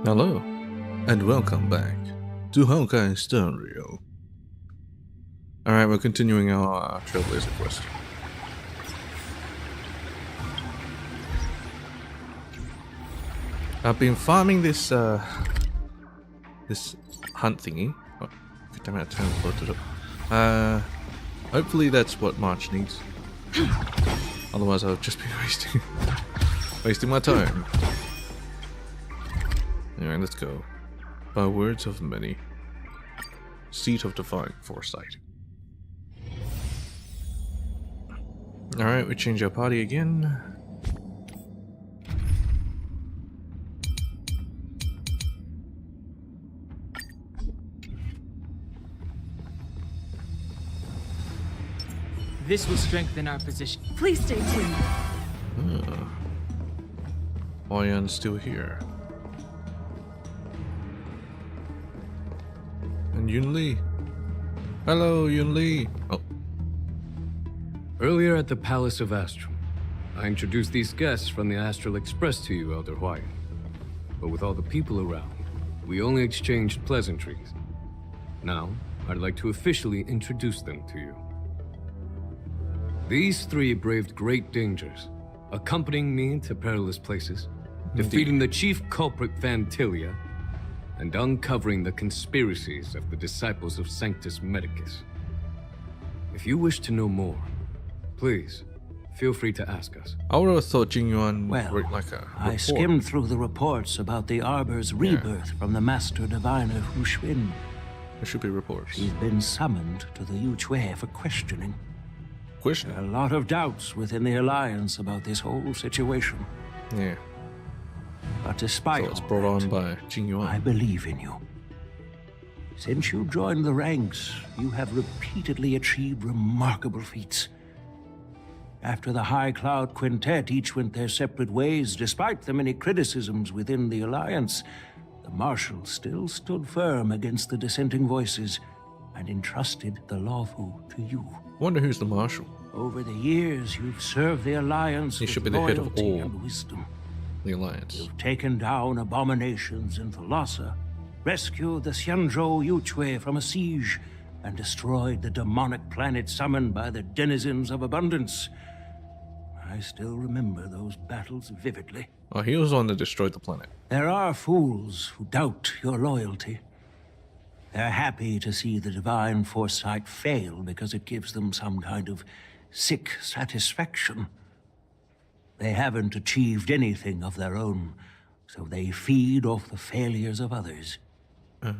Hello, and welcome back to Honkai Stereo. Alright, we're continuing our Trailblazer Quest. I've been farming this this hunt thingy. Oh, every time I turn it up. Hopefully that's what March needs. Otherwise I'll just be wasting my time. Alright, let's go. By words of many. Seat of divine foresight. Alright, we change our party again. This will strengthen our position. Please stay tuned. Oyan's still here. And Yun Li. Hello, Yun Li. Oh. Earlier at the Palace of Astral, I introduced these guests from the Astral Express to you, Elder White. But with all the people around, we only exchanged pleasantries. Now, I'd like to officially introduce them to you. These three braved great dangers, accompanying me to perilous places, defeating the chief culprit Vantilia, and uncovering the conspiracies of the disciples of Sanctus Medicus. If you wish to know more, please, feel free to ask us. I would have thought Jing Yuan Well, wrote like a report. I skimmed through the reports about the Arbor's rebirth from the Master Diviner Hu Xuan. There should be reports. She's been summoned to the Yu Chui for questioning. Question? There are a lot of doubts within the Alliance about this whole situation. Yeah. But despite So it's all brought that, on by Jing Yuan. I believe in you. Since you joined the ranks, you have repeatedly achieved remarkable feats. After the High Cloud Quintet each went their separate ways, despite the many criticisms within the Alliance, the Marshal still stood firm against the dissenting voices and entrusted the Lawfu to you. Wonder who's the Marshal. Over the years, you've served the Alliance He with should be the head of loyalty all. and wisdom. The Alliance. You've taken down abominations in Thalassa, rescued the Xianzhou Yu Chui from a siege, and destroyed the demonic planet summoned by the denizens of abundance. I still remember those battles vividly. Oh, he was the one that destroyed the planet. There are fools who doubt your loyalty. They're happy to see the divine foresight fail because it gives them some kind of sick satisfaction. They haven't achieved anything of their own, so they feed off the failures of others. But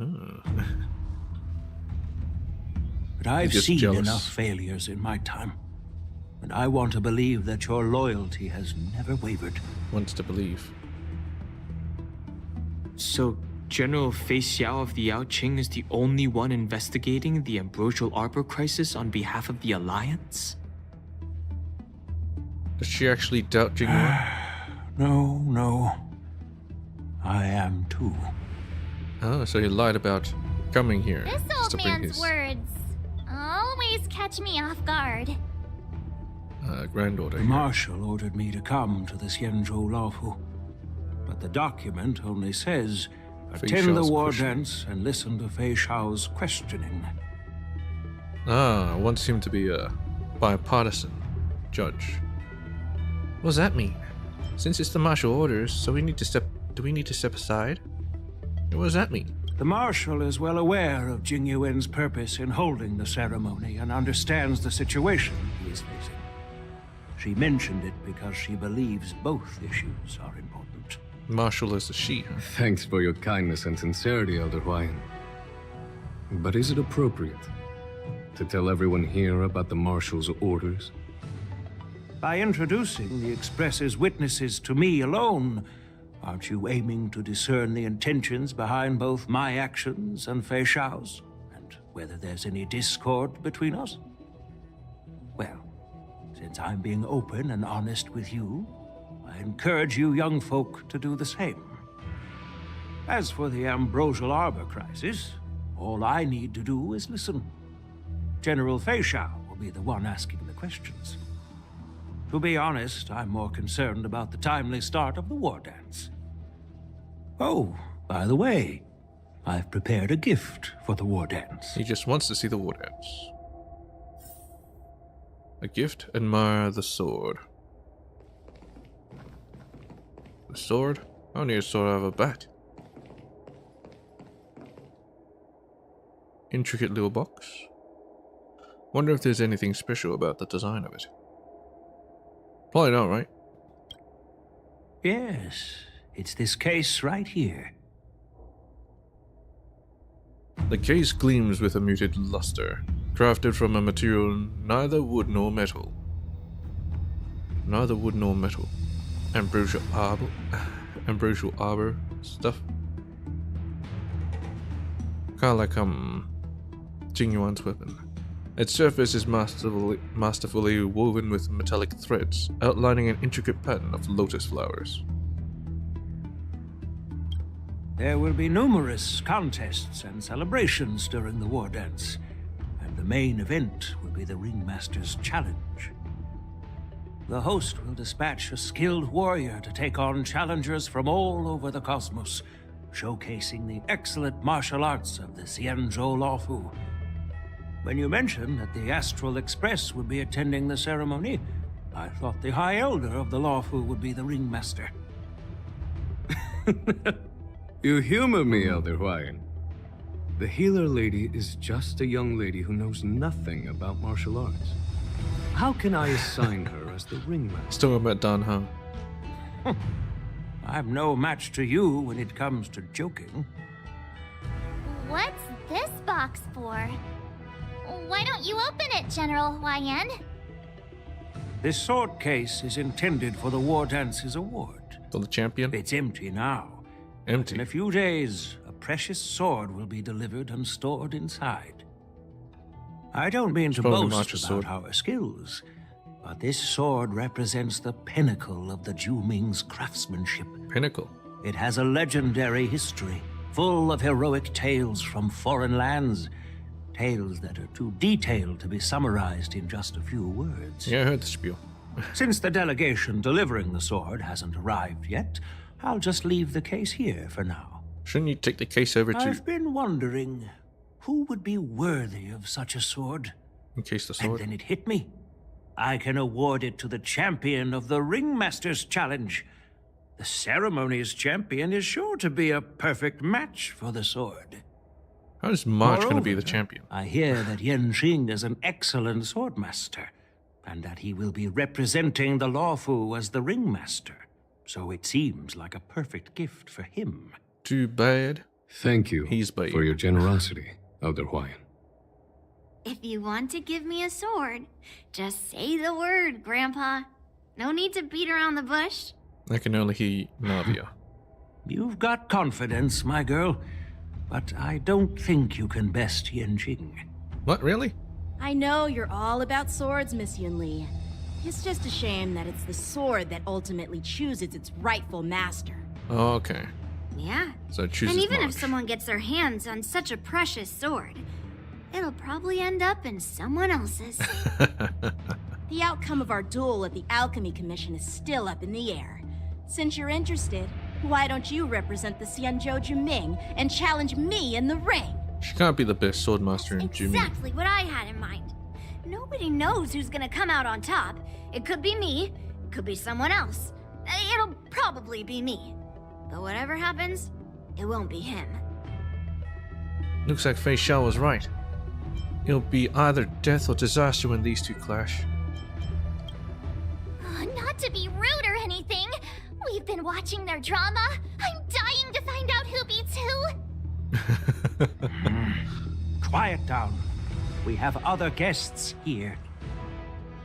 I've just seen jealous. enough failures in my time, and I want to believe that your loyalty has never wavered. Wants to believe. So, General Fei Xiao of the Yao Qing is the only one investigating the Ambrosial Arbor crisis on behalf of the Alliance? Does she actually doubt Jing Yuan? No. I am too. Oh, so he lied about coming here. This just old to bring man's his words always catch me off guard. granddaughter The here. Marshal ordered me to come to the Xianzhou Lawfu, but the document only says, Fei attend the Xiao's war questioning. dance and listen to Fei Xiao's questioning. Ah, wants him to be a bipartisan judge. What does that mean? Since it's the martial orders, so we need to step. Do we need to step aside? What does that mean? The Marshal is well aware of Jing Yuan's purpose in holding the ceremony and understands the situation he is facing. She mentioned it because she believes both issues are important. Marshal is a she, huh? Thanks for your kindness and sincerity, Elder White. But is it appropriate to tell everyone here about the Marshal's orders? By introducing the Express's witnesses to me alone, aren't you aiming to discern the intentions behind both my actions and Fei Xiao's? And whether there's any discord between us? Well, since I'm being open and honest with you, I encourage you young folk to do the same. As for the Ambrosial Arbor crisis, all I need to do is listen. General Fei Xiao will be the one asking the questions. To be honest, I'm more concerned about the timely start of the war dance. Oh, By the way, I've prepared a gift for the war dance. He just wants to see the war dance. A gift? Admire the sword. The sword? I need a sword out of a bat. Intricate little box. Wonder if there's anything special about the design of it. Probably not, right? Yes, it's this case right here. The case gleams with a muted luster, crafted from a material neither wood nor metal. Neither wood nor metal. Ambrosial arbor stuff. Kinda like Jingyuan's weapon. Its surface is masterfully woven with metallic threads, outlining an intricate pattern of lotus flowers. There will be numerous contests and celebrations during the war dance, and the main event will be the Ringmaster's Challenge. The host will dispatch a skilled warrior to take on challengers from all over the cosmos, showcasing the excellent martial arts of the Xianzhou Lawfu. When you mentioned that the Astral Express would be attending the ceremony, I thought the High Elder of the Lawfu would be the Ringmaster. You humor me, Elder Huayan. The healer lady is just a young lady who knows nothing about martial arts. How can I assign her as the Ringmaster? Still about Dan Hung. I'm no match to you when it comes to joking. What's this box for? Why don't you open it, General Huayan? This sword case is intended for the War Dance's award. For the champion? It's empty now. Empty. In a few days, a precious sword will be delivered and stored inside. I don't mean to boast about our skills, but this sword represents the pinnacle of the Zhu-Ming's craftsmanship. Pinnacle? It has a legendary history, full of heroic tales from foreign lands. Tales that are too detailed to be summarized in just a few words. Yeah, I heard the spiel. Since the delegation delivering the sword hasn't arrived yet, I'll just leave the case here for now. Shouldn't you take the case over to... I've been wondering, who would be worthy of such a sword? In case the sword... And then it hit me. I can award it to the champion of the Ringmaster's Challenge. The ceremony's champion is sure to be a perfect match for the sword. How is March going to be the champion? I hear that Yanqing is an excellent swordmaster, and that he will be representing the Lawfu as the Ringmaster. So it seems like a perfect gift for him. Too bad. Thank you He's bad. for your generosity, Elder Huayan. If you want to give me a sword, just say the word, Grandpa. No need to beat around the bush. I can only hear Navia. You've got confidence, my girl, but I don't think you can best Yanqing. What, really? I know you're all about swords, Miss Yunli. It's just a shame that it's the sword that ultimately chooses its rightful master. Oh, okay. Yeah. So it chooses And even March. if someone gets their hands on such a precious sword, it'll probably end up in someone else's. The outcome of our duel at the Alchemy Commission is still up in the air. Since you're interested, why don't you represent the Xianzhou Juming and challenge me in the ring? She can't be the best swordmaster in Jumi. Exactly what I had in mind. Nobody knows who's gonna come out on top. It could be me, could be someone else. It'll probably be me. But whatever happens, it won't be him. Looks like Fei Xiao was right. It'll be either death or disaster when these two clash. Not to be rude or anything, we've been watching their drama. I'm dying to find out who beats who. Quiet down. We have other guests here.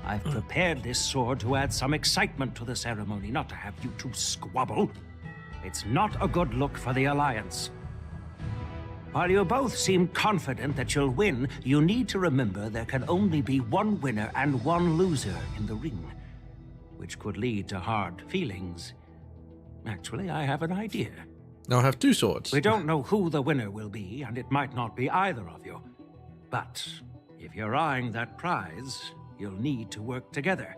I've prepared this sword to add some excitement to the ceremony, not to have you two squabble. It's not a good look for the Alliance. While you both seem confident that you'll win, you need to remember there can only be one winner and one loser in the ring, which could lead to hard feelings. Actually, I have an idea. I'll have two swords. We don't know who the winner will be, and it might not be either of you. But if you're eyeing that prize, you'll need to work together.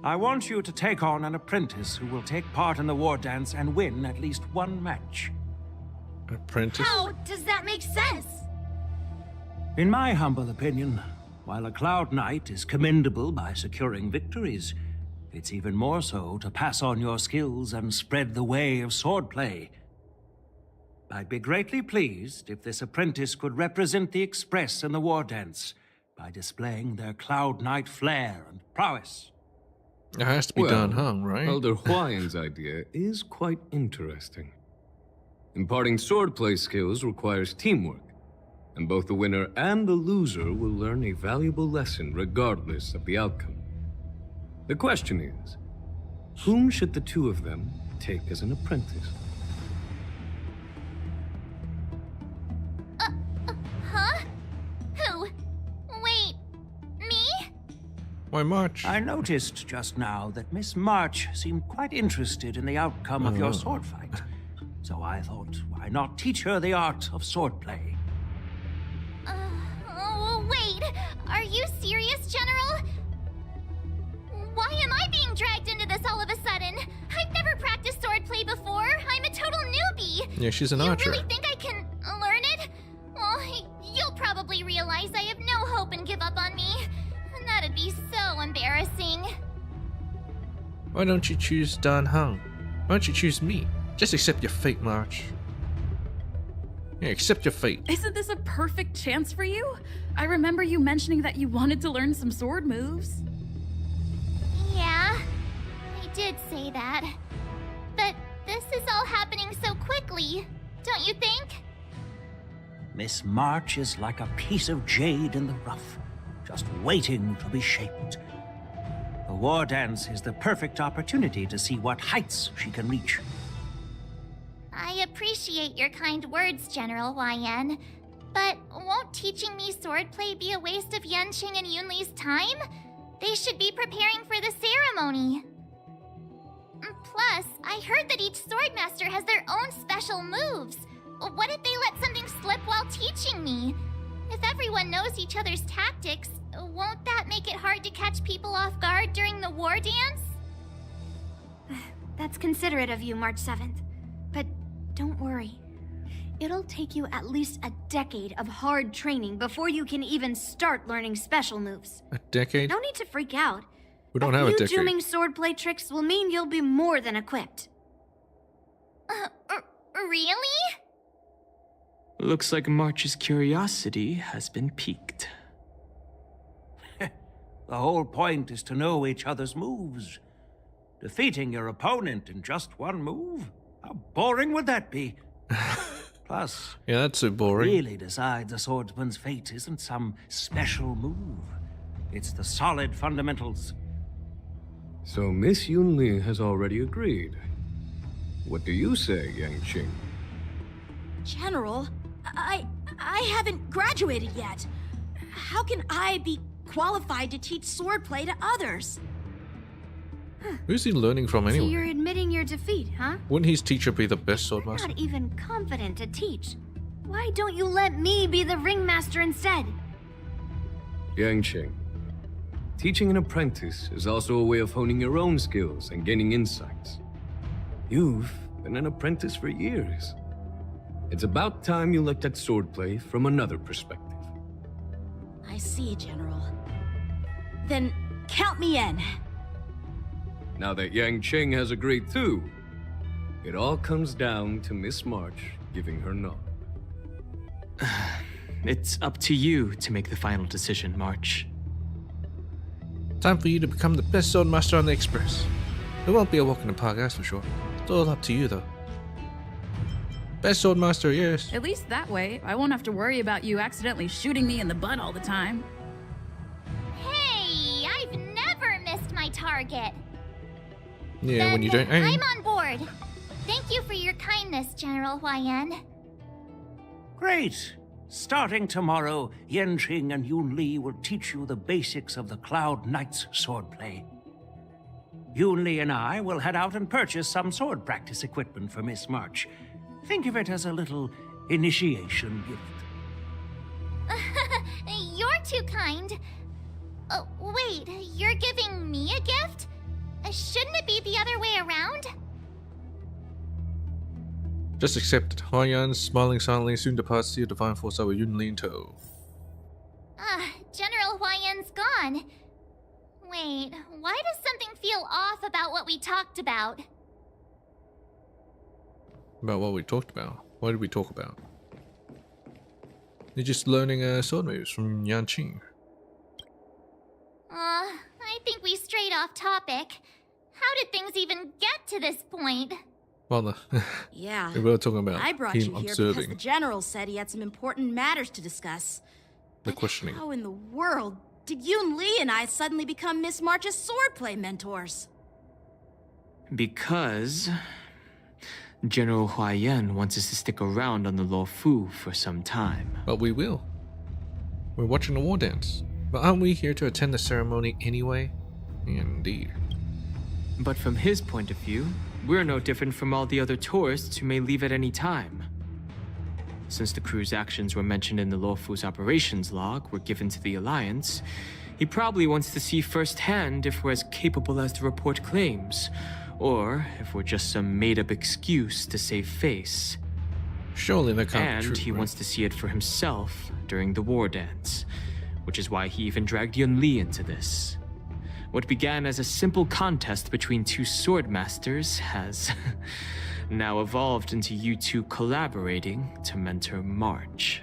I want you to take on an apprentice who will take part in the war dance and win at least one match. Apprentice? How does that make sense? In my humble opinion, while a Cloud Knight is commendable by securing victories, it's even more so to pass on your skills and spread the way of swordplay. I'd be greatly pleased if this apprentice could represent the Express in the war dance by displaying their Cloud Knight flair and prowess. It has to be Dan Heng, right? Elder Huayan's idea is quite interesting. Imparting swordplay skills requires teamwork, and both the winner and the loser will learn a valuable lesson regardless of the outcome. The question is, whom should the two of them take as an apprentice? Huh? Who? Wait, me? Why, March? I noticed just now that Miss March seemed quite interested in the outcome of your sword fight. So I thought, why not teach her the art of swordplay? Wait, are you serious, General? Why am I being dragged into this all of a sudden? I've never practiced swordplay before. I'm a total newbie. Yeah, she's an archer. You really think I can learn it? Well, you'll probably realize I have no hope and give up on me. And that'd be so embarrassing. Why don't you choose Dan Heng? Why don't you choose me? Just accept your fate, March. Yeah, accept your fate. Isn't this a perfect chance for you? I remember you mentioning that you wanted to learn some sword moves. Yeah, I did say that. But this is all happening so quickly, don't you think? Miss March is like a piece of jade in the rough, just waiting to be shaped. The war dance is the perfect opportunity to see what heights she can reach. I appreciate your kind words, General YN. But won't teaching me swordplay be a waste of Yanqing and Yunli's time? They should be preparing for the ceremony. Plus, I heard that each swordmaster has their own special moves. What if they let something slip while teaching me? If everyone knows each other's tactics, won't that make it hard to catch people off guard during the war dance? That's considerate of you, March 7th. But don't worry. It'll take you at least a decade of hard training before you can even start learning special moves. A decade? No need to freak out. We don't have a decade. Dooming swordplay tricks will mean you'll be more than equipped. Really? Looks like March's curiosity has been piqued. The whole point is to know each other's moves. Defeating your opponent in just one move? How boring would that be? Plus, Yeah, that's so boring. really decides a swordsman's fate isn't some special move. It's the solid fundamentals. So Miss Yunli has already agreed. What do you say, Yanqing? General, I haven't graduated yet. How can I be qualified to teach swordplay to others? Who's he learning from So anyway? you're admitting your defeat, huh? Wouldn't his teacher be the best swordmaster? Not even confident to teach. Why don't you let me be the ringmaster instead? Yanqing, teaching an apprentice is also a way of honing your own skills and gaining insights. You've been an apprentice for years. It's about time you looked at swordplay from another perspective. I see, General. Then count me in. Now that Yanqing has agreed too, it all comes down to Miss March giving her nod. It's up to you to make the final decision, March. Time for you to become the best swordmaster on the Express. It won't be a walk in the park, that's for sure. It's all up to you, though. Best swordmaster, yes. At least that way, I won't have to worry about you accidentally shooting me in the butt all the time. Hey, I've never missed my target. Yeah, when you don't aim. I'm on board. Thank you for your kindness, General YN. Great! Starting tomorrow, Yanqing and Yunli will teach you the basics of the Cloud Knight's swordplay. Yunli and I will head out and purchase some sword practice equipment for Miss March. Think of it as a little initiation gift. You're too kind. Wait, you're giving me a gift? Shouldn't it be the other way around? Just accept it. Huayan, smiling silently, soon departs to your divine force with Yunli in tow. General Huayan's gone. Wait, why does something feel off about what we talked about? About what we talked about? What did we talk about? You're just learning sword moves from Yanqing. I think we strayed off topic. How did things even get to this point? Well, Yeah. we were talking about I brought him you here because observing the general said he had some important matters to discuss. the But questioning. how in the world did Yun Li and I suddenly become Miss March's swordplay mentors? Because General Huayan wants us to stick around on the Luofu for some time. But we will. We're watching the war dance. But aren't we here to attend the ceremony anyway? Indeed. But from his point of view, we're no different from all the other tourists who may leave at any time. Since the crew's actions were mentioned in the Luofu's operations log were given to the Alliance, he probably wants to see firsthand if we're as capable as the report claims, or if we're just some made-up excuse to save face. Surely that can't And be true, he right? wants to see it for himself during the war dance, which is why he even dragged Yun Li into this. What began as a simple contest between two sword masters has now evolved into you two collaborating to mentor March.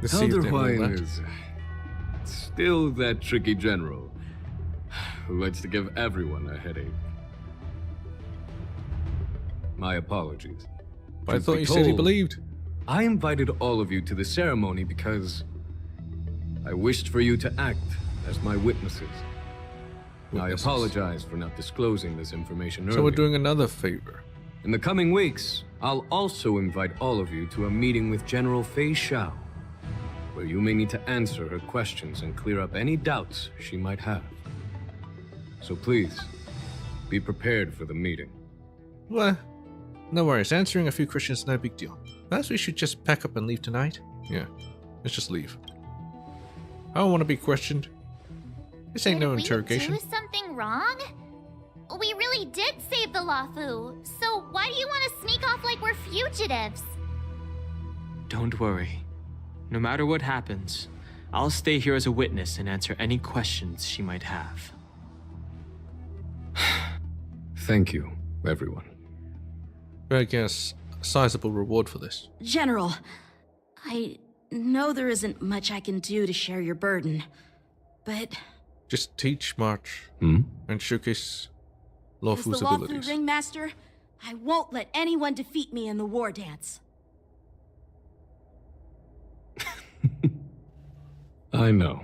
Let's see if Elder they will Huayan let- is still that tricky general who likes to give everyone a headache. My apologies. But I Truth thought be you said he told, believed. I invited all of you to the ceremony because I wished for you to act as my witnesses. I Witnesses. apologize for not disclosing this information earlier. So we're doing another favor. In the coming weeks, I'll also invite all of you to a meeting with General Fei Xiao, where you may need to answer her questions and clear up any doubts she might have. So please, be prepared for the meeting. Well, no worries. Answering a few questions is no big deal. Perhaps we should just pack up and leave tonight? Yeah, let's just leave. I don't want to be questioned. This ain't no Did interrogation. we do something wrong? We really did save the Luofu, so why do you want to sneak off like we're fugitives? Don't worry. No matter what happens, I'll stay here as a witness and answer any questions she might have. Thank you, everyone. I guess a sizable reward for this. General, I know there isn't much I can do to share your burden, but Just teach March Hmm? and showcase as the Luofu's Luofu abilities. ringmaster, I won't let anyone defeat me in the war dance. I know.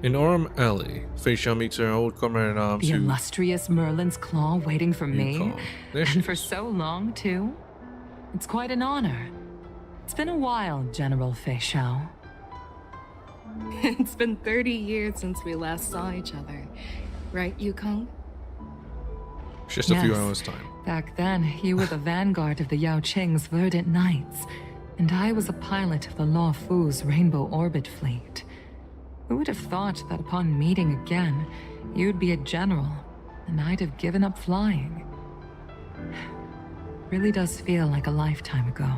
In Orm Alley, Fei Xiao meets her old comrade in arms The who... illustrious Merlin's Claw waiting for me. call. There she And for is. so long, too. It's quite an honor. It's been a while, General Fei Xiao. It's been 30 years since we last saw each other. Right, Yukong? Just a few Yes. hours' time. Back then, you were the vanguard of the Yao Qing's Verdant Knights, and I was a pilot of the Luofu's Rainbow Orbit Fleet. Who would have thought that upon meeting again, you'd be a general, and I'd have given up flying? Really does feel like a lifetime ago.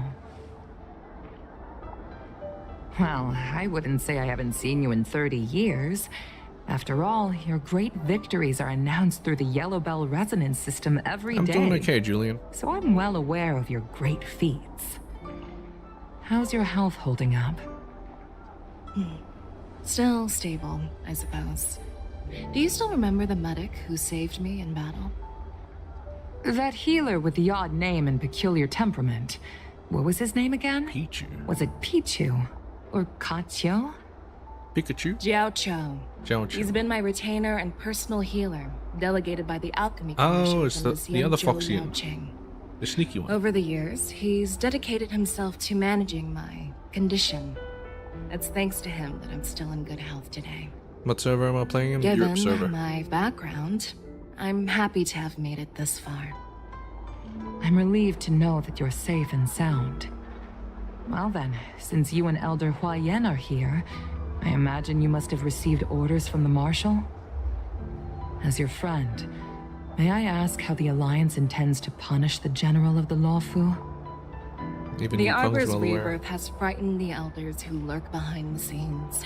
Well, I wouldn't say I haven't seen you in 30 years. After all, your great victories are announced through the Yellow Bell resonance system every I'm day. doing okay, Julian. So I'm well aware of your great feats. How's your health holding up? Still stable, I suppose. Do you still remember the medic who saved me in battle? That healer with the odd name and peculiar temperament. What was his name again? Pichu. Was it Pichu? Or Kachio? Pikachu? Jiao Cho. Jiao Chu. He's been my retainer and personal healer, delegated by the Alchemy Oh, Commission it's from the other Xianzhou Foxian. Yaoqing. The sneaky one. Over the years, he's dedicated himself to managing my condition. It's thanks to him that I'm still in good health today. What server am I playing in? Given Europe server. my background, I'm happy to have made it this far. I'm relieved to know that you're safe and sound. Well then, since you and Elder Huayan are here, I imagine you must have received orders from the Marshal? As your friend, may I ask how the Alliance intends to punish the General of the Lawfu? Even The Yukong's Arbor's well aware. rebirth has frightened the elders who lurk behind the scenes.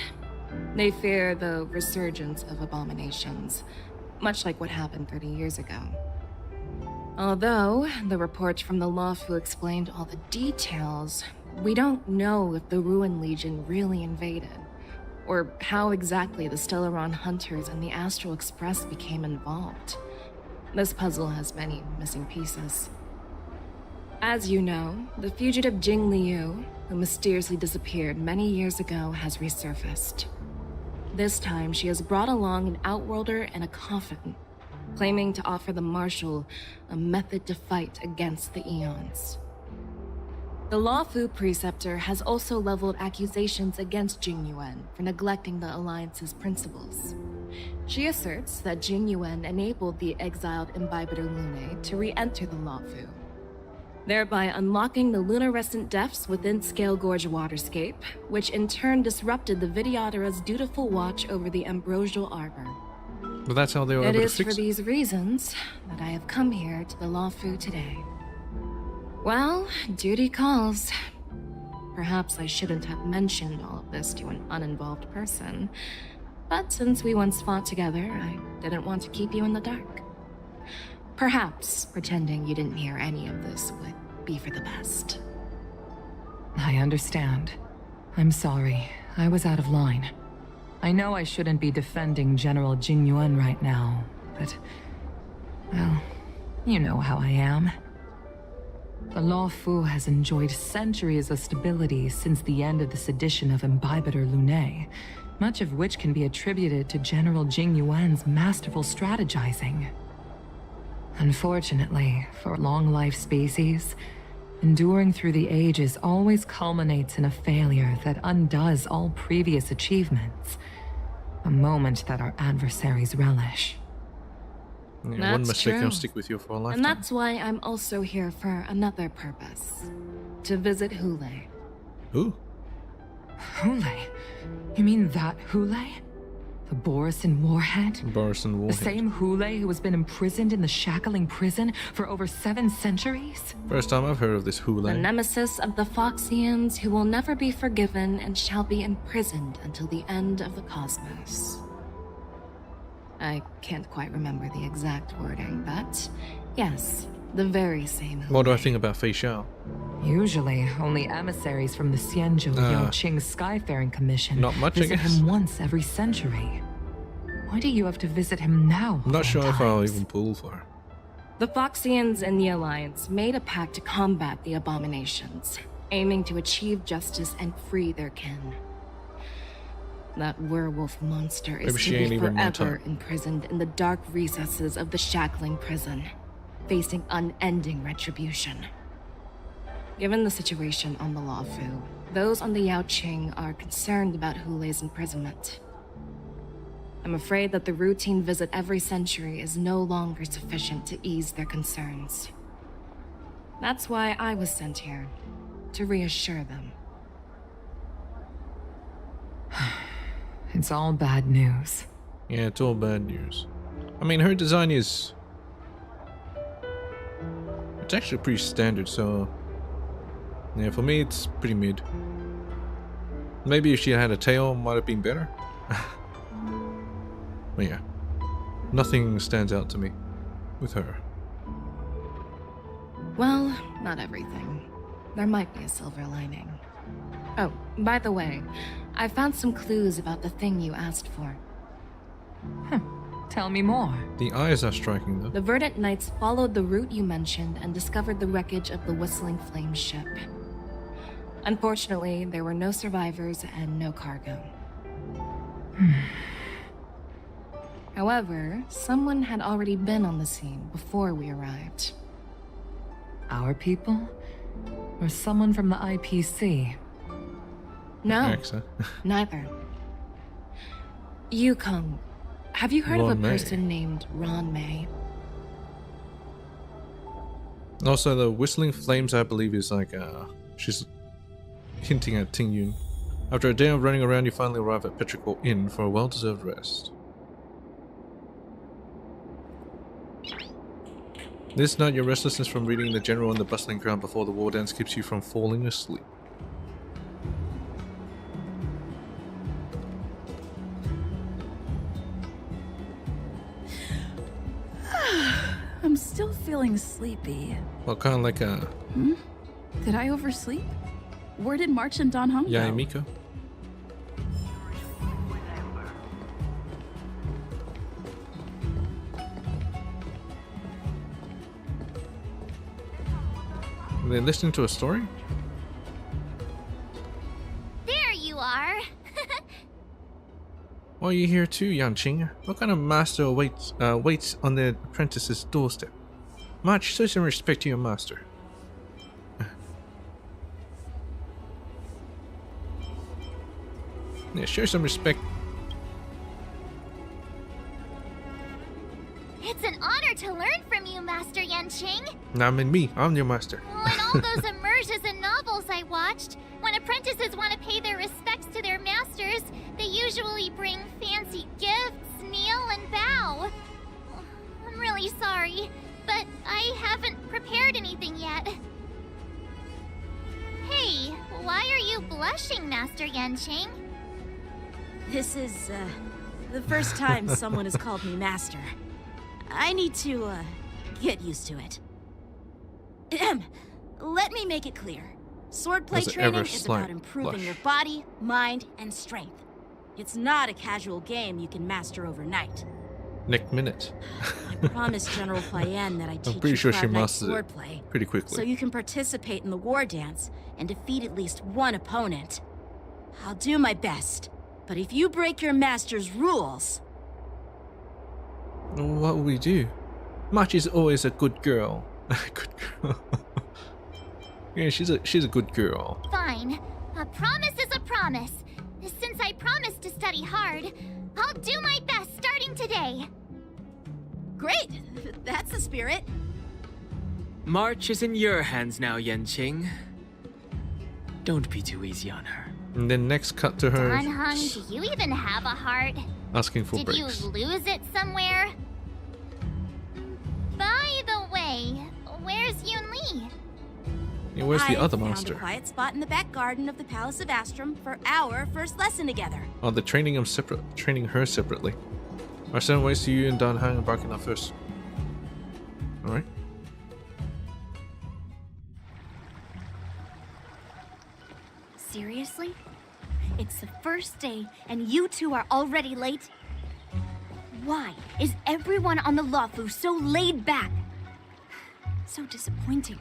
They fear the resurgence of abominations, much like what happened 30 years ago. Although the report from the Lawfu explained all the details, we don't know if the Ruin Legion really invaded, or how exactly the Stellaron Hunters and the Astral Express became involved. This puzzle has many missing pieces. As you know, the fugitive Jing Liu, who mysteriously disappeared many years ago, has resurfaced. This time, she has brought along an Outworlder and a coffin, claiming to offer the Marshal a method to fight against the Eons. The Lawfu Preceptor has also leveled accusations against Jing Yuan for neglecting the Alliance's principles. She asserts that Jing Yuan enabled the exiled Imbibitor Lunae to re-enter the Lawfu, thereby unlocking the lunarescent depths within Scale Gorge Waterscape, which in turn disrupted the Vidyadhara's dutiful watch over the Ambrosial Arbor. But that's how they were It able to is for fix it. these reasons that I have come here to the Lawfu today. Well, duty calls. Perhaps I shouldn't have mentioned all of this to an uninvolved person, but since we once fought together, I didn't want to keep you in the dark. Perhaps pretending you didn't hear any of this would be for the best. I understand. I'm sorry. I was out of line. I know I shouldn't be defending General Jing Yuan right now, but... well, you know how I am. The Lawfu has enjoyed centuries of stability since the end of the sedition of Imbibitor Lunae, much of which can be attributed to General Jing Yuan's masterful strategizing. Unfortunately, for long-life species, enduring through the ages always culminates in a failure that undoes all previous achievements. A moment that our adversaries relish. Yeah, one That's mistake true. can stick with you for a lifetime. And that's why I'm also here for another purpose. To visit Hule. Who? Hule? You mean that Hule? The Borisin Warhead? Borisin The Warhead. same Hule who has been imprisoned in the Shackling prison for over 7 centuries? First time I've heard of this The Hule. nemesis of the Foxians who will never be forgiven and shall be imprisoned until the end of the cosmos. I can't quite remember the exact wording, but yes, the very same Hule. What do I think about Fei Xiao? Usually, only emissaries from the Xianzhou Yaoqing Skyfaring Commission Not much, I visit guess. him once every century. Why do you have to visit him now? I'm not of sure all if I'll times? even pull for her. The Foxians and the Alliance made a pact to combat the abominations, aiming to achieve justice and free their kin. That werewolf monster is Maybe she to ain't be even my forever type. imprisoned in the dark recesses of the Shackling prison, facing unending retribution. Given the situation on the Lawfu, those on the Yaoqing are concerned about Hule's imprisonment. I'm afraid that the routine visit every century is no longer sufficient to ease their concerns. That's why I was sent here, to reassure them. It's all bad news. Yeah, it's all bad news. I mean, her design is... it's actually pretty standard, so... yeah, for me, it's pretty mid. Maybe if she had a tail, might have been better. But yeah, nothing stands out to me with her. Well, not everything. There might be a silver lining. Oh, by the way, I found some clues about the thing you asked for. Tell me more. The eyes are striking, though. The Verdant Knights followed the route you mentioned and discovered the wreckage of the Whistling Flame ship. Unfortunately, there were no survivors and no cargo. However, someone had already been on the scene before we arrived. Our people? Or someone from the IPC? No, Accent. neither. Yukong, have you heard of a Ron May. person named Ron May? Also, the Whistling Flames, I believe, is like, she's hinting at Ting Yun. After a day of running around, you finally arrive at Petrichor Inn for a well-deserved rest. This night, your restlessness from reading the general on the bustling ground before the war dance keeps you from falling asleep. I'm still feeling sleepy. Well, kind of like a... Did I oversleep? Where did March and Don Hung go? Yeah, Miko. Are they listening to a story? There you are. Well, you here too, Yanqing. What kind of master waits on the apprentice's doorstep? March, show some respect to your master. Yeah, show some respect. It's an honor to learn from you, Master Yanqing. I'm your master. Well, in all those immersions and novels I watched, when apprentices want to pay their respects to their masters, they usually bring fancy gifts, kneel, and bow. I'm really sorry, but I haven't prepared anything yet. Hey, why are you blushing, Master Yanqing? This is, the first time someone has called me master. I need to, get used to it. Let me make it clear. Swordplay training is about improving your body, mind, and strength. It's not a casual game you can master overnight. Nick Minute. I promised General Payan that I'd teach I'm pretty sure she mastered swordplay it pretty quickly. so you can participate in the war dance and defeat at least one opponent. I'll do my best, but if you break your master's rules... What will we do? March is always a good girl. Good girl. Yeah, she's a good girl. Fine. A promise is a promise. Since I promised to study hard, I'll do my best starting today. Great! That's the spirit. March is in your hands now, Yanqing. Don't be too easy on her. And then next cut to her Don Hung, do you even have a heart? asking for Did breaks. you lose it somewhere? By the way, where's Yun Li? Yeah, where's the other I master? found a quiet spot in the back garden of the Palace of Astrum for our first lesson together. Oh, they're training her separately. Our send ways to you and Don Hang embarking on first. Alright. Seriously? It's the first day and you two are already late? Why is everyone on the Luofu so laid back? So disappointing.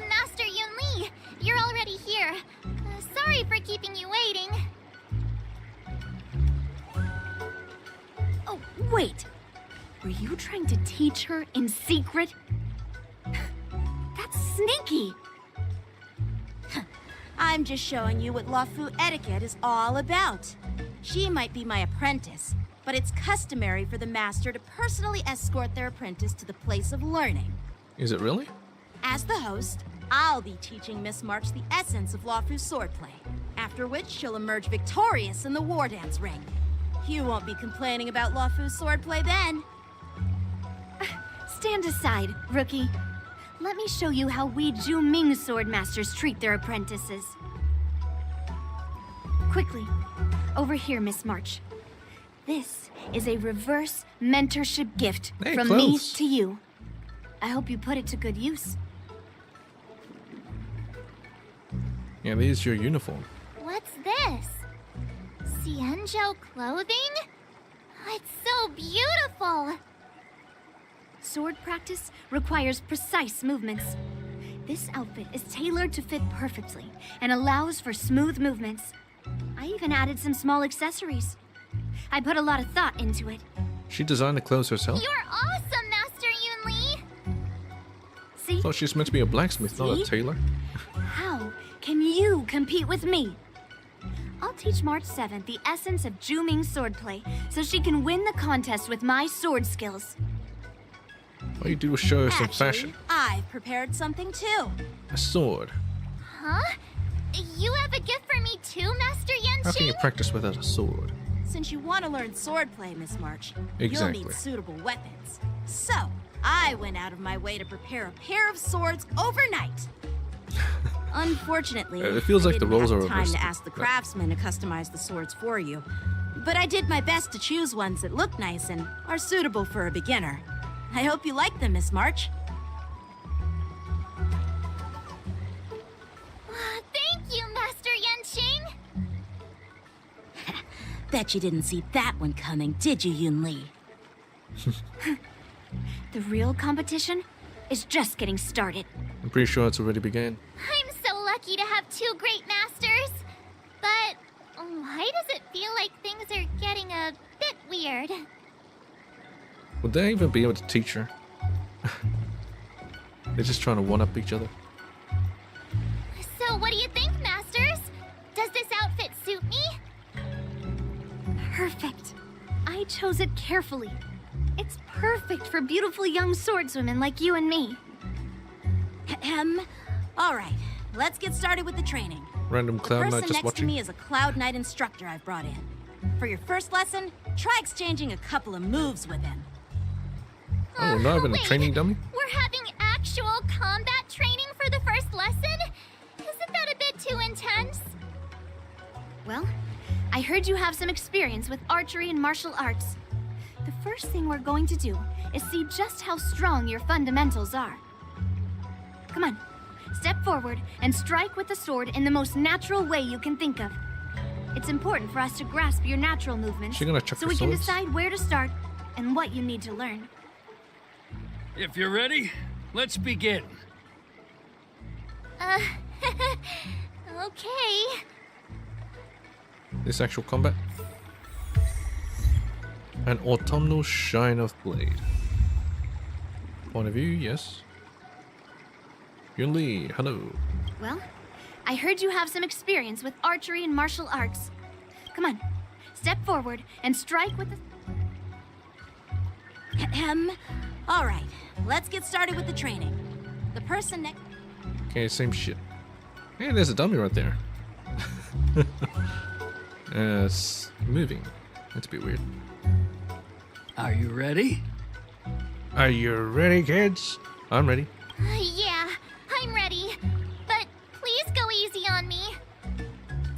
Master Yun Li, you're already here. Sorry for keeping you waiting. Oh, wait. Were you trying to teach her in secret? That's sneaky. I'm just showing you what Luofu etiquette is all about. She might be my apprentice, but it's customary for the master to personally escort their apprentice to the place of learning. Is it really? As the host, I'll be teaching Miss March the essence of Luofu's swordplay, after which she'll emerge victorious in the war dance ring. You won't be complaining about Luofu's swordplay then. Stand aside, rookie. Let me show you how we Zhu-Ming sword masters treat their apprentices. Quickly, over here, Miss March. This is a reverse mentorship gift from me to you. I hope you put it to good use. Yeah, this is your uniform. What's this? Xianzhou clothing? It's so beautiful! Sword practice requires precise movements. This outfit is tailored to fit perfectly and allows for smooth movements. I even added some small accessories. I put a lot of thought into it. She designed the clothes herself? You're awesome, Master Yun Li! See? Thought she's meant to be a blacksmith, not a See? tailor. How can you compete with me? I'll teach March 7th the essence of Zhu-Ming swordplay so she can win the contest with my sword skills. All you do is show her some Actually, fashion. I've prepared something too. A sword. Huh? You have a gift for me too, Master How can you Yanqing? practice without a sword? Since you want to learn swordplay, Miss March, Exactly. you'll need suitable weapons. So, I went out of my way to prepare a pair of swords overnight. Unfortunately, It feels I like the didn't roles have are time reversed. to ask the craftsman to customize the swords for you. But I did my best to choose ones that look nice and are suitable for a beginner. I hope you like them, Miss March. Thank you, Master Yanqing. Bet you didn't see that one coming, did you, Yun Li? The real competition is just getting started. I'm pretty sure it's already began. I'm so lucky to have two great masters. But why does it feel like things are getting a bit weird? Would they even be able to teach her? They're just trying to one-up each other. So what do you think, Masters? Does this outfit suit me? Perfect. I chose it carefully. It's perfect for beautiful young swordswomen like you and me. All right, let's get started with the training. Random The cloud person knight just next to watching. me is a Cloud Knight instructor I've brought in. For your first lesson, try exchanging a couple of moves with him. Oh, not even a wait. training dummy? We're having actual combat training for the first lesson? Isn't that a bit too intense? Well, I heard you have some experience with archery and martial arts. The first thing we're going to do is see just how strong your fundamentals are. Come on, step forward and strike with the sword in the most natural way you can think of. It's important for us to grasp your natural movements She gonna chuck so her we can swords? decide where to start and what you need to learn. If you're ready, let's begin. Okay. This actual combat. An autumnal shine of blade. Point of view, yes. Yun Li, hello. Well, I heard you have some experience with archery and martial arts. Come on, step forward and strike with the... All right, let's get started with the training. The person next... Okay, same shit. Hey, there's a dummy right there. It's moving. That's a bit weird. Are you ready? Are you ready, kids? I'm ready. Yeah, I'm ready. But please go easy on me.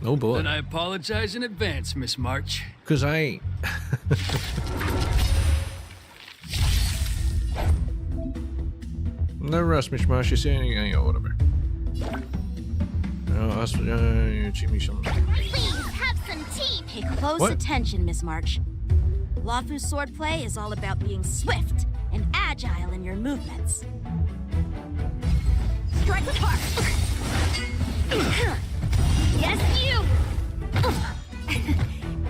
Oh boy. Then I apologize in advance, Miss March. Cause I ain't. No rush, Miss Marsh. You're saying, yeah, whatever. Give me some. Please have some tea. Pay close What? attention, Miss March. Lawfu swordplay is all about being swift and agile in your movements. Strike with heart! Yes,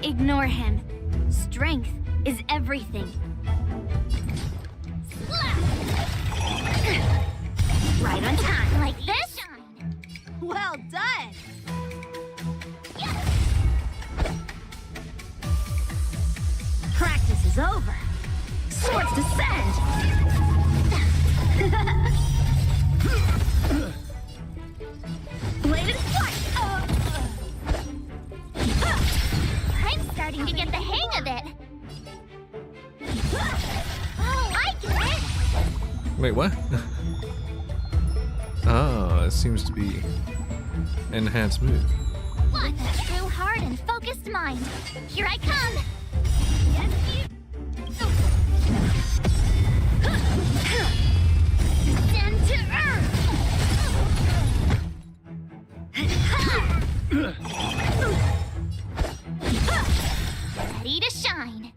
you! Ignore him. Strength is everything. Right on time, like this. Well done! Practice is over. Swords descend! Bladed flight. I'm starting to get the hang of it. Oh, I get it. Wait, what? Ah, it seems to be enhanced move. What a true heart and focused mind. Here I come. Yes, you. Descend to earth. Ready to shine.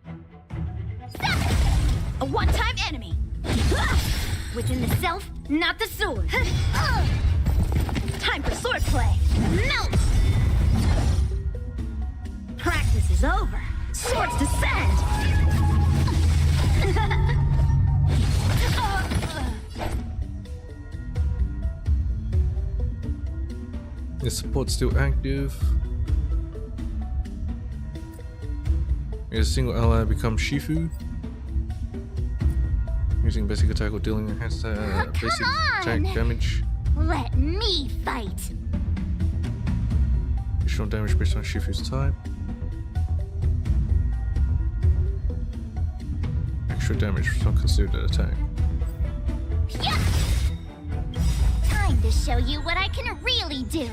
A one-time enemy! Within the self, not the sword. Time for swordplay! Melt. Practice is over. Swords descend! The support's still active. A single ally becomes Shifu. Using basic attack or dealing enhanced basic attack on! damage. Let me fight. Additional damage based on Shifu's type. Extra damage from considered attack. Yeah! Time to show you what I can really do.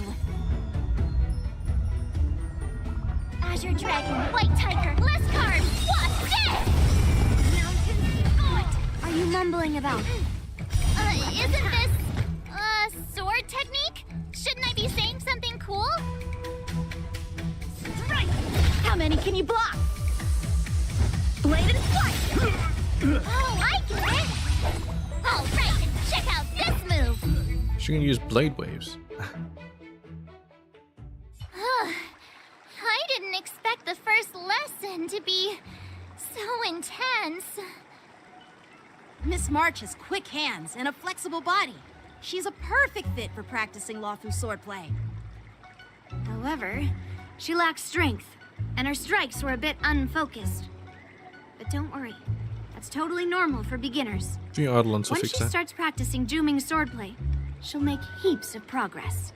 Azure Dragon, White Tiger, Lescard, what's this? Mountain What are you mumbling about? Isn't this sword technique? Shouldn't I be saying something cool? Right! How many can you block? Bladed Flight! Oh, I get it! Alright, check out this move! She can use blade waves. I didn't expect the first lesson to be so intense. Miss March has quick hands and a flexible body. She's a perfect fit for practicing Lawfu swordplay. However, she lacks strength, and her strikes were a bit unfocused. But don't worry, that's totally normal for beginners. Do you Eidolon to Once fix she that? starts practicing Juming swordplay, she'll make heaps of progress.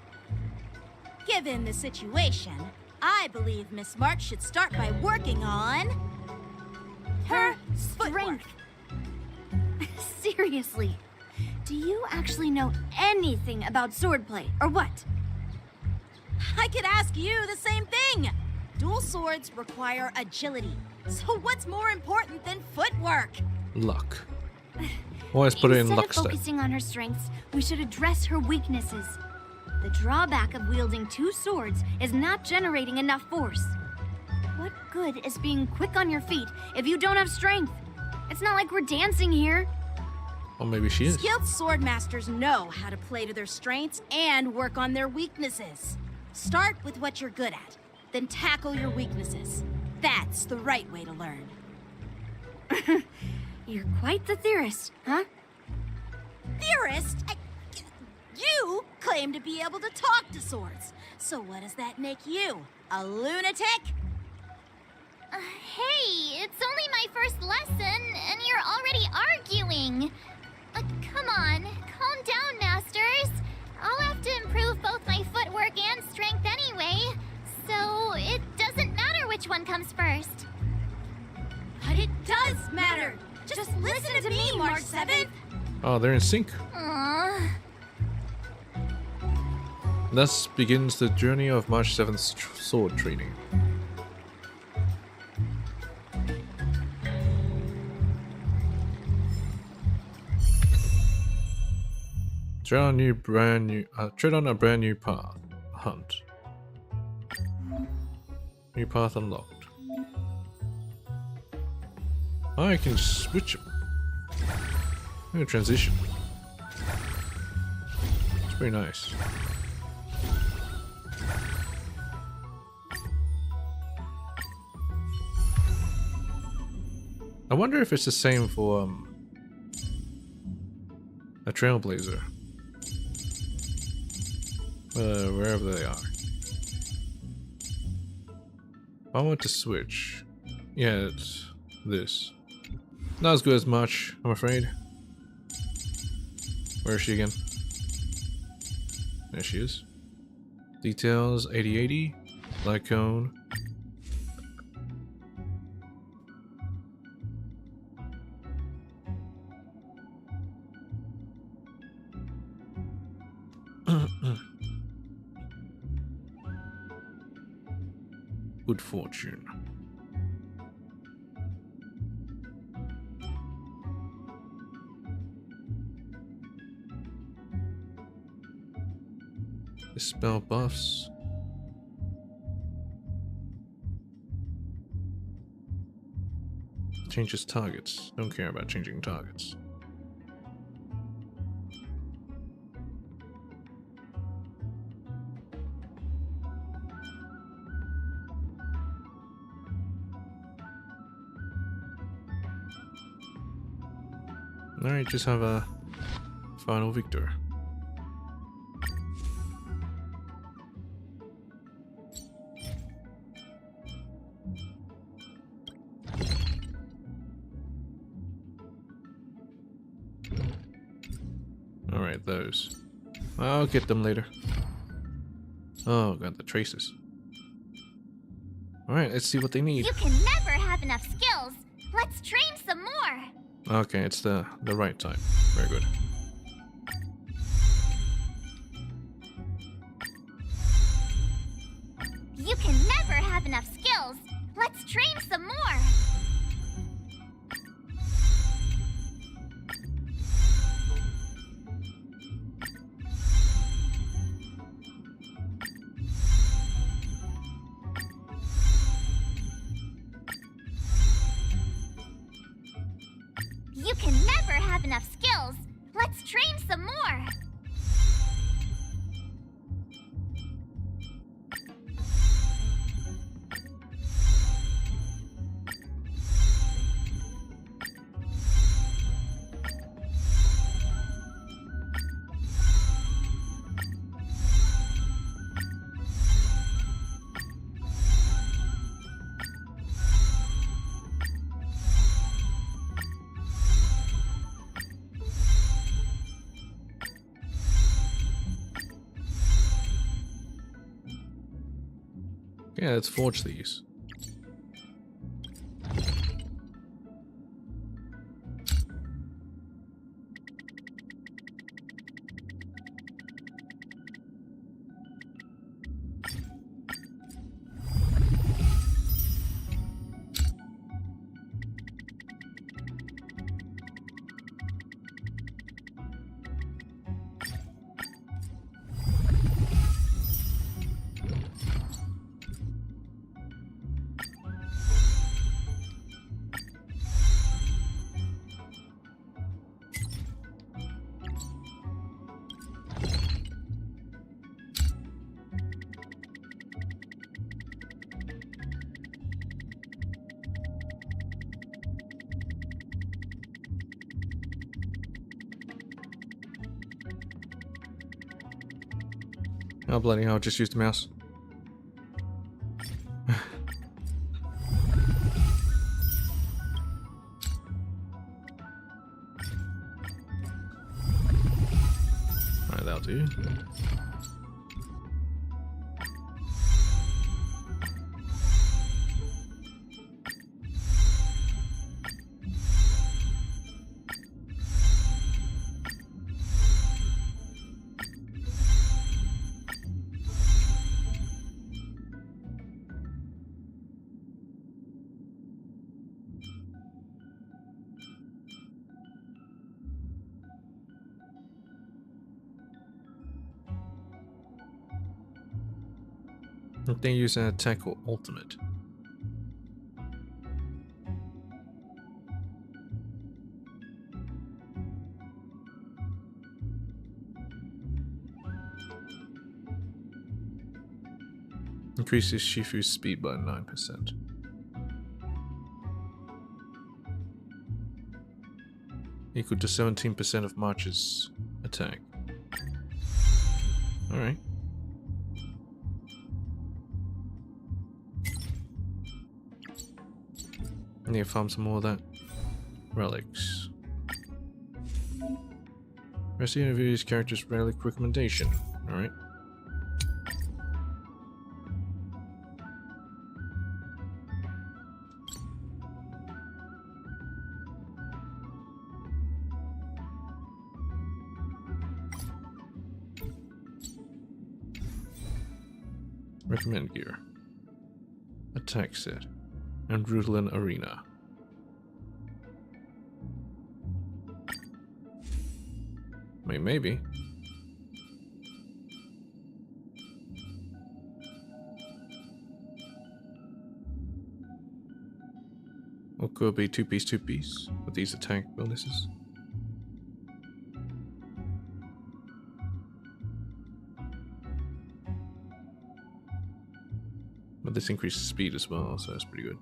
Given the situation, I believe Miss March should start by working on her Strength. Seriously, do you actually know anything about swordplay, or what? I could ask you the same thing. Dual swords require agility. So what's more important than footwork? Luck. Always put it in Instead luck of step. focusing on her strengths, we should address her weaknesses. The drawback of wielding two swords is not generating enough force. What good is being quick on your feet if you don't have strength? It's not like we're dancing here. Or maybe she is. Skilled sword masters know how to play to their strengths and work on their weaknesses. Start with what you're good at, then tackle your weaknesses. That's the right way to learn. You're quite the theorist, huh? Theorist? You claim to be able to talk to swords. So what does that make you? A lunatic? Hey, it's only my first lesson, and you're already arguing. Come on, calm down, Masters. I'll have to improve both my footwork and strength anyway, so it doesn't matter which one comes first. But it does matter. Just listen to me, March 7th. Oh, they're in sync. Aww. Thus begins the journey of March 7th's sword training. Tread on a brand new path. Hunt. New path unlocked. I can switch them. I'm gonna transition. It's pretty nice. I wonder if it's the same for a Trailblazer. Wherever they are. I want to switch. Yeah, it's this. Not as good as much, I'm afraid. Where is she again? There she is. Details 8080. Light cone. Good fortune. Dispel buffs. Changes targets. Don't care about changing targets. Alright, just have a final victor. Alright, those. I'll get them later. Oh god, the traces. Alright, let's see what they need. You can never have enough skills. Let's train some more. Okay, it's the right type. Very good. You can never have enough skills. Let's train some more. You can never have enough skills. Let's train some more. Yeah, let's forge these. Oh bloody hell, just used the mouse. Alright, that'll do. They use an attack called ultimate. Increases Shifu's speed by 9%. Equal to 17% of March's attack. Alright. I need to farm some more of that. Relics. Rest of the interview's character's relic recommendation. Alright. Recommend gear. Attack set. And Rutland Arena. I mean, maybe. Or could be two piece with these attack bonuses. But this increases speed as well, so that's pretty good.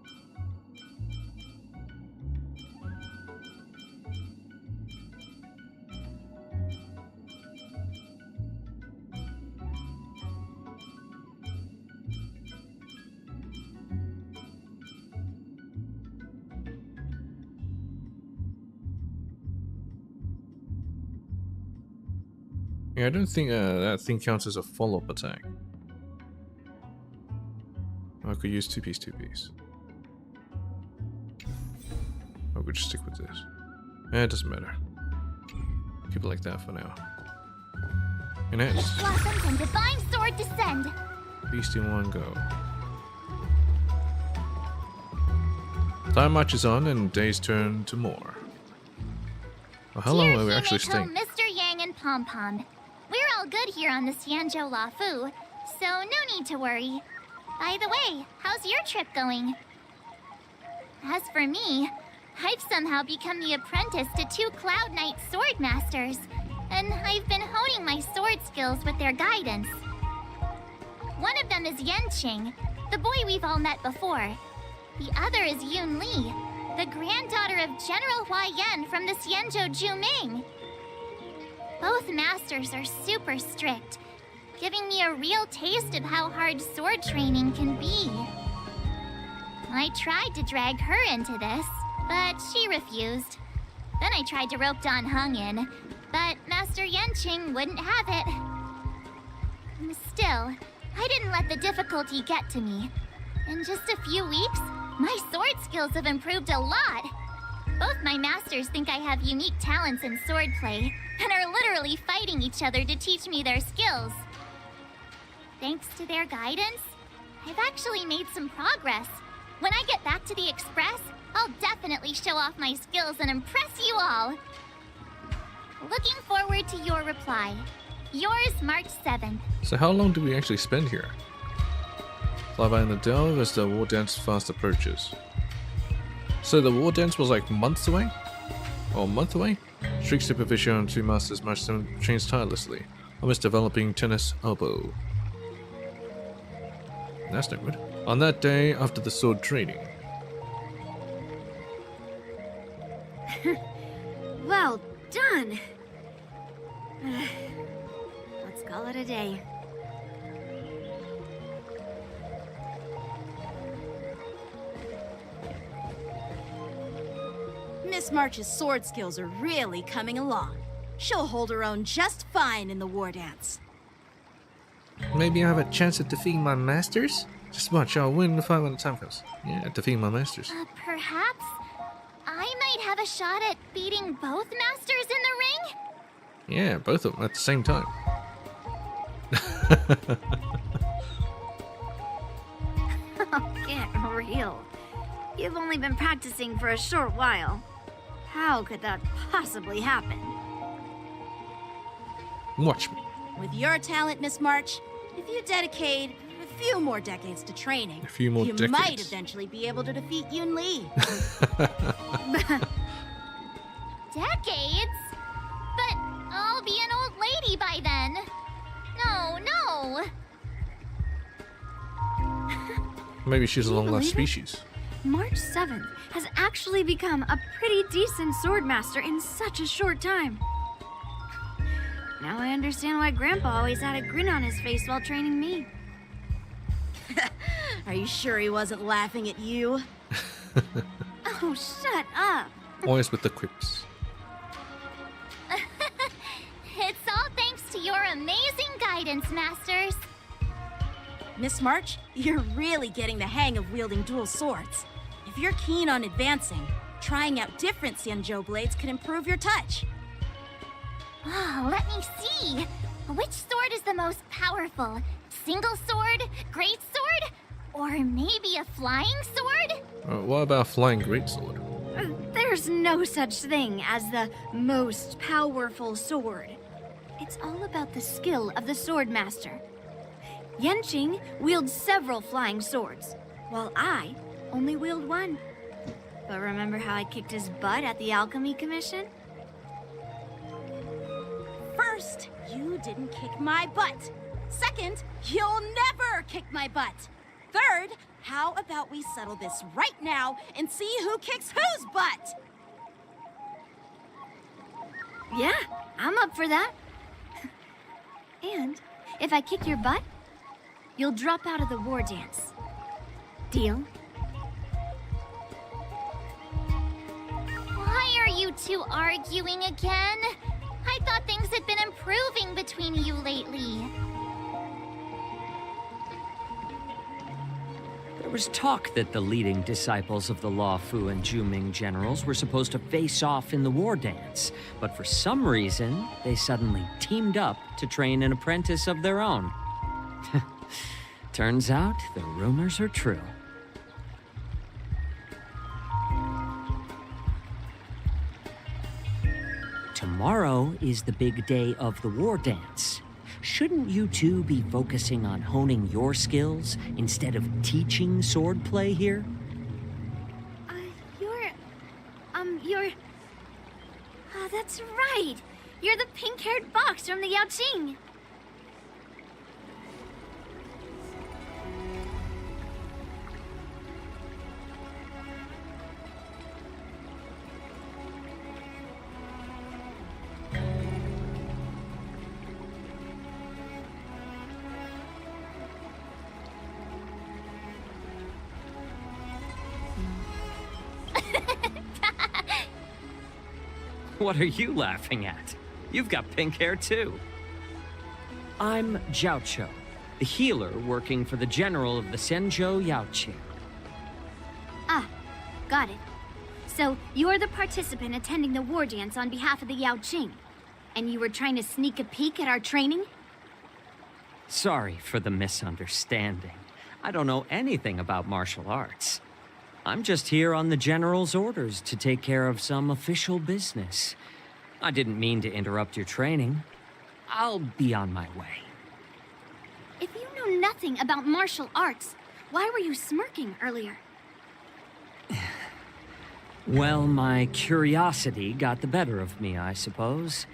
Yeah, I don't think that thing counts as a follow-up attack. I could use two piece. I could just stick with this. It doesn't matter. Keep it like that for now. And it's Blossoms and Divine Sword descend. Beast in one go. Time marches on and days turn to more. Well, how long are we actually staying? Mr. Yang and Pom Pom. We're all good here on the Xianzhou Lafu, so no need to worry. By the way, how's your trip going? As for me, I've somehow become the apprentice to 2 Cloud Knight sword masters, and I've been honing my sword skills with their guidance. One of them is Yanqing, the boy we've all met before. The other is Yun Li, the granddaughter of General Hua Yan from the Xianzhou Juming. Both masters are super strict, giving me a real taste of how hard sword training can be. I tried to drag her into this, but she refused. Then I tried to rope Dan Heng in, but Master Yanqing wouldn't have it. Still, I didn't let the difficulty get to me. In just a few weeks, my sword skills have improved a lot. Both my masters think I have unique talents in swordplay, and are literally fighting each other to teach me their skills. Thanks to their guidance, I've actually made some progress. When I get back to the Express, I'll definitely show off my skills and impress you all. Looking forward to your reply. Yours, March 7th. So how long do we actually spend here? Fly by in the delve as the war dance fast approaches. So the war dance was like months away? Or a month away? Strict supervision on 2 masters matched them trains tirelessly, almost developing tennis elbow. That's no good. On that day, after the sword training. Well done. Let's call it a day. Miss March's sword skills are really coming along. She'll hold her own just fine in the war dance. Maybe I have a chance at defeating my masters? Just watch, I'll win the fight when the time comes. Yeah, defeating my masters. Perhaps I might have a shot at beating both masters in the ring? Yeah, both of them at the same time. Get real. You've only been practicing for a short while. How could that possibly happen? Watch me. With your talent, Miss March, if you dedicate a few more decades to training, you decades. might eventually be able to defeat Yun Li. Decades? But I'll be an old lady by then. No. Maybe she's a long-lived species. March 7th has actually become a pretty decent swordmaster in such a short time. Now I understand why Grandpa always had a grin on his face while training me. Are you sure he wasn't laughing at you? Oh, shut up. Always with the quips. It's all thanks to your amazing guidance, masters. Miss March, you're really getting the hang of wielding dual swords. If you're keen on advancing, trying out different Xianzhou blades could improve your touch. Oh, let me see. Which sword is the most powerful? Single sword? Great sword? Or maybe a flying sword? What about flying greatsword? There's no such thing as the most powerful sword. It's all about the skill of the swordmaster. Yanqing wields several flying swords, while I only wield one. But remember how I kicked his butt at the Alchemy Commission? First, you didn't kick my butt. Second, you'll never kick my butt. Third, how about we settle this right now and see who kicks whose butt? Yeah, I'm up for that. And if I kick your butt, you'll drop out of the war dance. Deal? Why are you two arguing again? I thought things had been improving between you lately. was talk that the leading disciples of the Law Fu and Juming generals were supposed to face off in the war dance, but for some reason, they suddenly teamed up to train an apprentice of their own. Turns out, the rumors are true. Tomorrow is the big day of the war dance. Shouldn't you two be focusing on honing your skills instead of teaching swordplay here? You're... Oh, that's right! You're the pink-haired fox from the Yaoqing! What are you laughing at? You've got pink hair too. I'm Jiaoqiu, the healer working for the general of the Zhenzhou Yaoqing. Ah, got it. So, you're the participant attending the war dance on behalf of the Yaoqing. And you were trying to sneak a peek at our training? Sorry for the misunderstanding. I don't know anything about martial arts. I'm just here on the General's orders to take care of some official business. I didn't mean to interrupt your training. I'll be on my way. If you know nothing about martial arts, why were you smirking earlier? Well, my curiosity got the better of me, I suppose.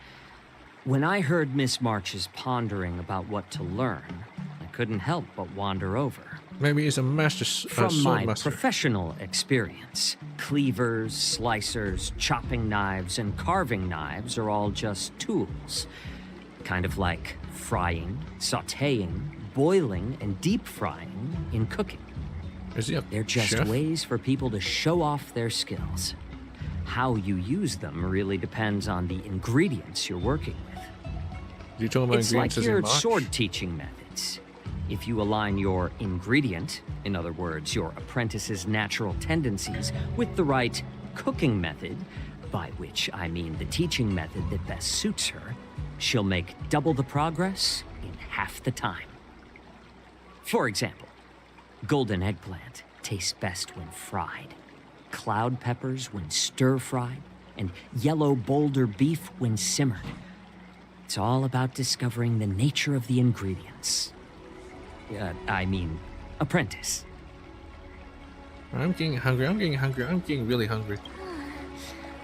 When I heard Miss March's pondering about what to learn, I couldn't help but wander over. Maybe he's a master From sword my master. professional experience, cleavers, slicers, chopping knives, and carving knives are all just tools. Kind of like frying, sautéing, boiling, and deep frying in cooking. Is he a They're just chef? ways for people to show off their skills. How you use them really depends on the ingredients you're working with. You talking about It's like ingredients as in your March? sword teaching methods. If you align your ingredient, in other words, your apprentice's natural tendencies, with the right cooking method, by which I mean the teaching method that best suits her, she'll make double the progress in half the time. For example, golden eggplant tastes best when fried, cloud peppers when stir-fried, and yellow boulder beef when simmered. It's all about discovering the nature of the ingredients. Apprentice. I'm getting hungry. I'm getting really hungry.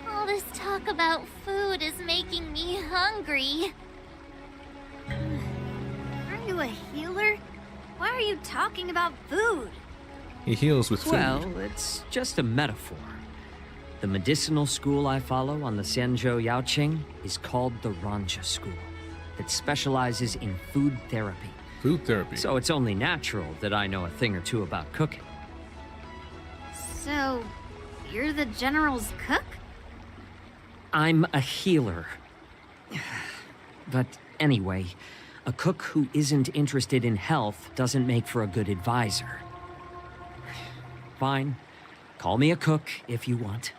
All this talk about food is making me hungry. Are you a healer? Why are you talking about food? He heals with food. Well, it's just a metaphor. The medicinal school I follow on the Zhenzhou Yaoqing is called the Ranja School, that specializes in food therapy. Food therapy. So it's only natural that I know a thing or two about cooking. So, you're the General's cook? I'm a healer. But anyway, a cook who isn't interested in health doesn't make for a good advisor. Fine. Call me a cook if you want.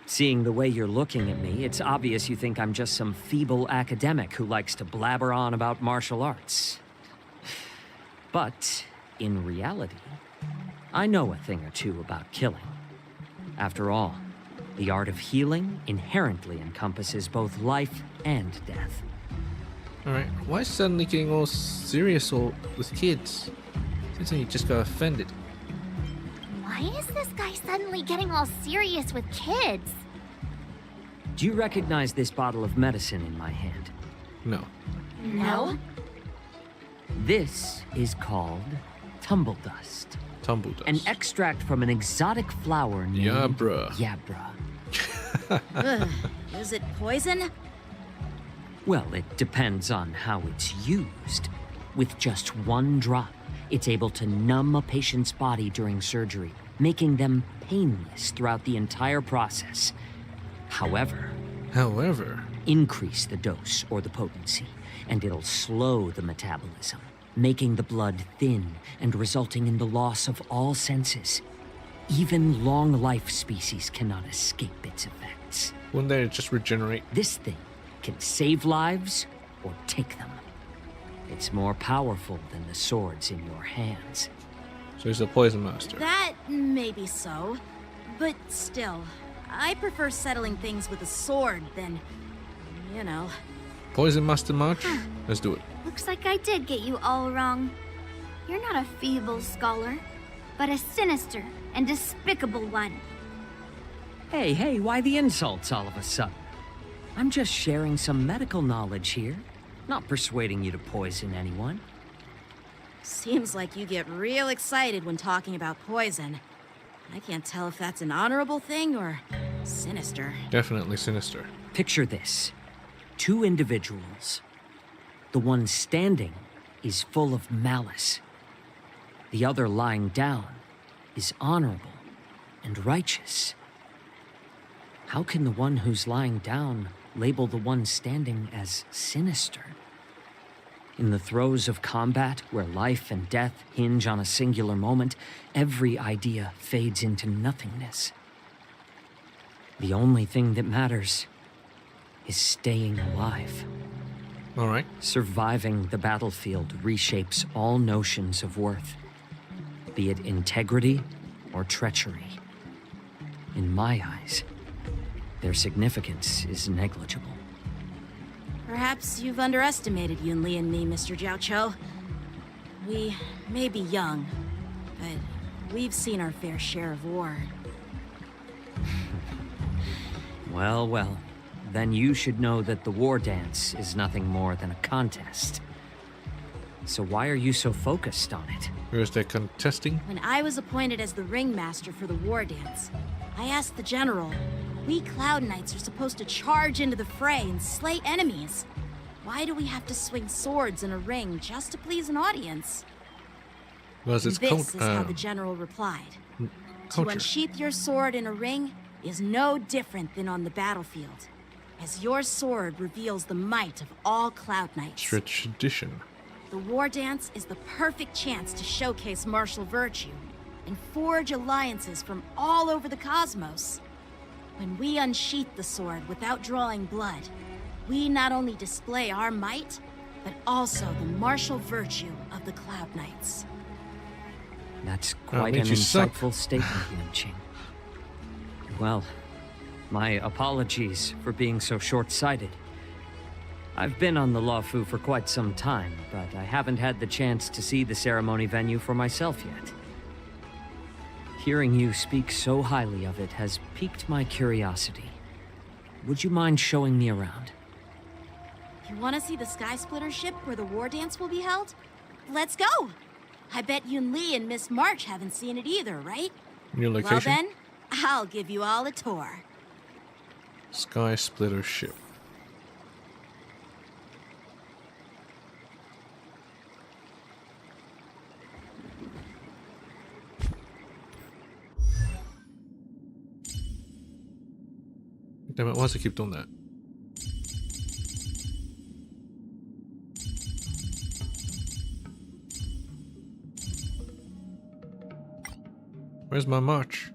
Seeing the way you're looking at me, it's obvious you think I'm just some feeble academic who likes to blabber on about martial arts. But, in reality, I know a thing or two about killing. After all, the art of healing inherently encompasses both life and death. Alright, why suddenly getting all serious all with kids? Seems like you just got offended. Why is this guy suddenly getting all serious with kids? Do you recognize this bottle of medicine in my hand? No. No. This is called tumble dust. Tumble dust. An extract from an exotic flower named Yabra. Yabra. Ugh, is it poison? Well, it depends on how it's used. With just one drop, it's able to numb a patient's body during surgery, making them painless throughout the entire process. However, However, increase the dose or the potency, and it'll slow the metabolism, making the blood thin and resulting in the loss of all senses. Even long-life species cannot escape its effects. Wouldn't they just regenerate? This thing can save lives or take them. It's more powerful than the swords in your hands. So he's a poison master. That may be so, but still, I prefer settling things with a sword than, you know. Poison master march? Let's do it. Looks like I did get you all wrong. You're not a feeble scholar, but a sinister and despicable one. Hey, why the insults all of a sudden? I'm just sharing some medical knowledge here, not persuading you to poison anyone. Seems like you get real excited when talking about poison. I can't tell if that's an honorable thing or sinister. Definitely sinister. Picture this. 2 individuals. The one standing is full of malice. The other lying down is honorable and righteous. How can the one who's lying down label the one standing as sinister? In the throes of combat, where life and death hinge on a singular moment, every idea fades into nothingness. The only thing that matters is staying alive. All right. Surviving the battlefield reshapes all notions of worth, be it integrity or treachery. In my eyes, their significance is negligible. Perhaps you've underestimated Yunli and me, Mr. Jiaoqiu. We may be young, but we've seen our fair share of war. Well, then you should know that the war dance is nothing more than a contest. So why are you so focused on it? Where's that contesting? When I was appointed as the ringmaster for the war dance, I asked the general, we Cloud Knights are supposed to charge into the fray and slay enemies. Why do we have to swing swords in a ring just to please an audience? Well, it's This is how the general replied. To unsheath your sword in a ring is no different than on the battlefield, as your sword reveals the might of all Cloud Knights. Tradition. The war dance is the perfect chance to showcase martial virtue and forge alliances from all over the cosmos. When we unsheath the sword without drawing blood, we not only display our might, but also the martial virtue of the Cloud Knights. That's quite an insightful statement, Yunqing. Well, my apologies for being so short-sighted. I've been on the Luofu for quite some time, but I haven't had the chance to see the ceremony venue for myself yet. Hearing you speak so highly of it has piqued my curiosity. Would you mind showing me around? You want to see the Sky Splitter ship where the war dance will be held? Let's go! I bet Yunli and Miss March haven't seen it either, right? New location? Well then, I'll give you all a tour. Sky Splitter ship. Damn it, why does it keep doing that? Where's my march?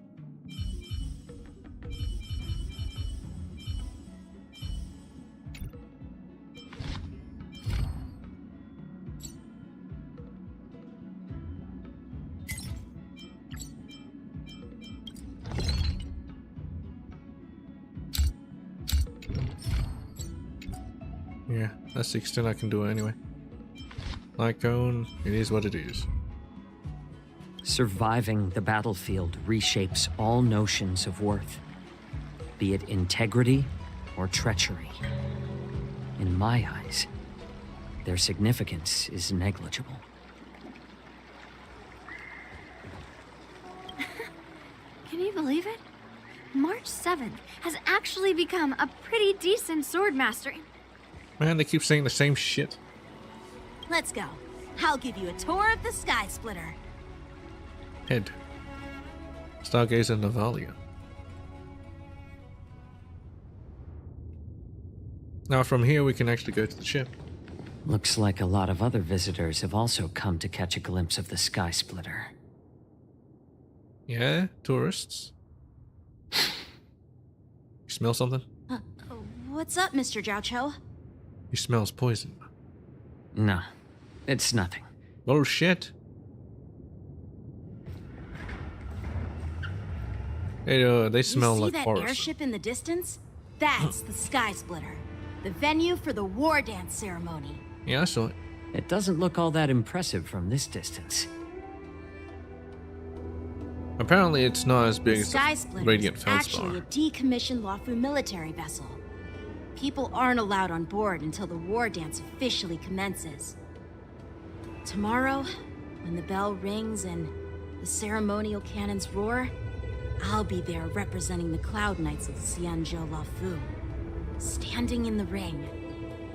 Yeah, that's the extent I can do it anyway. Light cone, it is what it is. Surviving the battlefield reshapes all notions of worth, be it integrity or treachery. In my eyes, their significance is negligible. Can you believe it? March 7th has actually become a pretty decent swordmaster. Man, they keep saying the same shit. Let's go. I'll give you a tour of the Sky Splitter. Head. Stargazer Navalia. Now from here we can actually go to the ship. Looks like a lot of other visitors have also come to catch a glimpse of the Sky Splitter. Yeah, tourists. You smell something? What's up, Mr. Jiaoqiu? He smells poison. No, it's nothing. Oh shit. Hey, they smell like You see that forest. airship in the distance? That's the Sky Splitter, the venue for the war dance ceremony. Yeah, I saw it. It doesn't look all that impressive from this distance. Apparently it's not as big The as Sky the Splitter Radiant is actually a Feldstar. decommissioned Luofu military vessel. People aren't allowed on board until the war dance officially commences. Tomorrow, when the bell rings and the ceremonial cannons roar, I'll be there representing the Cloud Knights of Xianzhou Luofu, standing in the ring,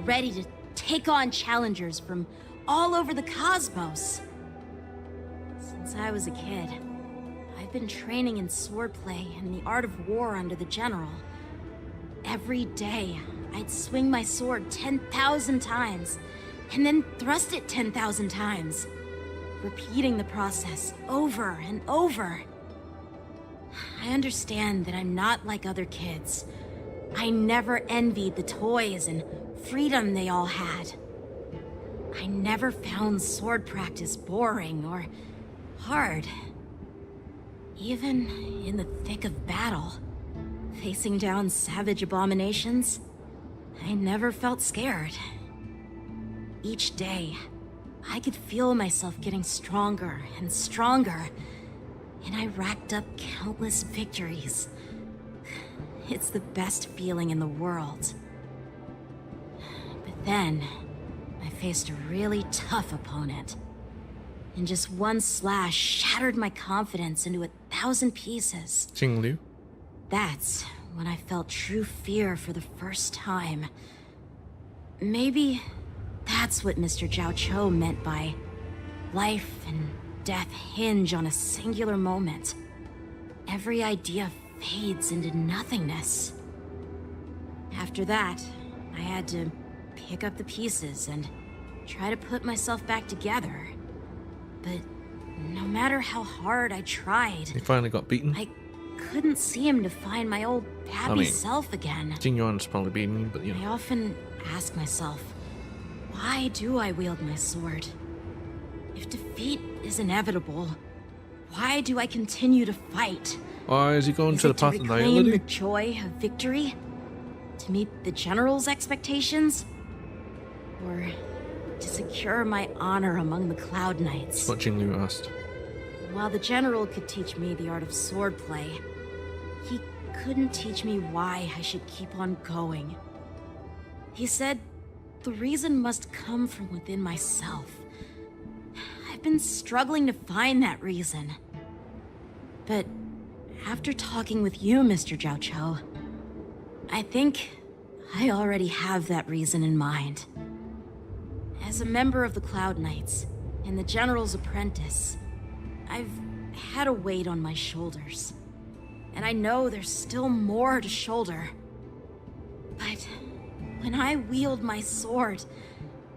ready to take on challengers from all over the cosmos. Since I was a kid, I've been training in swordplay and the art of war under the general. Every day, I'd swing my sword 10,000 times, and then thrust it 10,000 times, repeating the process over and over. I understand that I'm not like other kids. I never envied the toys and freedom they all had. I never found sword practice boring or hard. Even in the thick of battle, facing down savage abominations, I never felt scared. Each day, I could feel myself getting stronger and stronger, and I racked up countless victories. It's the best feeling in the world. But then, I faced a really tough opponent, and just one slash shattered my confidence into 1,000 pieces. Qingliu. That's when I felt true fear for the first time. Maybe that's what Mr. Jiaoqiu meant by life and death hinge on a singular moment. Every idea fades into nothingness. After that, I had to pick up the pieces and try to put myself back together. But no matter how hard I tried, He finally got beaten. I couldn't seem to find my old happy self again. Jing Yuan's probably beaten you, but you I know. often ask myself, why do I wield my sword? If defeat is inevitable, why do I continue to fight? Why is he going Is to the it to path of reclaim the nihility? joy of victory? To meet the general's expectations? Or to secure my honor among the Cloud Knights? What Qingliu asked. While the general could teach me the art of swordplay, he couldn't teach me why I should keep on going. He said the reason must come from within myself. I've been struggling to find that reason. But after talking with you, Mr. Jiaoqiu, I think I already have that reason in mind. As a member of the Cloud Knights and the General's apprentice, I've had a weight on my shoulders. And I know there's still more to shoulder. But when I wield my sword,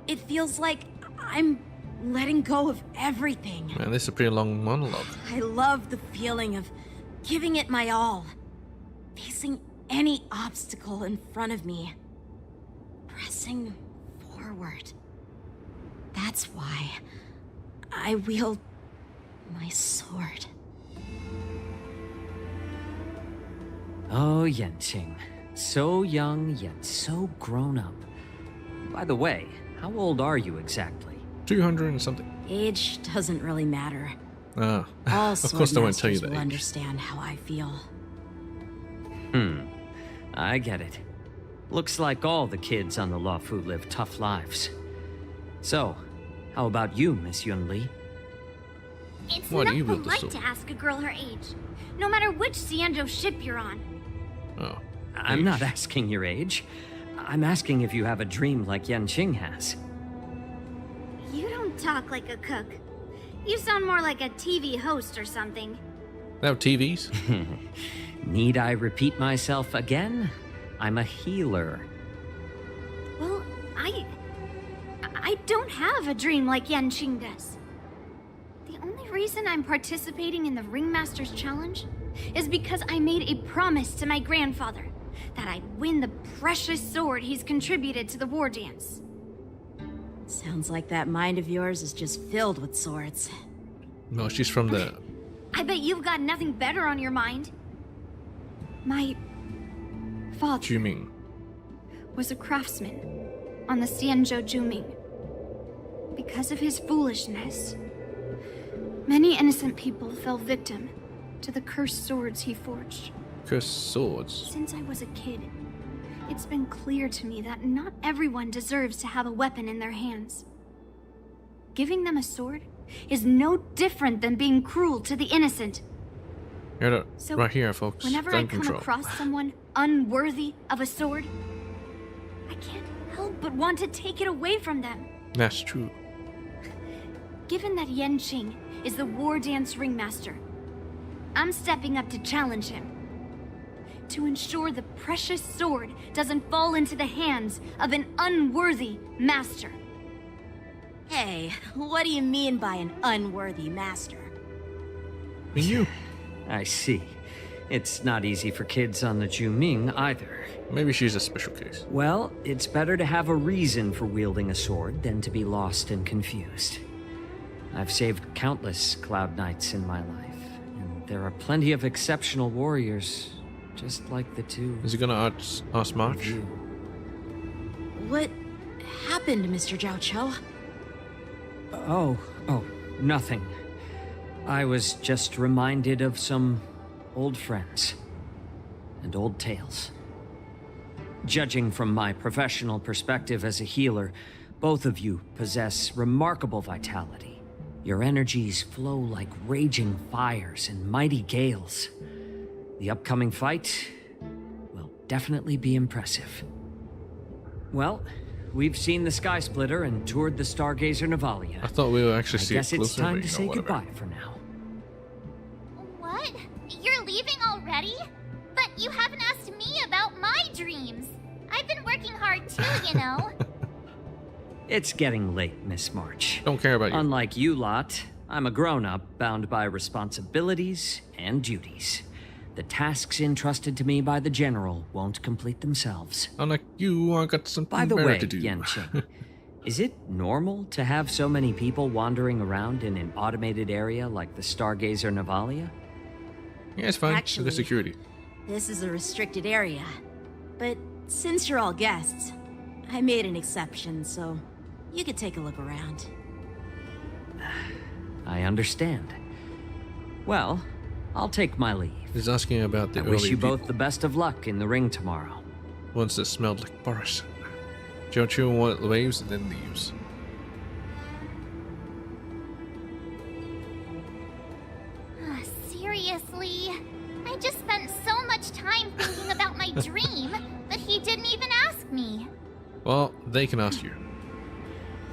it feels like I'm letting go of everything. Man, this is a pretty long monologue. I love the feeling of giving it my all, facing any obstacle in front of me, pressing forward. That's why I wield my sword. Oh, Yanqing. So young, yet so grown up. By the way, how old are you exactly? 200 and something. Age doesn't really matter. Ah, All of course they won't tell you swordmasters that will age. understand how I feel. I get it. Looks like all the kids on the Luofu live tough lives. So, how about you, Miss Yunli? It's Why do not you wield the polite sword? to ask a girl her age, no matter which Xianzhou ship you're on. Oh. I'm not asking your age. I'm asking if you have a dream like Yanqing has. You don't talk like a cook. You sound more like a TV host or something. They have TVs? Need I repeat myself again? I'm a healer. Well, I I don't have a dream like Yanqing does. The only reason I'm participating in the Ringmaster's Challenge is because I made a promise to my grandfather that I'd win the precious sword he's contributed to the war dance. Sounds like that mind of yours is just filled with swords. No, she's from the... I bet you've got nothing better on your mind. My father Juming. was a craftsman on the Xianzhou Juming. Because of his foolishness, many innocent people fell victim to the cursed swords he forged. Cursed swords? Since I was a kid, it's been clear to me that not everyone deserves to have a weapon in their hands. Giving them a sword is no different than being cruel to the innocent. Here, So, right here, folks. Whenever Gun I come control. across someone unworthy of a sword, I can't help but want to take it away from them. That's true. Given that Yanqing is the war dance ringmaster, I'm stepping up to challenge him. To ensure the precious sword doesn't fall into the hands of an unworthy master. Hey, what do you mean by an unworthy master? Me you. I see. It's not easy for kids on the Juming either. Maybe she's a special case. Well, it's better to have a reason for wielding a sword than to be lost and confused. I've saved countless Cloud Knights in my life, and there are plenty of exceptional warriors, just like the two. Is he gonna outsmart? you. What happened, Mr. Zhao Cho? Oh, nothing. I was just reminded of some old friends and old tales. Judging from my professional perspective as a healer, both of you possess remarkable vitality. Your energies flow like raging fires and mighty gales. The upcoming fight will definitely be impressive. Well, we've seen the Sky Splitter and toured the Stargazer Navalia. I thought we would actually see I it guess it's closer, time but to you know, say whatever. goodbye for now. What? You're leaving already? But you haven't asked me about my dreams. I've been working hard too, you know. It's getting late, Miss March. Don't care about you. Unlike you lot, I'm a grown-up bound by responsibilities and duties. The tasks entrusted to me by the General won't complete themselves. Unlike you, I got something By the better way, to do. Yanqing, is it normal to have so many people wandering around in an automated area like the Stargazer Navalia? Yeah, it's fine. Actually, Look at security. This is a restricted area. But since you're all guests, I made an exception, so you could take a look around. I understand. Well, I'll take my leave. He's asking about the I early wish you people. both the best of luck in the ring tomorrow. Ones that smelled like Boris. Zhao Chu waves and then leaves. Seriously? I just spent so much time thinking about my dream, but he didn't even ask me. Well, they can ask you.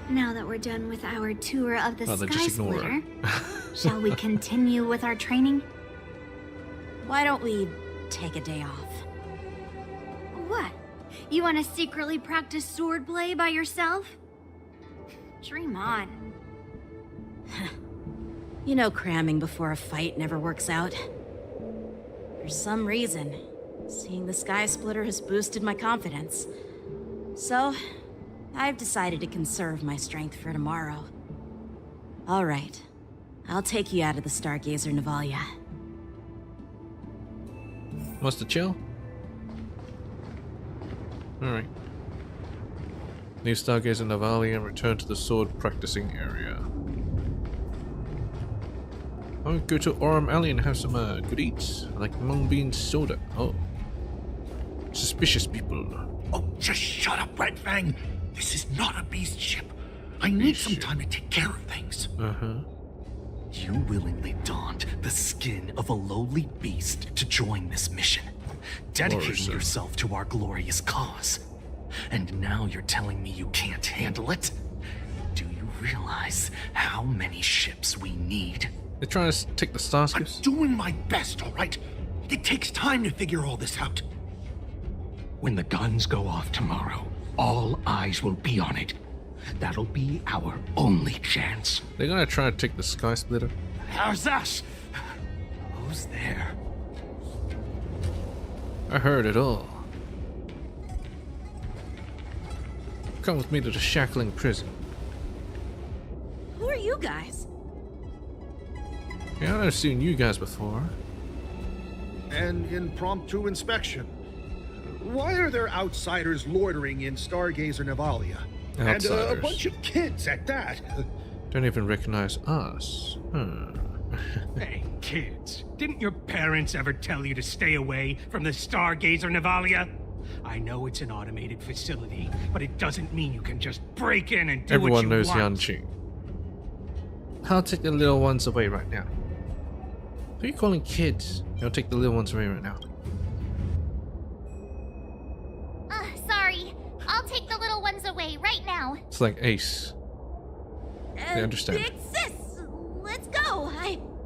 Now that we're done with our tour of the Oh, then Sky just ignore her. Splitter, shall we continue with our training? Why don't we take a day off? What? You want to secretly practice swordplay by yourself? Dream on. You know cramming before a fight never works out. For some reason, seeing the Sky Splitter has boosted my confidence. So, I've decided to conserve my strength for tomorrow. All right. I'll take you out of the Stargazer Navalia. Wants to chill? Alright. Leave Stargazer Navalia and return to the sword practicing area. I'll go to Orem Alley and have some good eats, like mung bean soda. Oh. Suspicious people. Oh, just shut up, Red Fang. This is not a beast ship. I need some time to take care of things. Uh-huh. You willingly donned the skin of a lowly beast to join this mission, dedicating Morrison. yourself to our glorious cause. And now you're telling me you can't handle it? Do you realize how many ships we need? They're trying to take the Starships. I'm doing my best, all right? It takes time to figure all this out. When the guns go off tomorrow, all eyes will be on it. That'll be our only chance. They're gonna try to take the Sky Splitter. How's that? Who's there? I heard it all. Come with me to the shackling prison. Who are you guys? Yeah, I've seen you guys before. An impromptu inspection. Why are there outsiders loitering in Stargazer Navalia? And a bunch of kids at that. Don't even recognize us. Hey, kids. Didn't your parents ever tell you to stay away from the Stargazer Navalia? I know it's an automated facility, but it doesn't mean you can just break in and do Everyone what you knows want. Yanqing. I'll take the little ones away right now. Who are you calling kids? I'll take the little ones away right now. Sorry. I'll take the little ones away right now. It's like Ace. They understand. Big sis, let's go.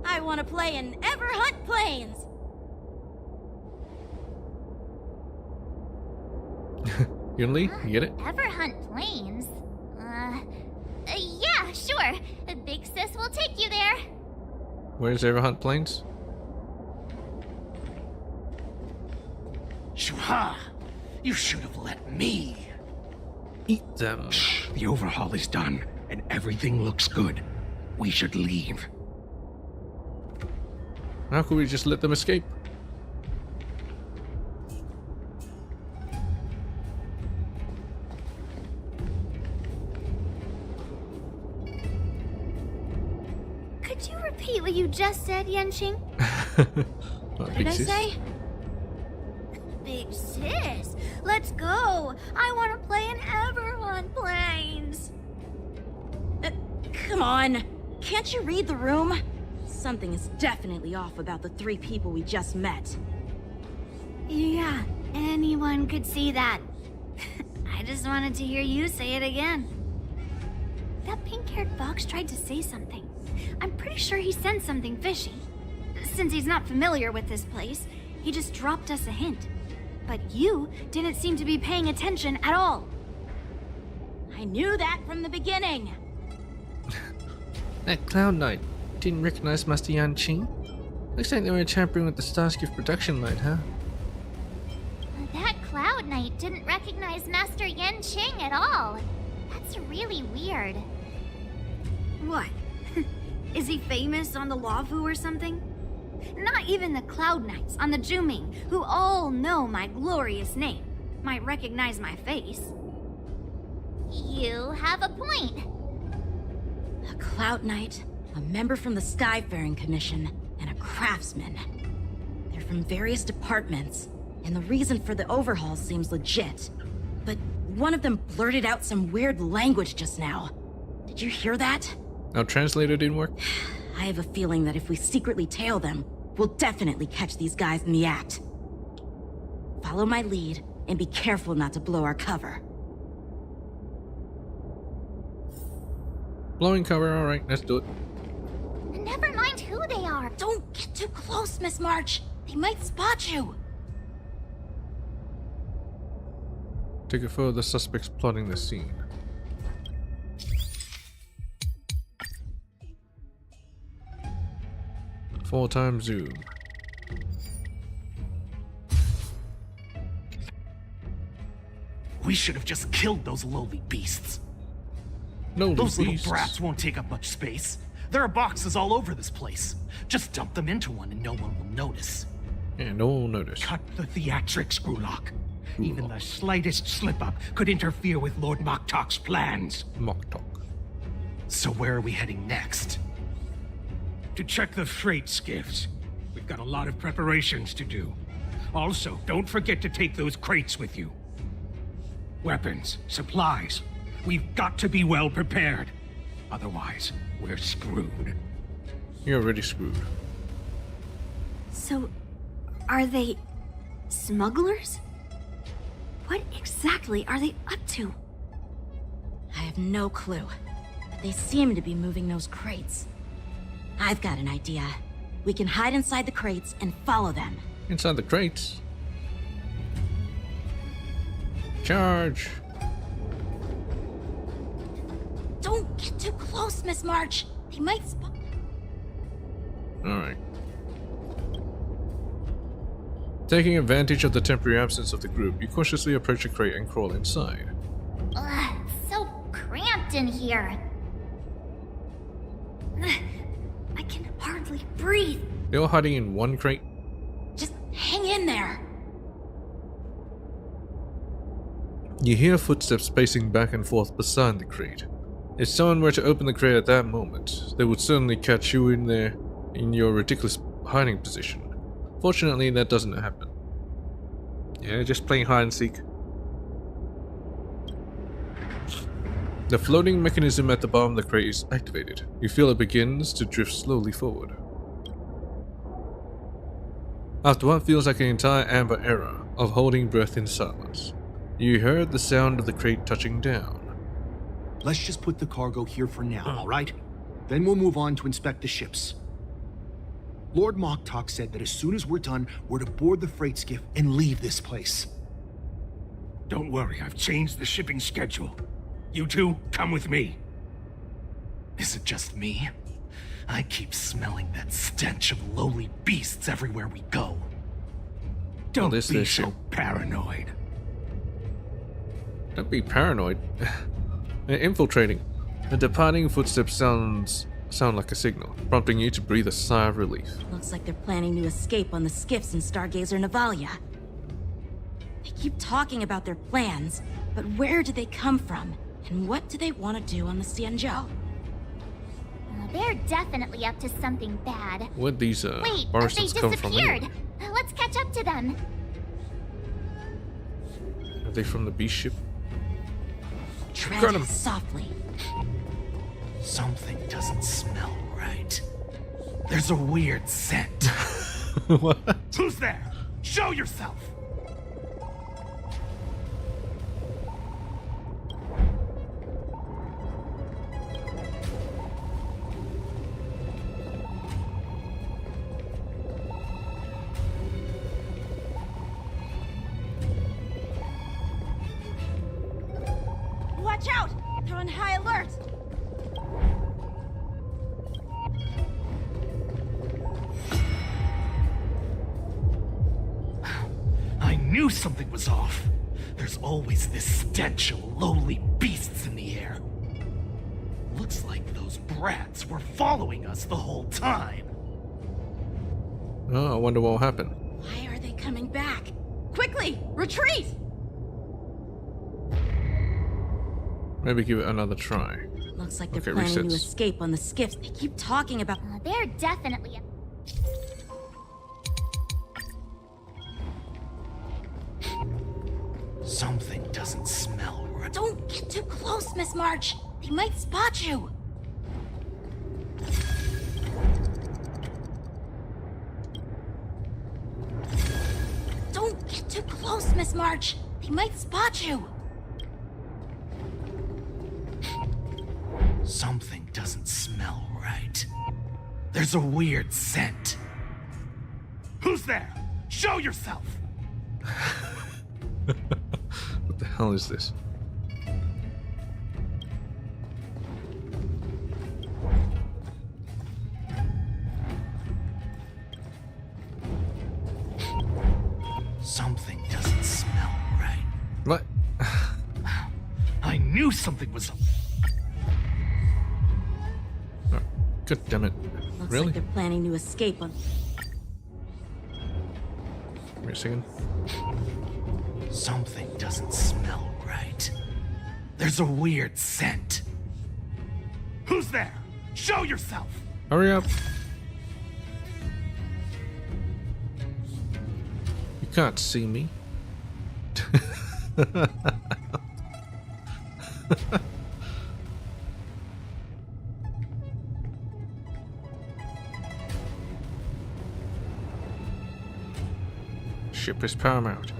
I want to play in Everhunt Plains. Yunli, you get it? Everhunt Plains? Yeah, sure. Big sis will take you there. Where's Everhunt Plains? Shuha! You should have let me. Eat them. The overhaul is done, and everything looks good. We should leave. How could we just let them escape? Could you repeat what you just said, Yanqing? What did I say? Big sis, let's go. I want to play in Everhunt Plains. Come on. Can't you read the room? Something is definitely off about the 3 people we just met. Yeah, anyone could see that. I just wanted to hear you say it again. That pink-haired fox tried to say something. I'm pretty sure he sensed something fishy. Since he's not familiar with this place, he just dropped us a hint. But you didn't seem to be paying attention at all. I knew that from the beginning. That Cloud Knight didn't recognize Master Yanqing. Looks like they were tampering with the Starsgift production line, huh? That Cloud Knight didn't recognize Master Yanqing at all. That's really weird. What? Is he famous on the Luofu or something? Not even the Cloud Knights on the Juming, who all know my glorious name, might recognize my face. You have a point. A Cloud Knight, a member from the Skyfaring Commission, and a craftsman. They're from various departments, and the reason for the overhaul seems legit. But one of them blurted out some weird language just now. Did you hear that? Our translator didn't work? I have a feeling that if we secretly tail them, we'll definitely catch these guys in the act. Follow my lead, and be careful not to blow our cover. Blowing cover, alright, let's do it. Never mind who they are. Don't get too close, Miss March. They might spot you. Take a photo of the suspects plotting the scene. Full-time zoom. We should have just killed those lowly beasts. No, Those little beasts. brats won't take up much space. There are boxes all over this place. Just dump them into one and no one will notice. Yeah, no one will notice. Cut the theatrics, Grulock. Even the slightest slip-up could interfere with Lord Moktok's plans. Moktok. So where are we heading next? To check the freight skiffs. We've got a lot of preparations to do. Also, don't forget to take those crates with you. Weapons, supplies. We've got to be well prepared. Otherwise, we're screwed. You're already screwed. So, are they smugglers? What exactly are they up to? I have no clue. They seem to be moving those crates. I've got an idea. We can hide inside the crates and follow them. Inside the crates. Charge! get too close, Miss March. They might spot. Alright. Taking advantage of the temporary absence of the group, you cautiously approach a crate and crawl inside. Ugh, so cramped in here. I can hardly breathe. You're hiding in one crate. Just hang in there. You hear footsteps pacing back and forth beside the crate. If someone were to open the crate at that moment, they would certainly catch you in there in your ridiculous hiding position. Fortunately, that doesn't happen. Yeah, just playing hide and seek. The floating mechanism at the bottom of the crate is activated. You feel it begins to drift slowly forward. After what feels like an entire amber era of holding breath in silence, you heard the sound of the crate touching down. Let's just put the cargo here for now, all right? Then we'll move on to inspect the ships. Lord Moktok said that as soon as we're done, we're to board the freight skiff and leave this place. Don't worry, I've changed the shipping schedule. You two, come with me. Is it just me? I keep smelling that stench of lowly beasts everywhere we go. Don't be so paranoid. Don't be paranoid. They're infiltrating. The departing footsteps sound like a signal, prompting you to breathe a sigh of relief. Looks like they're planning to escape on the skiffs in Stargazer Navalia. They keep talking about their plans, but where do they come from? And what do they want to do on the Xianzhou? They're definitely up to something bad. Where'd these Wait, they Morrisons come from disappeared. anyway? Let's catch up to them. Are they from the beast ship? Tread softly. Something doesn't smell right. There's a weird scent. What? Who's there? Show yourself! Watch out! They're on high alert! I knew something was off. There's always this stench of lowly beasts in the air. Looks like those brats were following us the whole time. Oh, I wonder what will happen. Why are they coming back? Quickly! Retreat! Maybe give it another try. Looks like they're planning to escape on the skiffs. They keep talking about... They're definitely... Something doesn't smell right. Don't get too close, Miss March. They might spot you. Don't get too close, Miss March. They might spot you. Something doesn't smell right. There's a weird scent. Who's there? Show yourself! What the hell is this? Something doesn't smell right. What? I knew something was... Oh, God damn it. Looks Really? like they're planning to escape on... Wait a second. Something doesn't smell right. There's a weird scent. Who's there? Show yourself! Hurry up. You can't see me. Ship is paramount.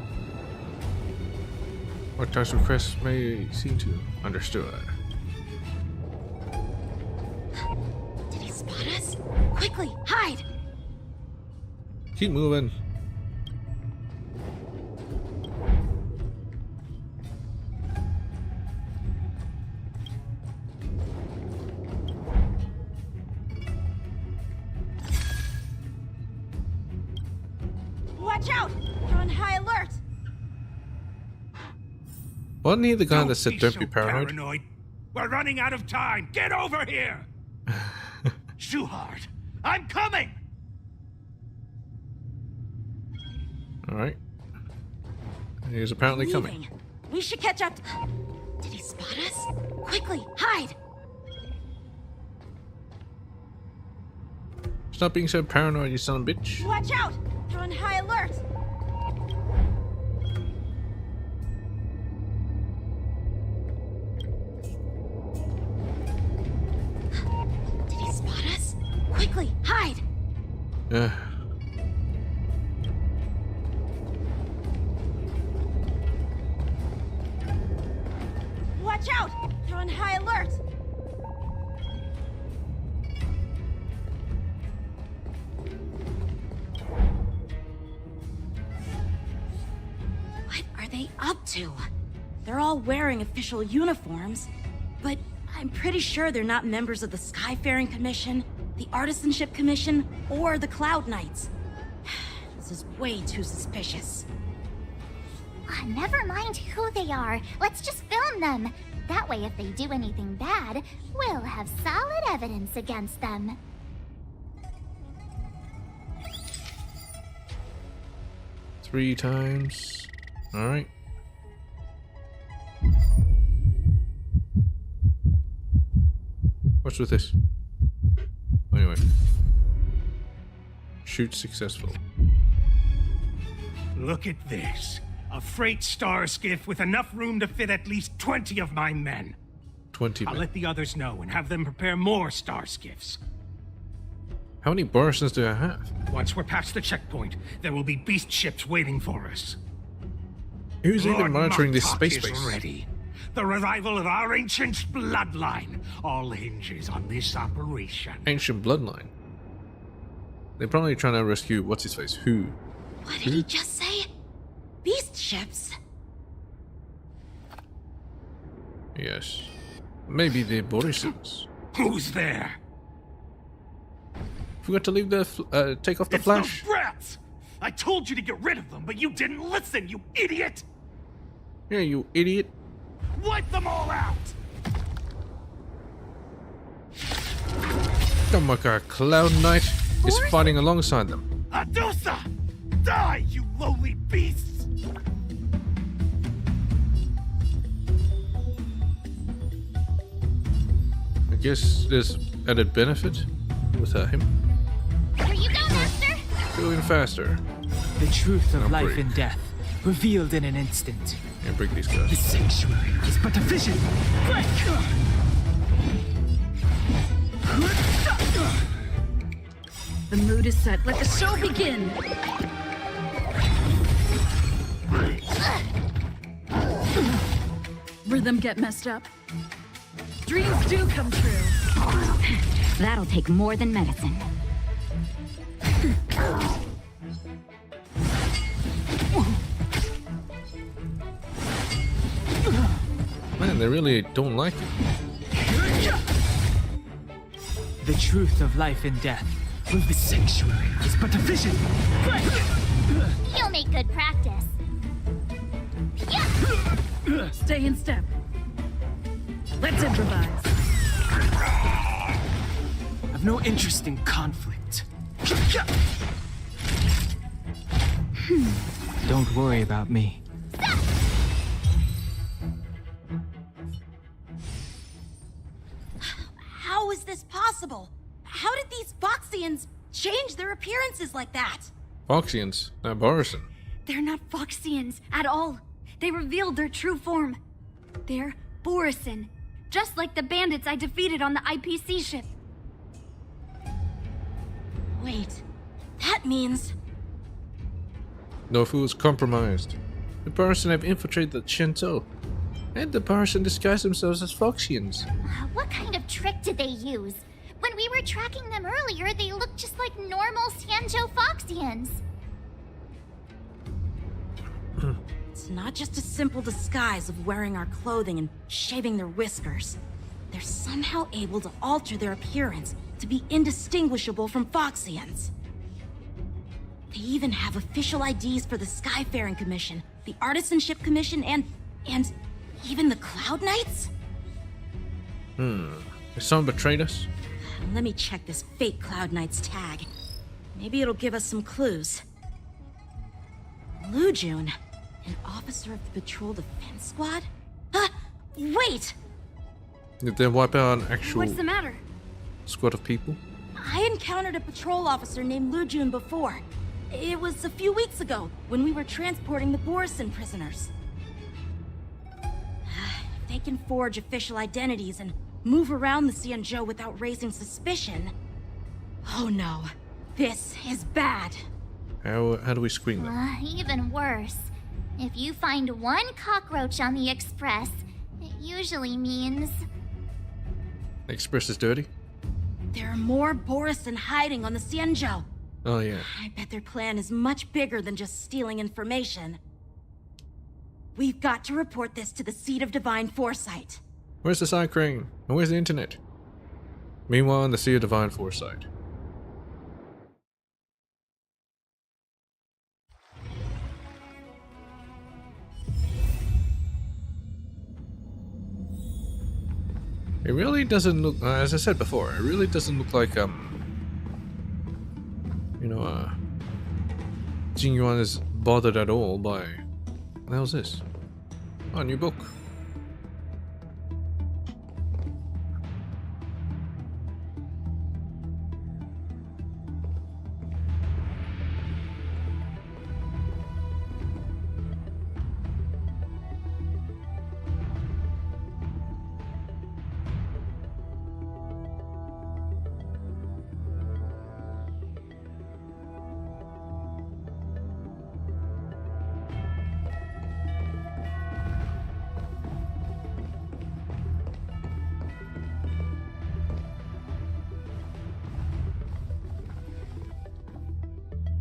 What types of requests may seem to understood. Did he spot us? Quickly, hide! Keep moving. Watch out! You're on high alert! Wasn't he the guy that said don't so be paranoid? We're running out of time. Get over here! Shuhard, I'm coming! Alright. He's apparently coming. Leaving. We should catch up. Did he spot us? Quickly, hide! Stop being so paranoid, you son of a bitch. Watch out! They're on high alert! Did he spot us? Quickly, hide! Watch out! They're on high alert! What are they up to? They're all wearing official uniforms, but I'm pretty sure they're not members of the Skyfaring Commission, the Artisanship Commission, or the Cloud Knights. This is way too suspicious. Never mind who they are. Let's just film them. That way, if they do anything bad, we'll have solid evidence against them. Three times. Alright. What's with this? Anyway. Shoot successful. Look at this. A freight star skiff with enough room to fit at least 20 of my men. 20 I'll men. let the others know and have them prepare more star skiffs. How many Borisons do I have? Once we're past the checkpoint, there will be beast ships waiting for us. Who's even Lord monitoring this Montauk space is base? ready. The revival of our ancient bloodline all hinges on this operation. Ancient bloodline. They're probably trying to rescue what's his face. Who? What did he just say? Beast ships? Yes. Maybe the Borisons. Who's there? Forgot to leave the take off the It's flash. those brats! I told you to get rid of them, but you didn't listen, you idiot! Yeah, you idiot. Wipe them all out! Oh my god, Cloud Knight is fighting alongside them. Adusa! Die, you lowly beasts! I guess there's added benefit with him. Here you go, Master! Going faster. The truth of Now life break. and death, revealed in an instant. Yeah, break these The guys. sanctuary is but a vision. Break! The mood is set. Let the show begin. Rhythm get messed up. Dreams do come true. That'll take more than medicine. Man, they really don't like it. The truth of life and death, with the sanctuary is but a vision. Break! You'll make good practice. Stay in step. Let's improvise. I've no interest in conflict. Don't worry about me. How is this possible? How did these Foxians change their appearances like that? Foxians, not Borison. They're not Foxians at all. They revealed their true form. They're Borison, just like the bandits I defeated on the IPC ship. Wait, that means... No fool's compromised. The Borison have infiltrated the Shinto. And the Borison disguise themselves as Foxians. What kind of trick did they use? When we were tracking them earlier, they looked just like normal Sanjo Foxians. It's not just a simple disguise of wearing our clothing and shaving their whiskers. They're somehow able to alter their appearance to be indistinguishable from Foxians. They even have official IDs for the Skyfaring Commission, the Artisanship Commission, and even the Cloud Knights? Has someone betrayed us? Let me check this fake Cloud Knight's tag. Maybe it'll give us some clues. Lujun, an officer of the Patrol Defense Squad? Wait! Did they wipe out an actual What's the matter? squad of people? I encountered a patrol officer named Lujun before. It was a few weeks ago, when we were transporting the Borison prisoners. If they can forge official identities and move around the Xianzhou without raising suspicion... Oh no, this is bad. How do we screen them? Even worse. If you find one cockroach on the Express, it usually means... Express is dirty? There are more Borison hiding on the Xianzhou. Oh yeah. I bet their plan is much bigger than just stealing information. We've got to report this to the Seat of Divine Foresight. Where's the side crane? And where's the internet? Meanwhile, in the Sea of Divine Foresight. It really doesn't look, as I said before, it really doesn't look like, Jing Yuan is bothered at all by... What the hell's this? Oh, new book.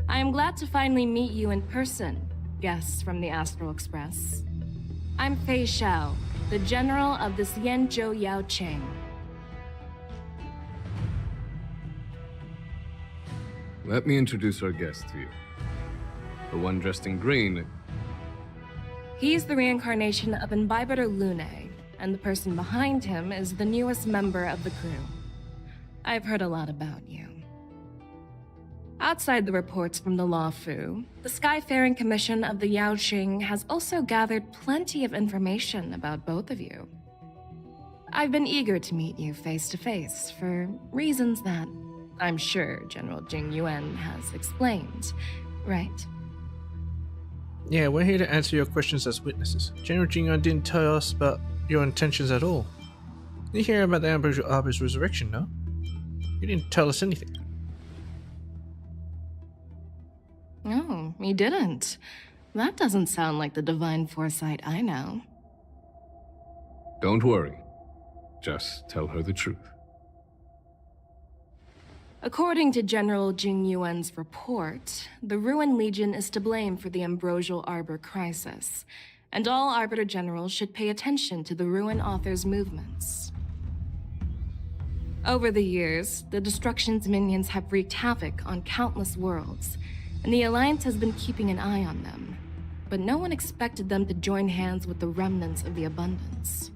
I am glad to finally meet you in person, guests from the Astral Express. I'm Fei Xiao, the General of the Xianzhou Yaoqing. Let me introduce our guest to you. The one dressed in green. He's the reincarnation of Imbibitor Lune, and the person behind him is the newest member of the crew. I've heard a lot about you. Outside the reports from the Law Fu, the Skyfaring Commission of the Yaoqing has also gathered plenty of information about both of you. I've been eager to meet you face to face for reasons that I'm sure General Jing Yuan has explained, right? Yeah, we're here to answer your questions as witnesses. General Jing Yuan didn't tell us about your intentions at all. You hear about the Ambrosial Arbor's resurrection, no? You didn't tell us anything. Oh, he didn't. That doesn't sound like the divine foresight I know. Don't worry. Just tell her the truth. According to General Jing Yuan's report, the Ruin Legion is to blame for the Ambrosial Arbor crisis, and all Arbiter Generals should pay attention to the Ruin Author's movements. Over the years, the Destruction's minions have wreaked havoc on countless worlds, and the Alliance has been keeping an eye on them, but no one expected them to join hands with the remnants of the Abundance.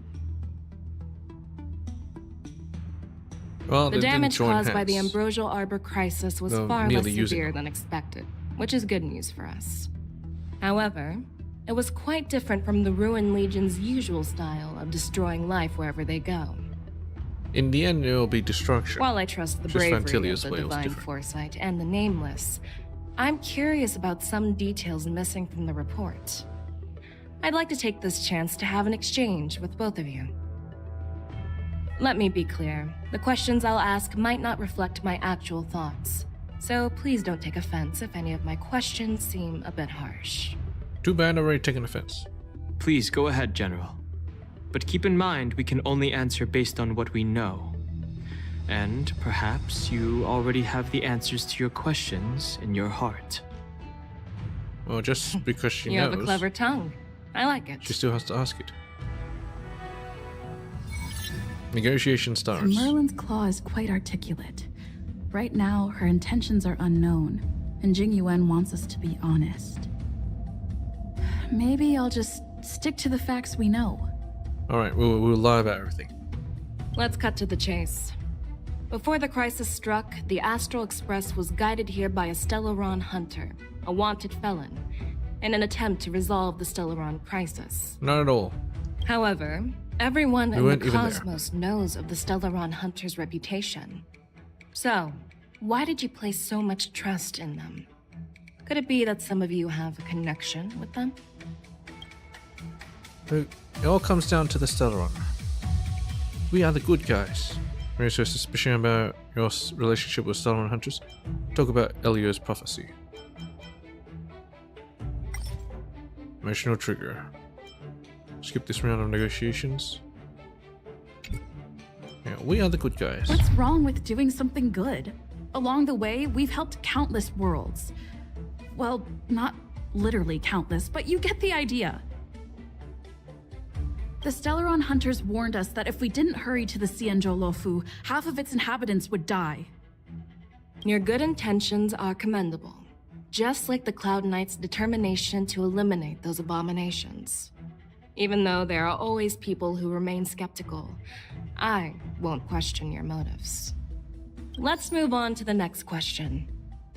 Well, the damage caused by the Ambrosial Arbor crisis was far less severe them than expected, which is good news for us. However, it was quite different from the Ruin Legion's usual style of destroying life wherever they go. In the end, it will be destruction. While I trust the bravery of the Divine Foresight and the Nameless, I'm curious about some details missing from the report. I'd like to take this chance to have an exchange with both of you. Let me be clear, the questions I'll ask might not reflect my actual thoughts, so please don't take offense if any of my questions seem a bit harsh. Too bad, already taken offense. Please go ahead, General. But keep in mind we can only answer based on what we know. And perhaps you already have the answers to your questions in your heart. Well, just because she knows... You have a clever tongue. I like it. She still has to ask it. Negotiation starts. Merlin's claw is quite articulate. Right now, her intentions are unknown, and Jing Yuan wants us to be honest. Maybe I'll just stick to the facts we know. Alright, we'll lie about everything. Let's cut to the chase. Before the crisis struck, the Astral Express was guided here by a Stellaron hunter, a wanted felon, in an attempt to resolve the Stellaron crisis. Not at all. However, everyone in the cosmos knows of the Stellaron hunter's reputation. So, why did you place so much trust in them? Could it be that some of you have a connection with them? It all comes down to the Stellaron. We are the good guys. Raise your suspicion about your relationship with Stellaron hunters. Talk about Elio's prophecy. Emotional trigger. Skip this round of negotiations. Yeah, we are the good guys. What's wrong with doing something good? Along the way, we've helped countless worlds. Well, not literally countless, but you get the idea. The Stellaron hunters warned us that if we didn't hurry to the Xianzhou Luofu, half of its inhabitants would die. Your good intentions are commendable, just like the Cloud Knight's determination to eliminate those abominations. Even though there are always people who remain skeptical, I won't question your motives. Let's move on to the next question.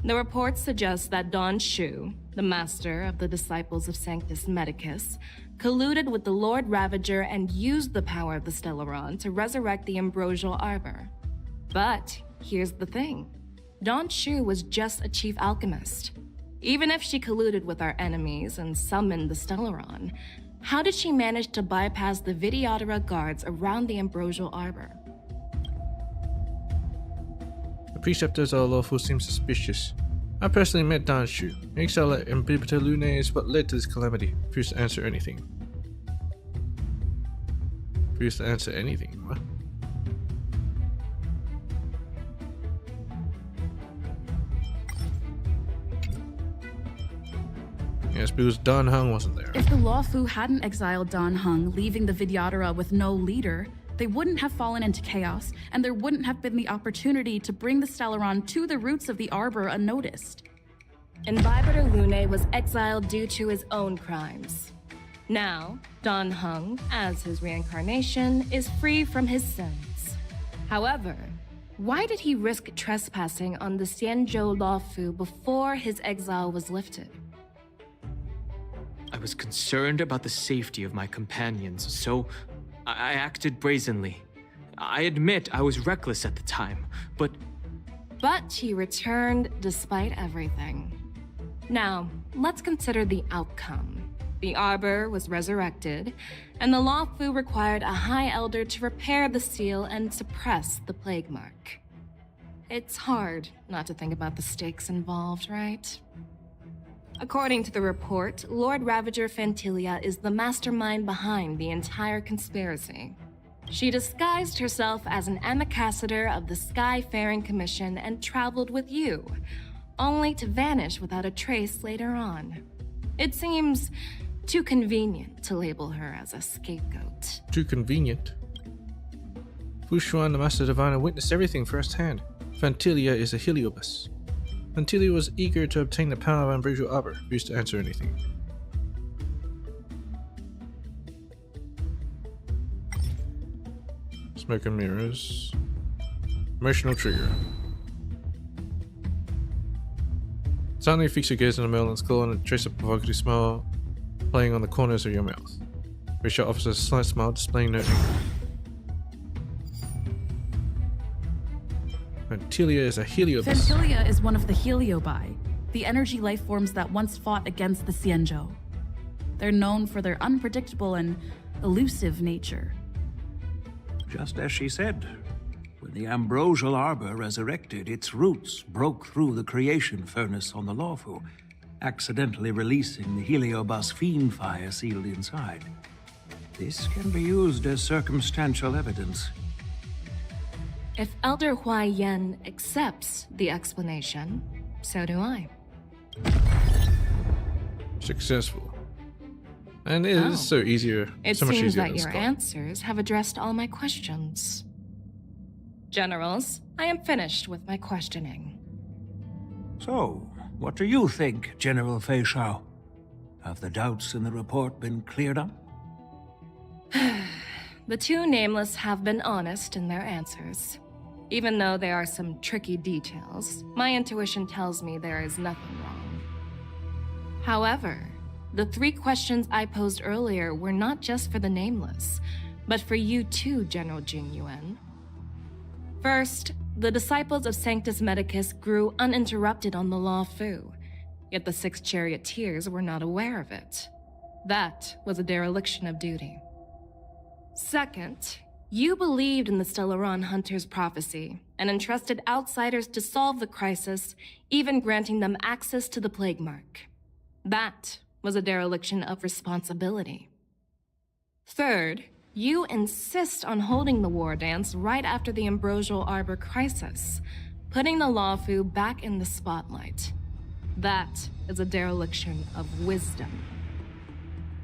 The report suggests that Don Shu, the master of the Disciples of Sanctus Medicus, colluded with the Lord Ravager and used the power of the Stellaron to resurrect the Ambrosial Arbor. But here's the thing. Don Shu was just a chief alchemist. Even if she colluded with our enemies and summoned the Stellaron, how did she manage to bypass the Videodora guards around the Ambrosial Arbor? The preceptors of Luofu seem suspicious. I personally met Dan Shu. Exile at Imbibitor Lunae is what led to this calamity. Refuse to answer anything. Refuse to answer anything? What? Yes, because Dan Heng wasn't there. If the Luofu hadn't exiled Dan Heng, leaving the Videodora with no leader, they wouldn't have fallen into chaos, and there wouldn't have been the opportunity to bring the Stellaron to the roots of the Arbor unnoticed. Imbibitor Lunae was exiled due to his own crimes. Now, Dan Heng, as his reincarnation, is free from his sins. However, why did he risk trespassing on the Xianzhou Luofu before his exile was lifted? I was concerned about the safety of my companions, so I acted brazenly. I admit I was reckless at the time, but he returned despite everything. Now, let's consider the outcome. The Arbor was resurrected, and the Luofu required a High Elder to repair the seal and suppress the plague mark. It's hard not to think about the stakes involved, right? According to the report, Lord Ravager Fantilia is the mastermind behind the entire conspiracy. She disguised herself as an ambassador of the Skyfaring Commission and traveled with you, only to vanish without a trace later on. It seems too convenient to label her as a scapegoat. Too convenient? Fu Xuan, the Master Diviner, witnessed everything firsthand. Fantilia is a Heliobus. Fantilia was eager to obtain the power of Ambrosial Arbor, refused to answer anything. Smoke and mirrors. Emotional trigger. Suddenly fix your gaze on a melon's claw and trace a provocative smile playing on the corners of your mouth. Reach out offers a slight smile, displaying no anger. Fantilia is a Heliobus. Fantilia is one of the Heliobi, the energy life forms that once fought against the Xianzhou. They're known for their unpredictable and elusive nature. Just as she said, when the Ambrosial Arbor resurrected, its roots broke through the creation furnace on the Luofu, accidentally releasing the Heliobus fiend fire sealed inside. This can be used as circumstantial evidence. If Elder Hua Yan accepts the explanation, so do I. Successful. And it is so easier. It so much seems easier that than your Scott. answers have addressed all my questions. Generals, I am finished with my questioning. So, What do you think, General Fei Shao? Have the doubts in the report been cleared up? The two nameless have been honest in their answers. Even though there are some tricky details, my intuition tells me there is nothing wrong. However, the 3 questions I posed earlier were not just for the nameless, but for you too, General Jing Yuan. First, the disciples of Sanctus Medicus grew uninterrupted on the Law Fu, yet the 6 charioteers were not aware of it. That was a dereliction of duty. Second, you believed in the Stellaron Hunter's prophecy and entrusted outsiders to solve the crisis, even granting them access to the plague mark. That was a dereliction of responsibility. Third, you insist on holding the war dance right after the Ambrosial Arbor crisis, putting the Lawfu back in the spotlight. That is a dereliction of wisdom.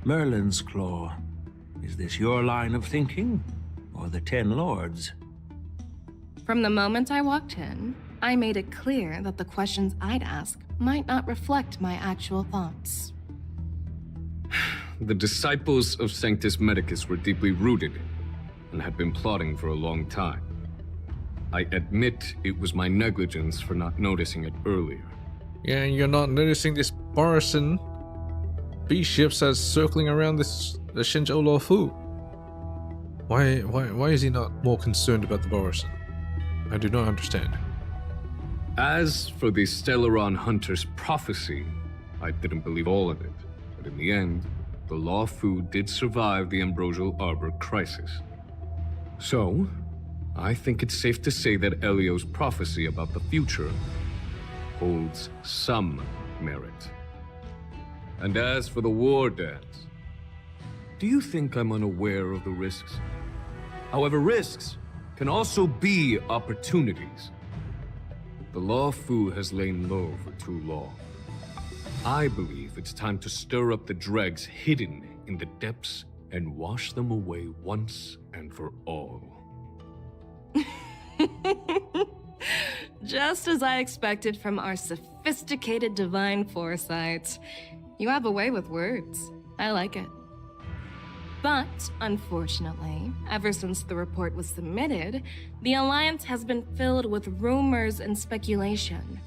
Merlin's Claw. Is this your line of thinking, or the 10 Lords? From the moment I walked in, I made it clear that the questions I'd ask might not reflect my actual thoughts. The disciples of Sanctus Medicus were deeply rooted and had been plotting for a long time. I admit it was my negligence for not noticing it earlier. Yeah, and you're not noticing this Barson B-ships as circling around the Shenzhou Luofu. Why is he not more concerned about the Barson? I do not understand. As for the Stellaron Hunter's prophecy, I didn't believe all of it. But in the end, the Luofu did survive the Ambrosial Arbor crisis. So, I think it's safe to say that Elio's prophecy about the future holds some merit. And as for the war dance, do you think I'm unaware of the risks? However, risks can also be opportunities. The Luofu has lain low for too long. I believe it's time to stir up the dregs hidden in the depths and wash them away once and for all. Just as I expected from our sophisticated divine foresight. You have a way with words. I like it. But, unfortunately, ever since the report was submitted, the Alliance has been filled with rumors and speculation.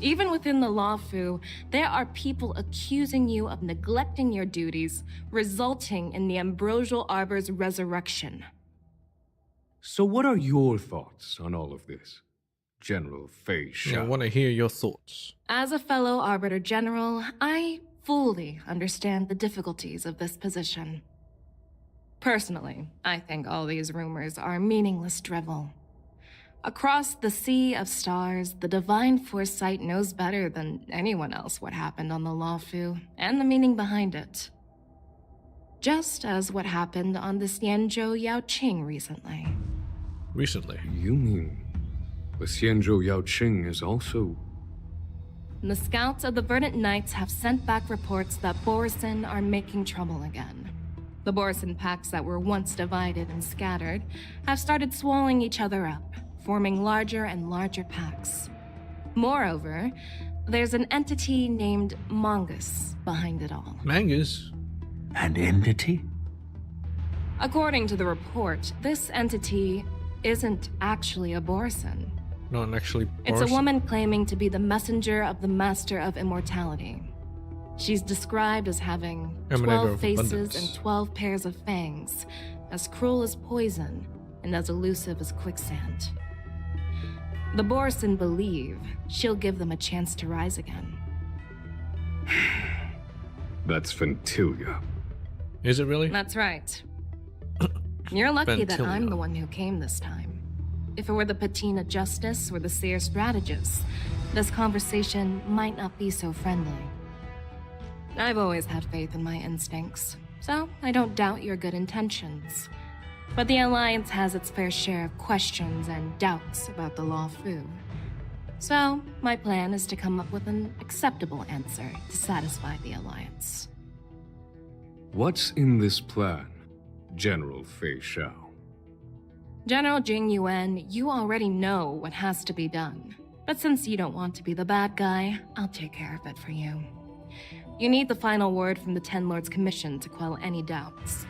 Even within the Luofu, there are people accusing you of neglecting your duties, resulting in the Ambrosial Arbor's resurrection. So what are your thoughts on all of this, General Fei Shao? Yeah, I want to hear your thoughts. As a fellow Arbiter General, I fully understand the difficulties of this position. Personally, I think all these rumors are meaningless drivel. Across the sea of stars, the divine foresight knows better than anyone else what happened on the Luofu and the meaning behind it. Just as what happened on the Xianzhou Yaoqing recently. Recently? You mean the Xianzhou Yaoqing is also... The scouts of the Verdant Knights have sent back reports that Borisin are making trouble again. The Borisin packs that were once divided and scattered have started swallowing each other up, forming larger and larger packs. Moreover, there's an entity named Mongus behind it all. Mangus? An entity? According to the report, this entity isn't actually a Borisin. Not actually Borisin. It's a woman claiming to be the messenger of the Master of Immortality. She's described as having 12 faces and 12 pairs of fangs, as cruel as poison and as elusive as quicksand. The Borisin believe she'll give them a chance to rise again. That's Ventilia. Is it really? That's right. You're lucky that I'm the one who came this time. If it were the Patina Justice or the Seer Strategist, this conversation might not be so friendly. I've always had faith in my instincts, so I don't doubt your good intentions. But the Alliance has its fair share of questions and doubts about the Luofu. So, my plan is to come up with an acceptable answer to satisfy the Alliance. What's in this plan, General Fei Shao? General Jing Yuan, you already know what has to be done. But since you don't want to be the bad guy, I'll take care of it for you. You need the final word from the Ten Lords Commission to quell any doubts.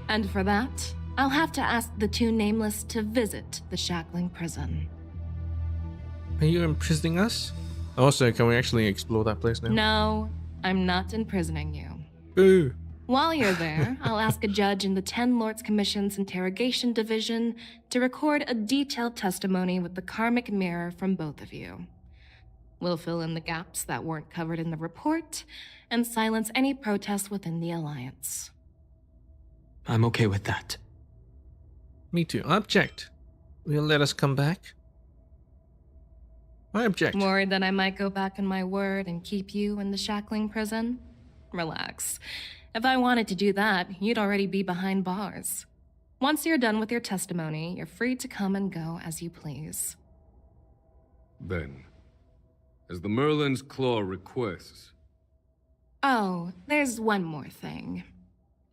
And for that, I'll have to ask the two Nameless to visit the Shackling Prison. Are you imprisoning us? Also, can we actually explore that place now? No, I'm not imprisoning you. Boo! While you're there, I'll ask a judge in the Ten Lords Commission's Interrogation Division to record a detailed testimony with the karmic mirror from both of you. We'll fill in the gaps that weren't covered in the report and silence any protests within the Alliance. I'm okay with that. Me too. I object. Will you let us come back? I object. Worried that I might go back on my word and keep you in the Shackling Prison? Relax. If I wanted to do that, you'd already be behind bars. Once you're done with your testimony, you're free to come and go as you please. Then, as the Merlin's Claw requests... Oh, there's one more thing.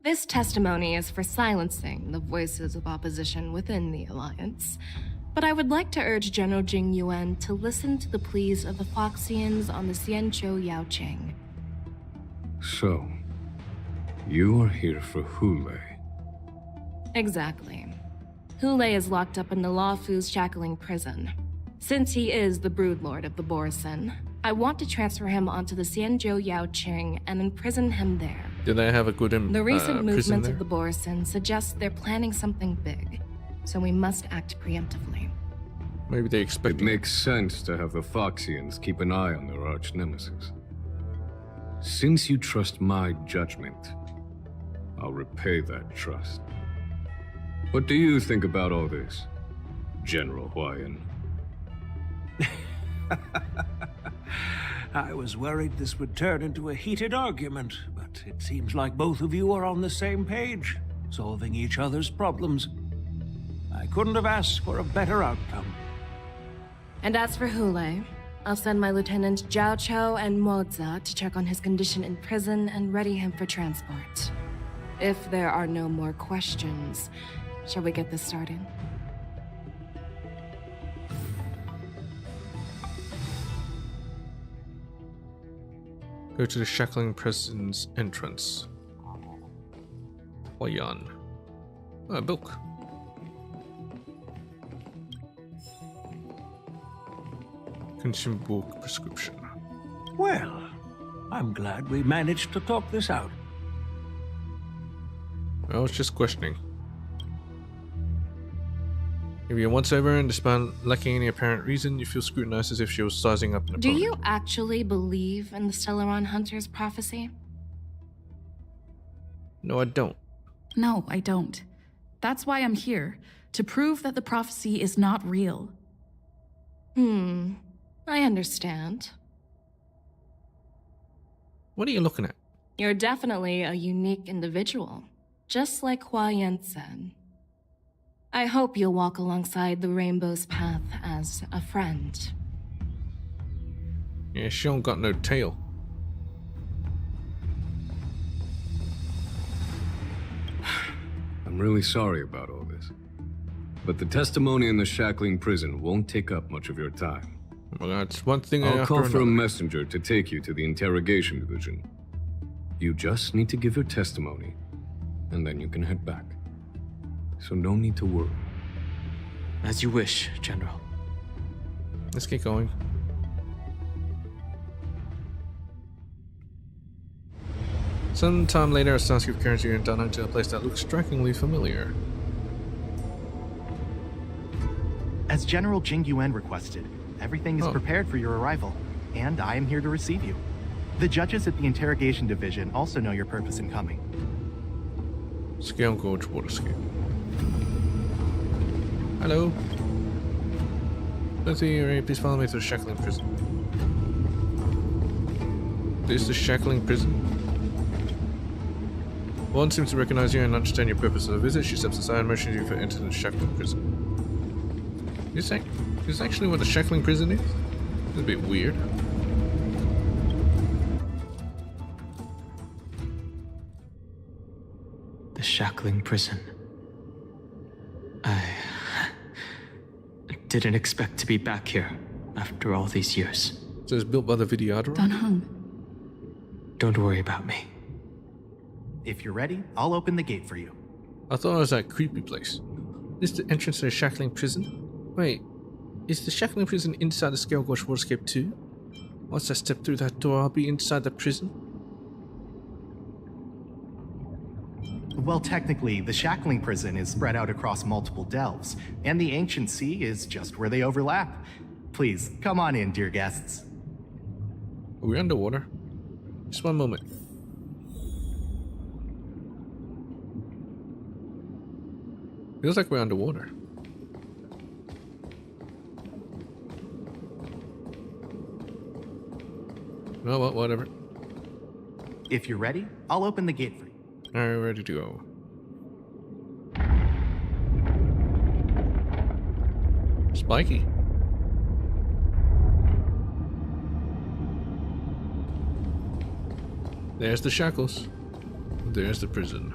This testimony is for silencing the voices of opposition within the Alliance, but I would like to urge General Jing Yuan to listen to the pleas of the Foxians on the Xianzhou Yaoqing. So, you are here for Hule. Exactly. Hule is locked up in the Luofu's Shackling Prison. Since he is the Broodlord of the Borson, I want to transfer him onto the Xianzhou Yaoqing and imprison him there. Do they have a good The recent movements there? of the Borson suggest they're planning something big, so we must act preemptively. Maybe they expect... It makes sense to have the Foxians keep an eye on their arch-nemesis. Since you trust my judgment, I'll repay that trust. What do you think about all this, General Huayan? I was worried this would turn into a heated argument, but it seems like both of you are on the same page, solving each other's problems. I couldn't have asked for a better outcome. And as for Hule, I'll send my Lieutenant Zhao Chou and Moza to check on his condition in prison and ready him for transport. If there are no more questions, shall we get this started? Go to the Shackling Prison's entrance. Huayan. A book. Consumable prescription. Well, I'm glad we managed to talk this out. I was just questioning. If you're once over and despite lacking any apparent reason, you feel scrutinized as if she was sizing up an opponent. Do you actually believe in the Stellaron Hunter's prophecy? No, I don't. No, I don't. That's why I'm here, to prove that the prophecy is not real. I understand. What are you looking at? You're definitely a unique individual, just like Huayan said. I hope you'll walk alongside the Rainbow's path as a friend. Yeah, she don't got no tail. I'm really sorry about all this. But the testimony in the Shackling Prison won't take up much of your time. Well, that's one thing I'll after call for a another. messenger to take you to the Interrogation Division. You just need to give your testimony, and then you can head back. So no need to worry. As you wish, General. Let's get going. Sometime later, Sasuke carries you and Dana to a place that looks strikingly familiar. As General Jing Yuan requested, everything is prepared for your arrival, and I am here to receive you. The judges at the Interrogation Division also know your purpose in coming. Scale Gorge Water Scale. Hello. Let's see, please follow me to the Shackling Prison. This is the Shackling Prison. One seems to recognize you and understand your purpose of the visit. She steps aside and motions you for entering the Shackling Prison. Is this actually what the Shackling Prison is? It's a bit weird. The Shackling Prison. I didn't expect to be back here. after all these years. So it's built by the Videodrome? Don Hung. Don't worry about me. If you're ready, I'll open the gate for you. I thought it was that creepy place. This is the entrance to the Shackling Prison? Wait, is the Shackling Prison inside the Scale Gorge Waterscape too? Once I step through that door, I'll be inside the prison? Well, technically, the Shackling Prison is spread out across multiple delves, and the Ancient Sea is just where they overlap. Please, come on in, dear guests. Are we underwater? Just one moment. Feels like we're underwater. No, well, whatever. If you're ready, I'll open the gate for you. Alright, ready to go. Spiky. There's the shackles. There's the prison.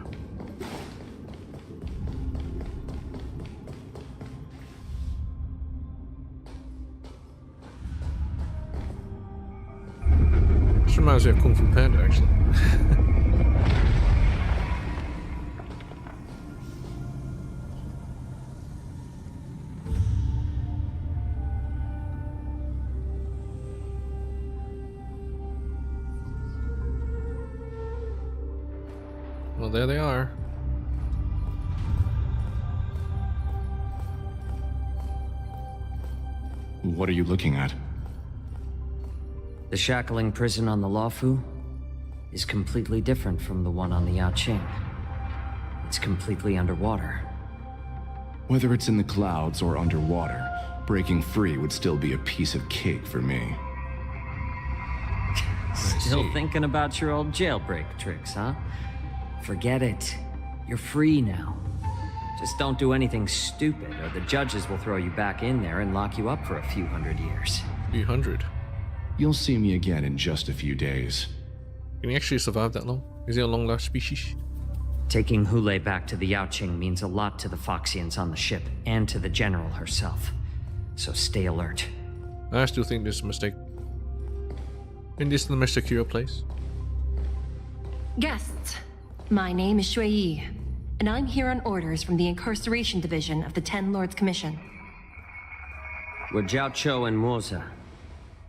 This reminds me of Kung Fu Panda, actually. Well, there they are. What are you looking at? The Shackling Prison on the Luofu is completely different from the one on the Yaoqing. It's completely underwater. Whether it's in the clouds or underwater, breaking free would still be a piece of cake for me. Still thinking about your old jailbreak tricks, huh? Forget it. You're free now. Just don't do anything stupid, or the judges will throw you back in there and lock you up for a few hundred years. Few hundred. You'll see me again in just a few days. Can he actually survive that long? Is he a long-lived species? Taking Hule back to the Yaoqing means a lot to the Foxians on the ship, and to the General herself. So stay alert. I still think this is a mistake. Isn't this the most secure place? Guests, my name is Shui Yi, and I'm here on orders from the Incarceration Division of the Ten Lords Commission. We're Jiao Cho and Moza.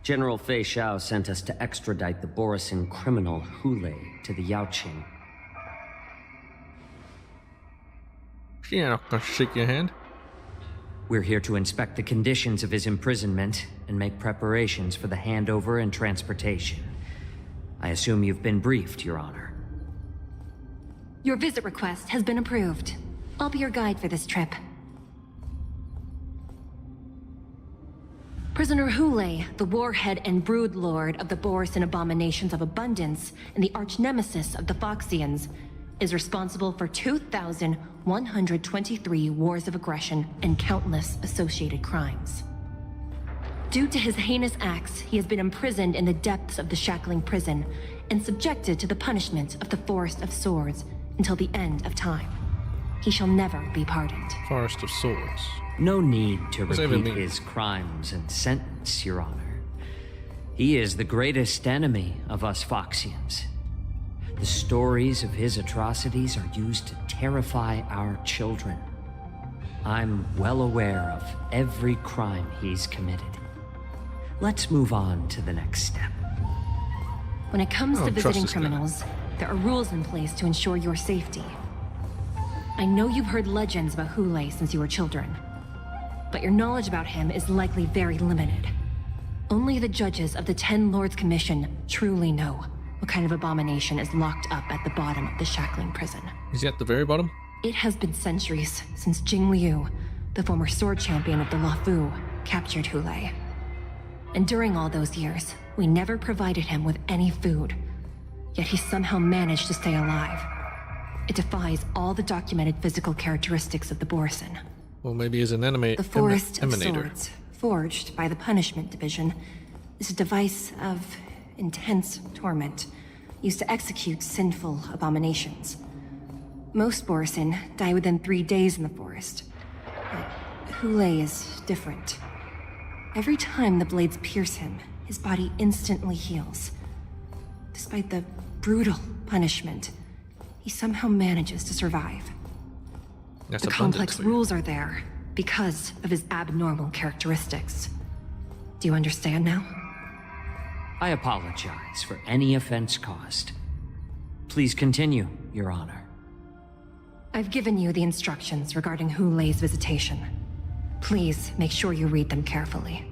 General Fei Xiao sent us to extradite the Borisin criminal Hule to the Yaoqing. Yeah, not gonna shake your hand. We're here to inspect the conditions of his imprisonment and make preparations for the handover and transportation. I assume you've been briefed, Your Honor. Your visit request has been approved. I'll be your guide for this trip. Prisoner Hule, the warhead and brood lord of the Borisin Abominations of Abundance and the arch-nemesis of the Foxians, is responsible for 2,123 wars of aggression and countless associated crimes. Due to his heinous acts, he has been imprisoned in the depths of the Shackling Prison and subjected to the punishment of the Forest of Swords until the end of time. He shall never be pardoned. Forest of Swords. No need to What does that even repeat mean? his crimes and sentence, Your Honor. He is the greatest enemy of us Foxians. The stories of his atrocities are used to terrify our children. I'm well aware of every crime he's committed. Let's move on to the next step. When it comes I to don't trust visiting this guy. criminals, there are rules in place to ensure your safety. I know you've heard legends about Hule since you were children, but your knowledge about him is likely very limited. Only the judges of the Ten Lords Commission truly know what kind of abomination is locked up at the bottom of the Shackling Prison. Is he at the very bottom? It has been centuries since Jing Liu, the former sword champion of the Luofu, captured Hule. And during all those years, we never provided him with any food. Yet he somehow managed to stay alive. It defies all the documented physical characteristics of the Borisin. Well, maybe he's an enemy. The Forest of Emanator. Swords, forged by the Punishment Division, is a device of intense torment, used to execute sinful abominations. Most Borisin die within 3 days in the forest, but Hule is different. Every time the blades pierce him, his body instantly heals. Despite the brutal punishment, he somehow manages to survive. That's the complex rules are there because of his abnormal characteristics. Do you understand now? I apologize for any offense caused. Please continue, Your Honor. I've given you the instructions regarding Hu Lei's visitation. Please make sure you read them carefully.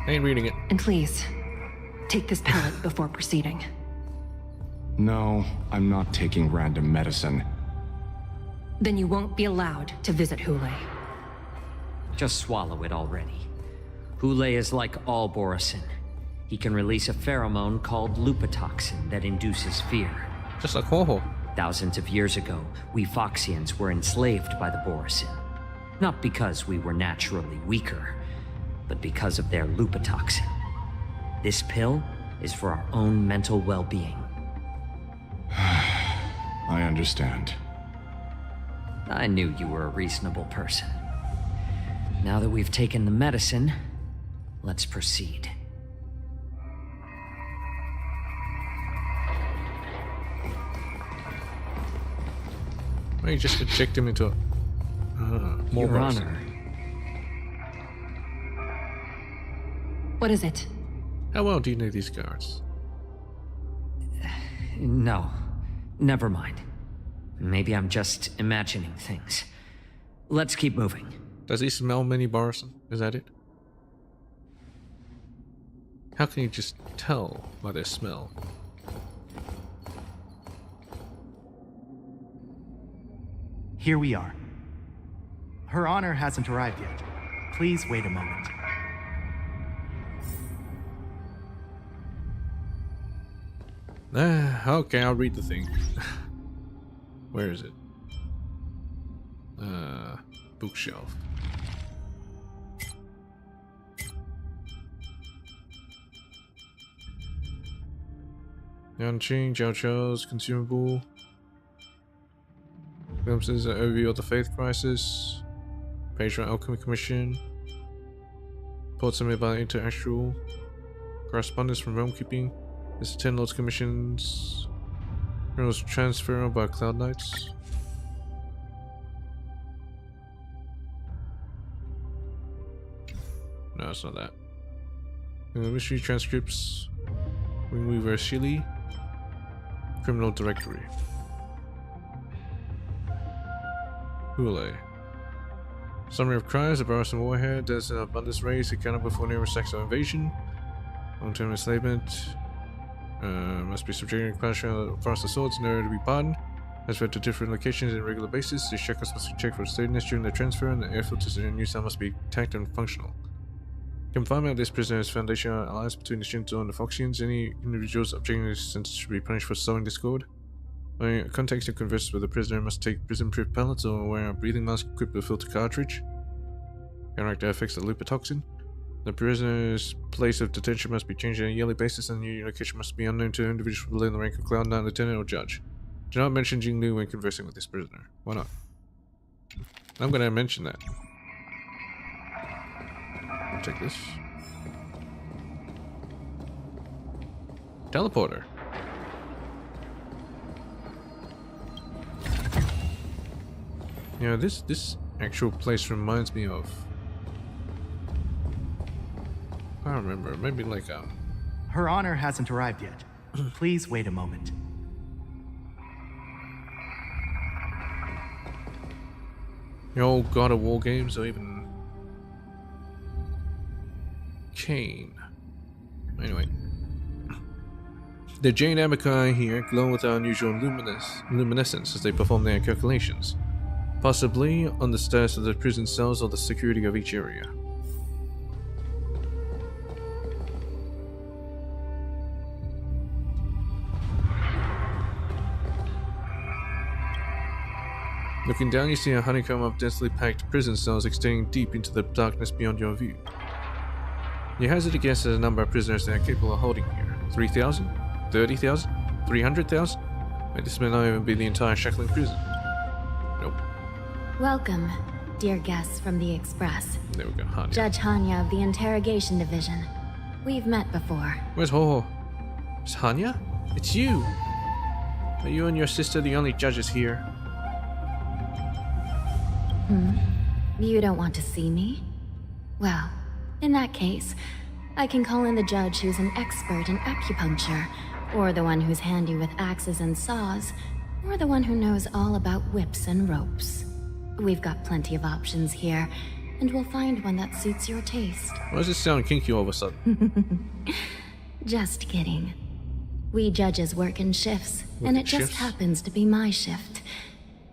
I ain't reading it. And please, take this pellet before proceeding. No, I'm not taking random medicine. Then you won't be allowed to visit Hu Lei. Just swallow it already. Hu Lei is like all Borisin. He can release a pheromone called lupatoxin that induces fear. Just like Ho-Ho. Thousands of years ago, we Foxians were enslaved by the Borisin. Not because we were naturally weaker, but because of their lupatoxin. This pill is for our own mental well-being. I understand. I knew you were a reasonable person. Now that we've taken the medicine, let's proceed. Why you just eject him into more Your bars. Honor. What is it? How well do you know these guards? No, never mind. Maybe I'm just imagining things. Let's keep moving. Does he smell many Borisin? Is that it? How can you just tell by their smell? Here we are. Her Honor hasn't arrived yet. Please wait a moment. Okay, I'll read the thing. Where is it? Bookshelf. Yanqing, Jiao Chou's consumable. Glimpses an overview of the Faith Crisis. Page from Alchemy Commission. Report submitted by Interactual. Correspondence from Realm Keeping. This is 10 Lords Commissions. Criminals transfer by Cloud Knights. No, it's not that. Mystery transcripts. Wingweaver Shili. Criminal Directory. Hu Lei. Summary of crimes. The Borisin warhead. There's an abundance race accountable for near sexual invasion. Long-term enslavement. Must be subjected to punishment across the swords in order to be pardoned. Transfer to different locations on a regular basis. These checkers must be checked for steadiness during the transfer, and the air filters in the new cell must be tacked and functional. Confinement of this prisoner is foundational alliance between the Shinto and the Foxians. Any individuals objecting to this sentence should be punished for sowing discord. When contacts and converses with the prisoner must take prison-proof pellets or wear a breathing mask equipped with a filter cartridge. Counteract the effects of lupatoxin. The prisoner's place of detention must be changed on a yearly basis, and the new location must be unknown to individuals below the rank of Cloud Knight, Lieutenant, or Judge. Do not mention Jinglu when conversing with this prisoner. Why not? I'm gonna mention that. I'll take this. Teleporter. Yeah, this actual place reminds me of... I don't remember. Maybe like Her Honor hasn't arrived yet. Please wait a moment. The old God of War games, or even Kane. Anyway, the Jade Abakai here glow with unusual luminescence as they perform their calculations, possibly on the status of the prison cells or the security of each area. Looking down, you see a honeycomb of densely packed prison cells extending deep into the darkness beyond your view. You hazard a guess at the number of prisoners they are capable of holding here. 3,000? 30,000? 300,000? This may not even be the entire Shackling prison. Nope. Welcome dear guests from the Express. There we go, Hanya. Judge Hanya of the Interrogation Division. We've met before. Where's Ho? It's Hanya? It's you! Are you and your sister the only judges here? You don't want to see me? Well, in that case, I can call in the judge who's an expert in acupuncture, or the one who's handy with axes and saws, or the one who knows all about whips and ropes. We've got plenty of options here, and we'll find one that suits your taste. Why does it sound kinky all of a sudden? Just kidding. We judges work in shifts, and it just happens to be my shift.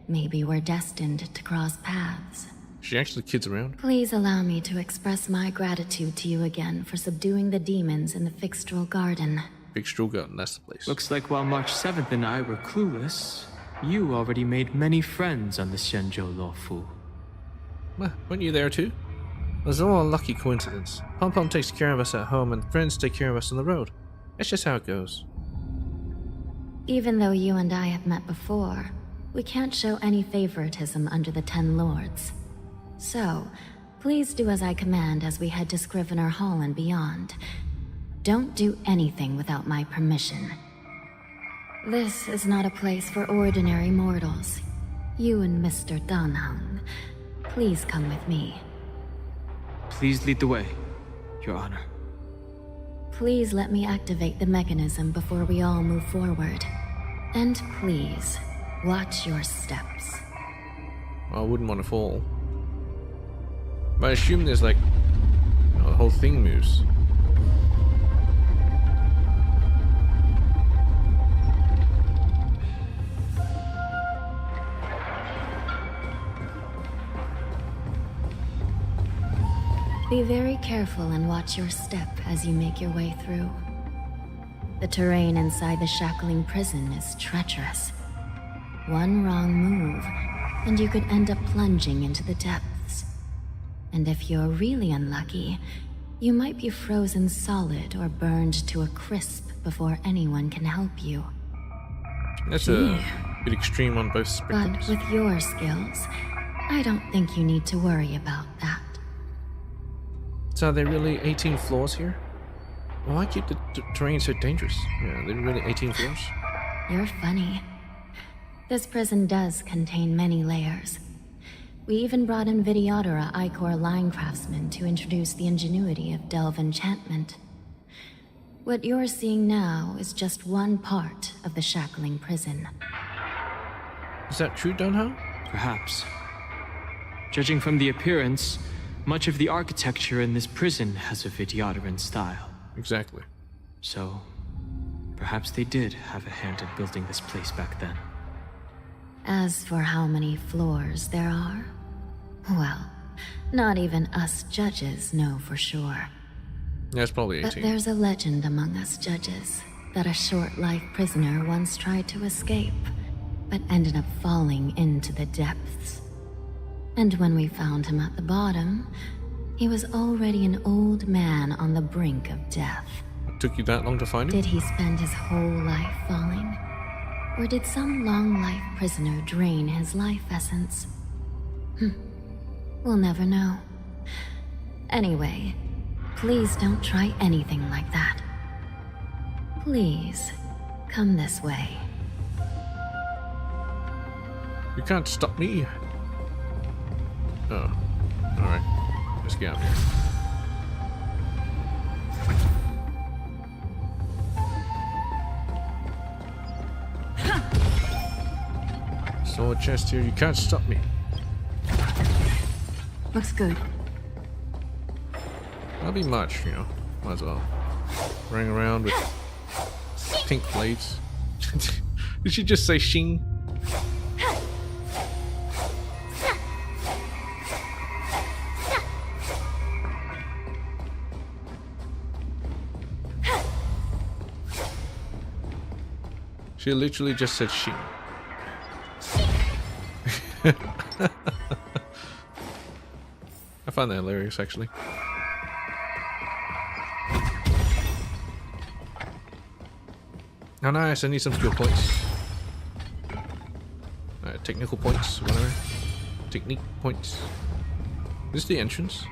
Maybe we're destined to cross paths. She actually kids around? Please allow me to express my gratitude to you again for subduing the demons in the Fixtral Garden. Fixtral Garden, that's the place. Looks like while March 7th and I were clueless, you already made many friends on the Xianzhou Luofu. Well, weren't you there too? It was all a lucky coincidence. Pom Pom takes care of us at home and friends take care of us on the road. That's just how it goes. Even though you and I have met before, we can't show any favoritism under the Ten Lords. So, please do as I command as we head to Scrivener Hall and beyond. Don't do anything without my permission. This is not a place for ordinary mortals. You and Mr. Danheng, please come with me. Please lead the way, Your Honor. Please let me activate the mechanism before we all move forward. And please, watch your steps. I wouldn't want to fall. But I assume there's like, you know, the whole thing moves. Be very careful and watch your step as you make your way through. The terrain inside the shackling prison is treacherous. One wrong move, and you could end up plunging into the depths. And if you're really unlucky, you might be frozen solid or burned to a crisp before anyone can help you. That's a bit extreme on both spectrums. But with your skills, I don't think you need to worry about that. So are there really 18 floors here? Why keep the terrain so dangerous? Yeah, are there really 18 floors? You're funny. This prison does contain many layers. We even brought in Videodora Icor line craftsmen to introduce the ingenuity of Delve enchantment. What you're seeing now is just one part of the shackling prison. Is that true, Danheng? Perhaps. Judging from the appearance, much of the architecture in this prison has a Vidyadoran style. Exactly. So, perhaps they did have a hand in building this place back then. As for how many floors there are, well, not even us judges know for sure. Yeah, it's probably 18. But there's a legend among us judges that a short-life prisoner once tried to escape, but ended up falling into the depths. And when we found him at the bottom, he was already an old man on the brink of death. It took you that long to find him? Did he spend his whole life falling? Or did some long-life prisoner drain his life essence? We'll never know. Anyway, please don't try anything like that. Please, come this way. You can't stop me. Oh, alright. Let's get out of here. Sword chest here, you can't stop me. Looks good. That'll be much, you know. Might as well. Running around with pink blades. Did she just say shing? She literally just said shing. I find that hilarious, actually. Oh, nice. I need some skill points. Technical points, whatever. Technique points. Is this the entrance?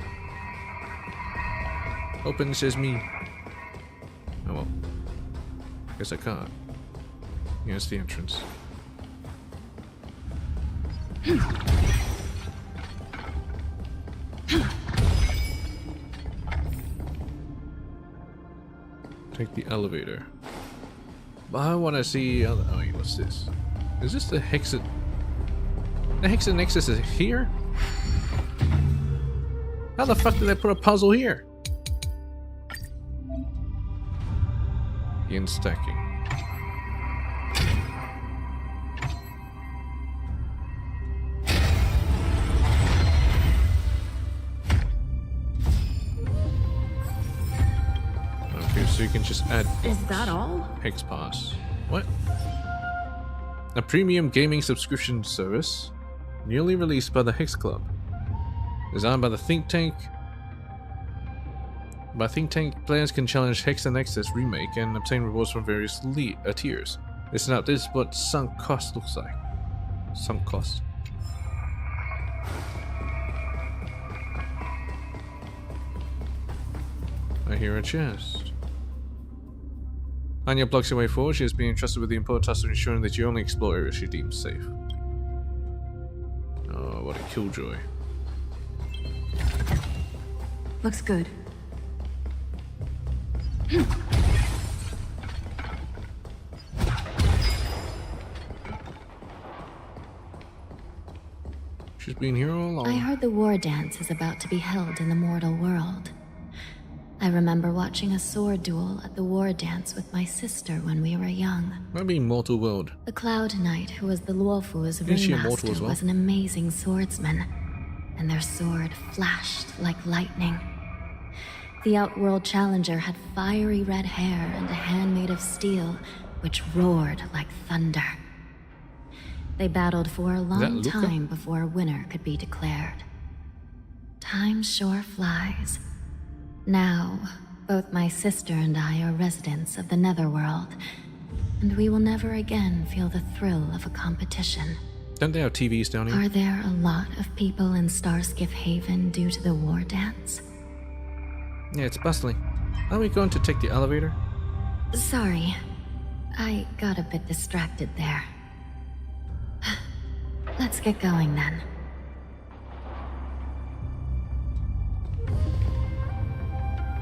Open, says me. Oh well. Guess I can't. Yeah, it's the entrance. Take the elevator. But I want to see. Oh, wait, what's this? Is this the Hexa? The Hexa Nexus is here? How the fuck did they put a puzzle here? Begin stacking. Okay, so you can just add. Is that all? Hex Pass. What? A premium gaming subscription service newly released by the Hex Club. Designed by the Think Tank. By Think Tank, players can challenge Hex and Nexus remake and obtain rewards from various tiers. Listen up, this is what sunk cost looks like. Sunk cost. I hear a chest. Anya blocks your way forward. She has been entrusted with the important task of ensuring that you only explore areas she deems safe. Oh, what a killjoy. Looks good. She's been here all along. I heard the war dance is about to be held in the mortal world. I remember watching a sword duel at the war dance with my sister when we were young. Maybe Mortal World. The Cloud Knight, who was the Luofu's Is she ringmaster, immortal as well? was an amazing swordsman, and their sword flashed like lightning. The Outworld Challenger had fiery red hair and a hand made of steel, which roared like thunder. They battled for a long Luca? time before a winner could be declared. Time sure flies. Now, both my sister and I are residents of the Netherworld, and we will never again feel the thrill of a competition. Don't they have TVs down here? Are there a lot of people in Starskiff Haven due to the war dance? Yeah, it's bustling. Are we going to take the elevator? Sorry, I got a bit distracted there. Let's get going then.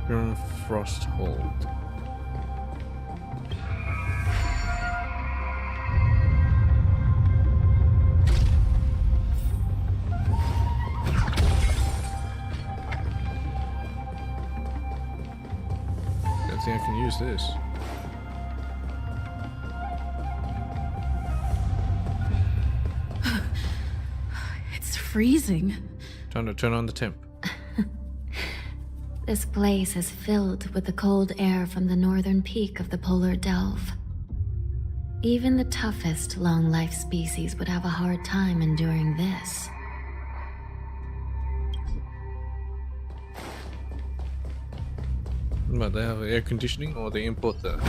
Burn Frost Hold. I think I can use this. It's freezing. Time to turn on the temp. This place is filled with the cold air from the northern peak of the polar delve. Even the toughest long-life species would have a hard time enduring this. But they have air conditioning, or they import the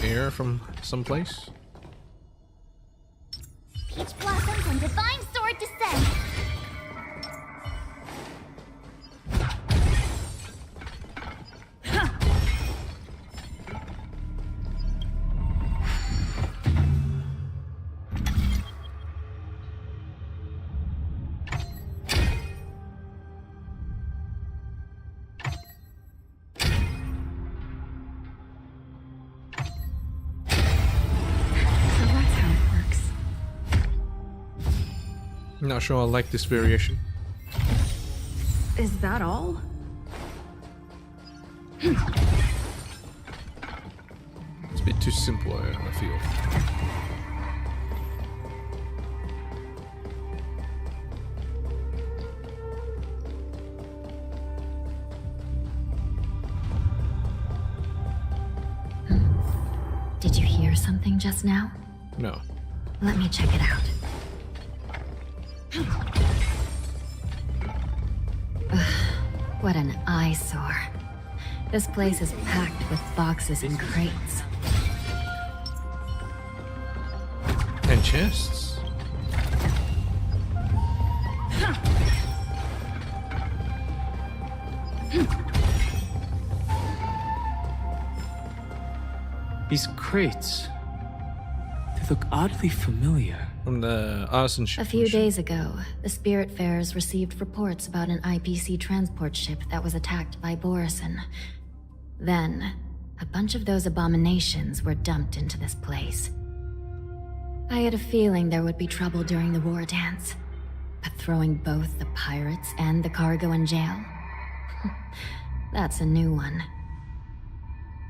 air from someplace? Peach blossoms and divine sword descend. Not sure I like this variation. Is that all? It's a bit too simple, I feel. Did you hear something just now? No. Let me check it out. Ugh, what an eyesore. This place is packed with boxes and crates. And chests? These crates, they look oddly familiar. From the arson ship. A few days ago, the Spiritfarers received reports about an IPC transport ship that was attacked by Borison. Then, a bunch of those abominations were dumped into this place. I had a feeling there would be trouble during the war dance, but throwing both the pirates and the cargo in jail? That's a new one.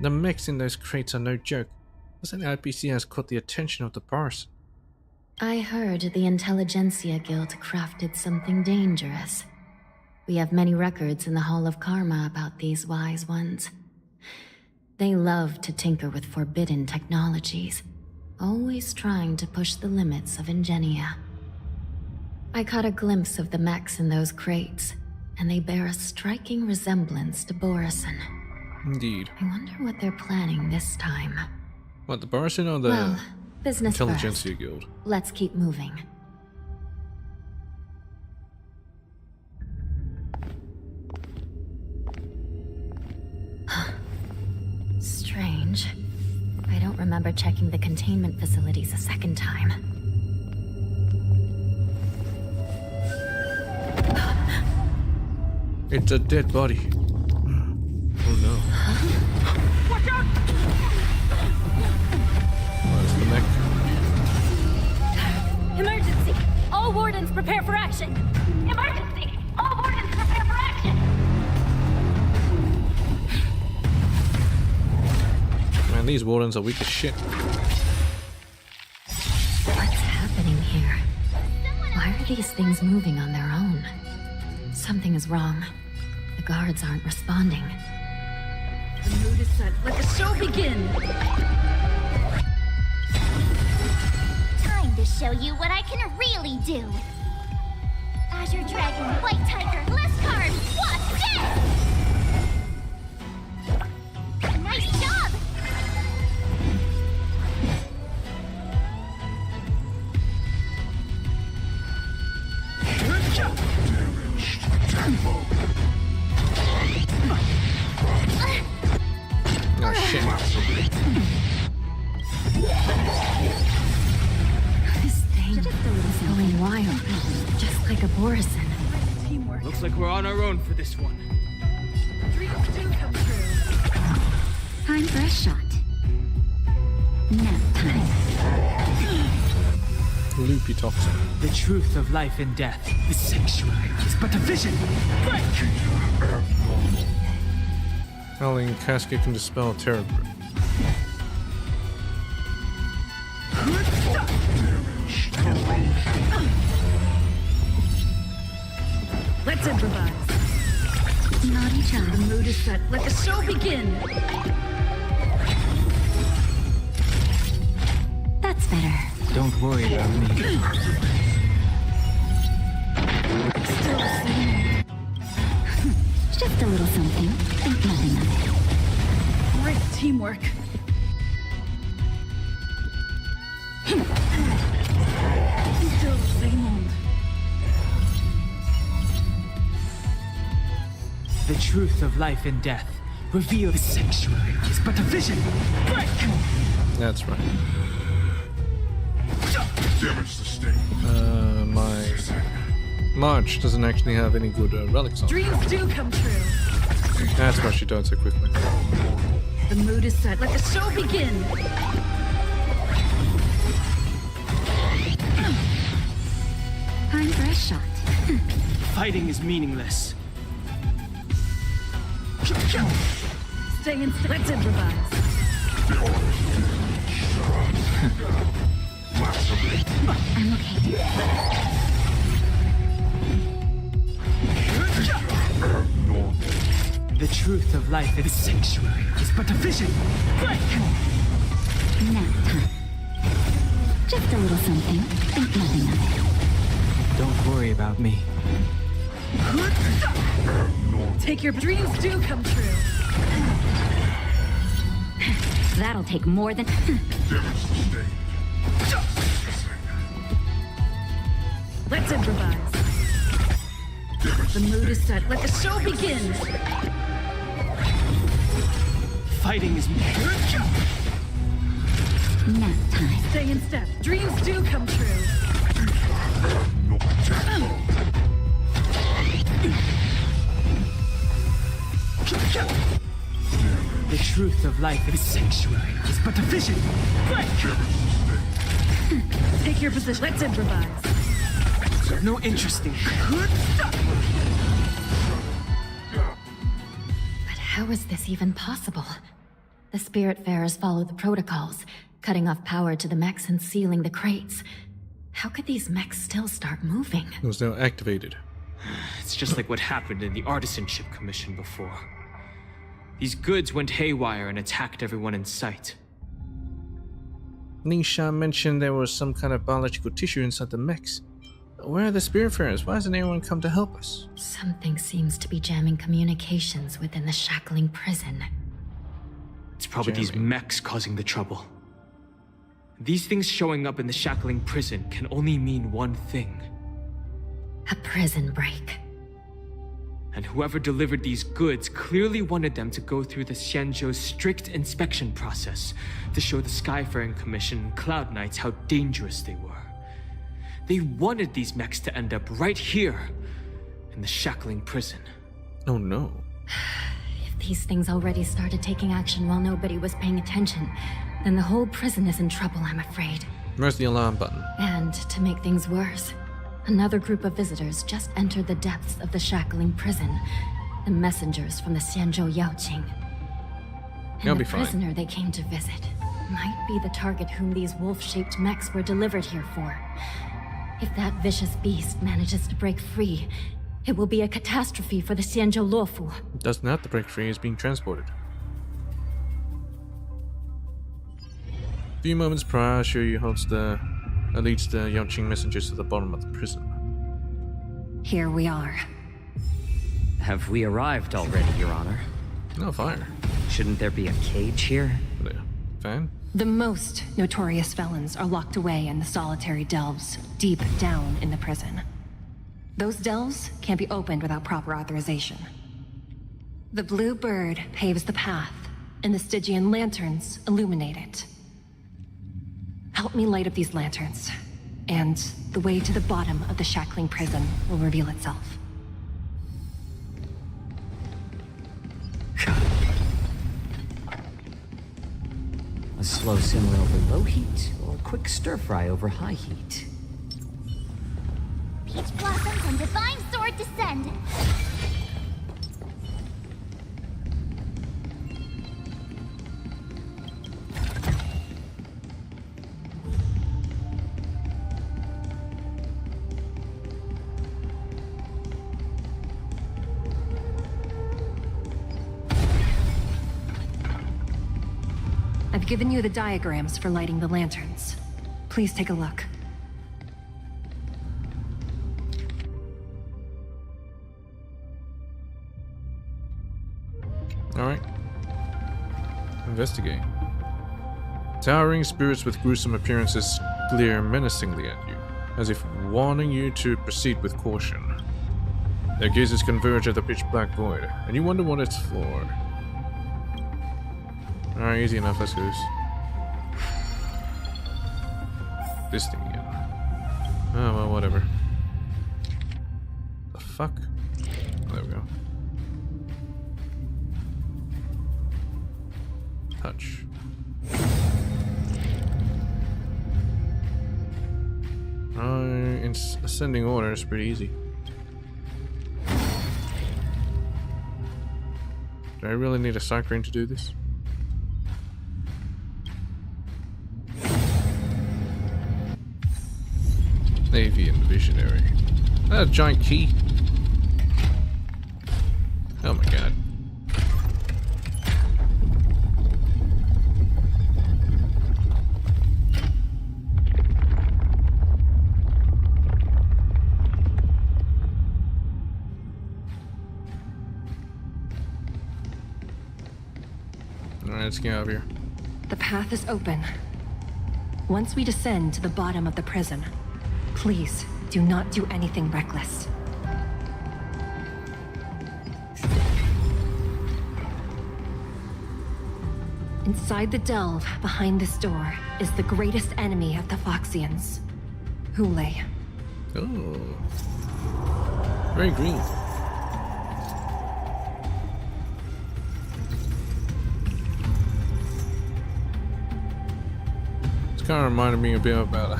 The mechs in those crates are no joke. Looks like the IPC has caught the attention of the Borison. I heard the Intelligentsia Guild crafted something dangerous. We have many records in the Hall of Karma about these wise ones. They love to tinker with forbidden technologies, always trying to push the limits of Ingenia. I caught a glimpse of the mechs in those crates, and they bear a striking resemblance to Borison. Indeed. I wonder what they're planning this time. What, the Borison or the Well, business Intelligentsia first. Guild? Let's keep moving. Strange. I don't remember checking the containment facilities a second time. It's a dead body. Oh no. Watch out! Where's the mech? Emergency! All wardens prepare for action! Emergency! All wardens prepare for action! Man, these wardens are weak as shit. What's happening here? Why are these things moving on their own? Something is wrong. The guards aren't responding. The mood is set. Let the show begin! Time to show you what I can really do! Azure Dragon, White Tiger, list card! What's this? Nice job! Oh shit. This thing is going wild, just like a Borison. Teamwork. Looks like we're on our own for this one. Dreams do come true. Time for a shot. Nap time. Loopy toxin. The truth of life and death. The sanctuary is but a vision. Howling casket can dispel terror grip. Let's improvise. Naughty child. The mood is set. Let the show begin! That's better. Don't worry about me. Still the same. Just a little something. Think nothing of it. Great teamwork. Still the same old. The truth of life and death. Reveal The sanctuary is but a vision. That's right. Damage sustained. My March doesn't actually have any good relics on. Dreams do come true. That's why she died so quickly. The mood is set. Let the show begin! Time for a shot. fighting is meaningless. Stay in. Let's improvise. I'm okay. The truth of life is sanctuary is but a vision. Nap time. Just a little something. Think nothing of it. Don't worry about me. Take your dreams do come true. That'll take more than. Let's improvise. The mood is set. Let the show begin. fighting is... Nap time. Stay in step. Dreams do come true. The truth of life is sanctuary is but a vision. Take your position. Let's improvise. No interesting. But how is this even possible? The Spiritfarers follow the protocols, cutting off power to the mechs and sealing the crates. How could these mechs still start moving? It was now activated. It's just like what happened in the Artisanship Commission before. These goods went haywire and attacked everyone in sight. Nisha mentioned there was some kind of biological tissue inside the mechs. Where are the Spiritfarers? Why hasn't anyone come to help us? Something seems to be jamming communications within the shackling prison. It's probably these mechs causing the trouble. These things showing up in the shackling prison can only mean one thing. A prison break. And whoever delivered these goods clearly wanted them to go through the Xianzhou's strict inspection process to show the Skyfaring Commission and Cloud Knights how dangerous they were. They wanted these mechs to end up right here, in the shackling prison. Oh no. If these things already started taking action while nobody was paying attention, then the whole prison is in trouble, I'm afraid. Where's the alarm button? And to make things worse, another group of visitors just entered the depths of the shackling prison. The messengers from the Xianzhou Yaoqing. And the prisoner they came to visit might be the target whom these wolf-shaped mechs were delivered here for. If that vicious beast manages to break free, it will be a catastrophe for the Xianzhou Luofu. It doesn't have to break free, it's being transported. A few moments prior, Shiryu leads the Yaoqing messengers to the bottom of the prison. Here we are. Have we arrived already, Your Honor? No fire. Shouldn't there be a cage here? Fan? The most notorious felons are locked away in the solitary delves, deep down in the prison. Those delves can't be opened without proper authorization. The blue bird paves the path, and the Stygian lanterns illuminate it. Help me light up these lanterns, and the way to the bottom of the shackling prison will reveal itself. A slow simmer over low heat, or a quick stir-fry over high heat? Peach blossoms and divine sword descend. I've given you the diagrams for lighting the lanterns. Please take a look. Alright. Investigate. Towering spirits with gruesome appearances glare menacingly at you, as if warning you to proceed with caution. Their gazes converge at the pitch-black void, and you wonder what it's for. Alright, easy enough, let's do this. This thing again. Oh, well, whatever. The fuck? There we go. Touch. In ascending order is pretty easy. Do I really need a Sakura to do this? Avian Visionary. A giant key. Oh my god. Alright, let's get out of here. The path is open. Once we descend to the bottom of the prison, please do not do anything reckless. Inside the delve, behind this door, is the greatest enemy of the Foxians. Hulei. Oh. Very green. It's kind of reminded me a bit about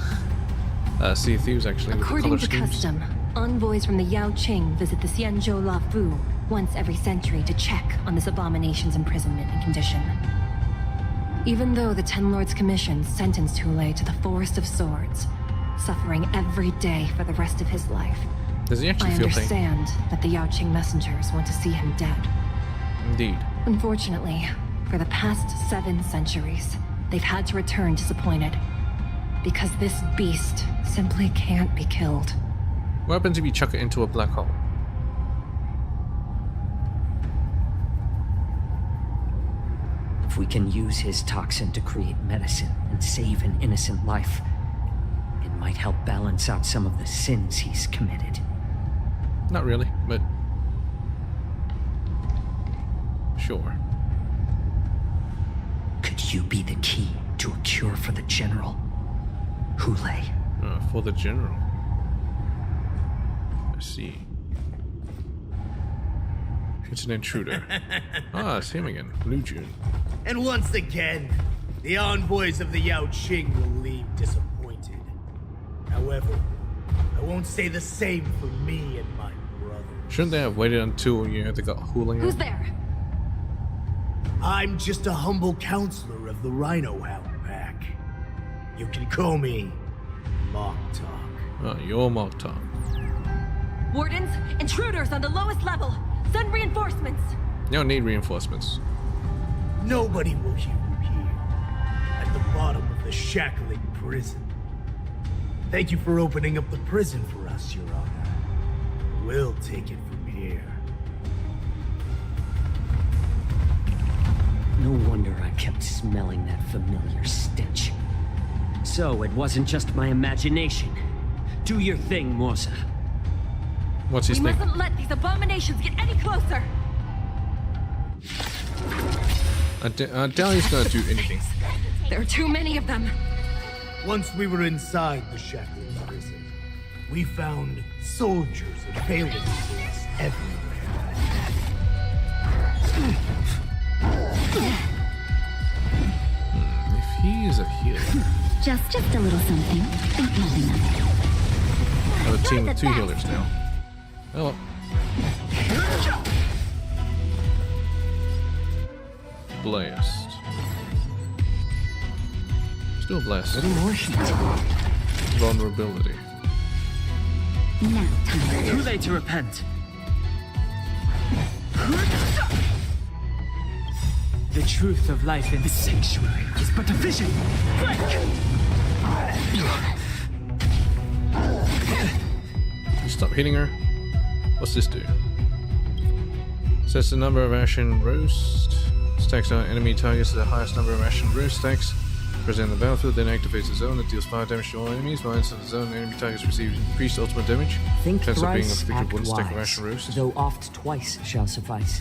Sea of Thieves, actually. According with the to color schemes. custom, envoys from the Yao Qing visit the Xianzhou La Fu once every century to check on this abomination's imprisonment and condition. Even though the Ten Lords Commission sentenced Hulei to the Forest of Swords, suffering every day for the rest of his life, Does he actually I feel pain? understand that the Yao Qing messengers want to see him dead. Indeed. Unfortunately, for the past 7 centuries, they've had to return disappointed. Because this beast simply can't be killed. What happens if you chuck it into a black hole? If we can use his toxin to create medicine and save an innocent life, it might help balance out some of the sins he's committed. Not really, but sure. Could you be the key to a cure for the General? Hulei. For the General. I see. It's an intruder. It's him again. Blue June. And once again, the envoys of the Yao Qing will leave disappointed. However, I won't say the same for me and my brother. Shouldn't they have waited until they got Hooling? Who's there? I'm just a humble counselor of the Rhino Hound Pack. You can call me Mock Talk. You're Mock Talk. Wardens, intruders on the lowest level. Send reinforcements. You don't need reinforcements. Nobody will hear you here. At the bottom of the shackling prison. Thank you for opening up the prison for us, Your Honor. We'll take it from here. No wonder I kept smelling that familiar stench. So it wasn't just my imagination. Do your thing, Morsa. What's his We name? mustn't let these abominations get any closer. I doubt he's gonna do anything. There are too many of them. Once we were inside the shackling prison, we found soldiers and phalanx force everywhere. If he is a healer. Just a little something. Think nothing of it. I have a team with 2 healers now. Oh. Blast. Still blast. Vulnerability. Now time. Too late to repent. The truth of life in the sanctuary is but a vision. Stop hitting her. What's this do? Sets the number of ashen roast. Stacks on enemy targets to the highest number of ashen roast stacks. Present the battlefield, then activates the zone that deals fire damage to all enemies. While inside the zone, enemy targets receive increased ultimate damage. Think Chance of being thrice, afflicted act one stack of wise, ashen roast. though oft twice shall suffice.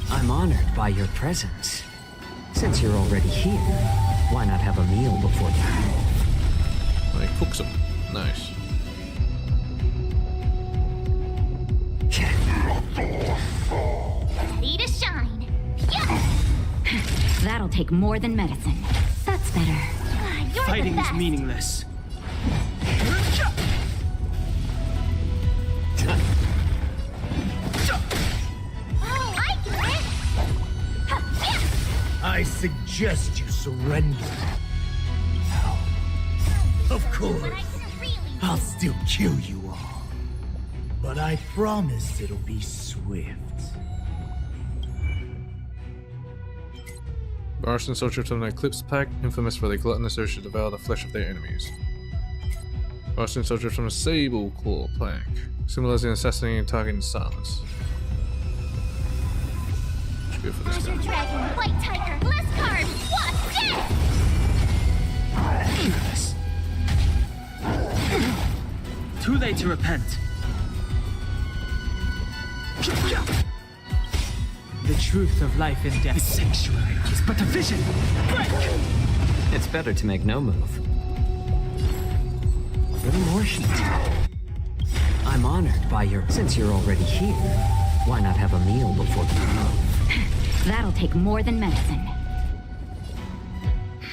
I'm honored by your presence. Since you're already here, why not have a meal before that? I cook some. Nice. Ready to shine. Yeah! That'll take more than medicine. That's better. You're Fighting the is best. meaningless. Oh, I get it. I suggest you surrender. Now, of course, I'll still kill you all. But I promise it'll be swift. Arslan soldiers from the Eclipse Pack, infamous for their gluttonous urge to devour the flesh of their enemies. Arslan soldiers from the Sable Claw Pack, symbolizing assassinating a target in silence. Let's go for this Azure guy. Dragon, White Tiger, less cards. What's this? Too late to repent. The truth of life and death. The sanctuary is but a vision. Break! It's better to make no move. A little more heat. I'm honored by your... Since you're already here, why not have a meal before you leave? That'll take more than medicine.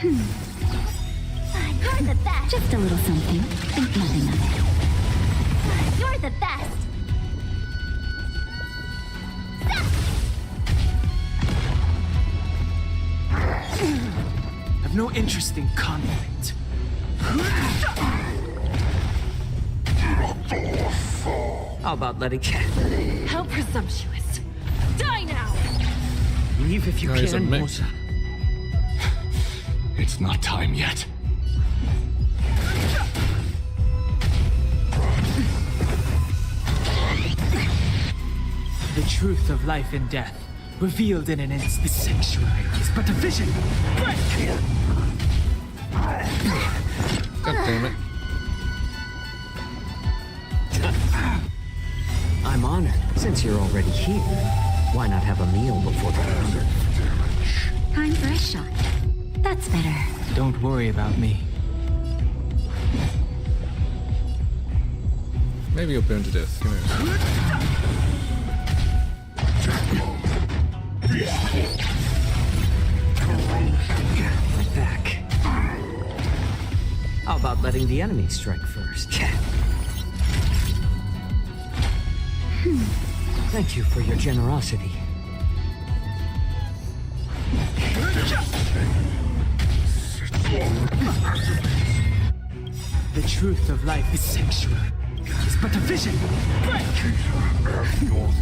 You're the best. Just a little something. Think nothing of it. You're the best. I've no interest in conflict. How about letting... How presumptuous. Die now! Leave if you He's a can, mix. Mosa. It's not time yet. The truth of life and death, revealed in an instant. The sanctuary is but a vision. Break! God damn it. I'm honored. Since you're already here, why not have a meal before the hunger? Time for a shot. That's better. Don't worry about me. Maybe you'll burn to death. Who knows? Right back. How about letting the enemy strike first? Thank you for your generosity. The truth of life is sanctuary. Is but a vision. Break!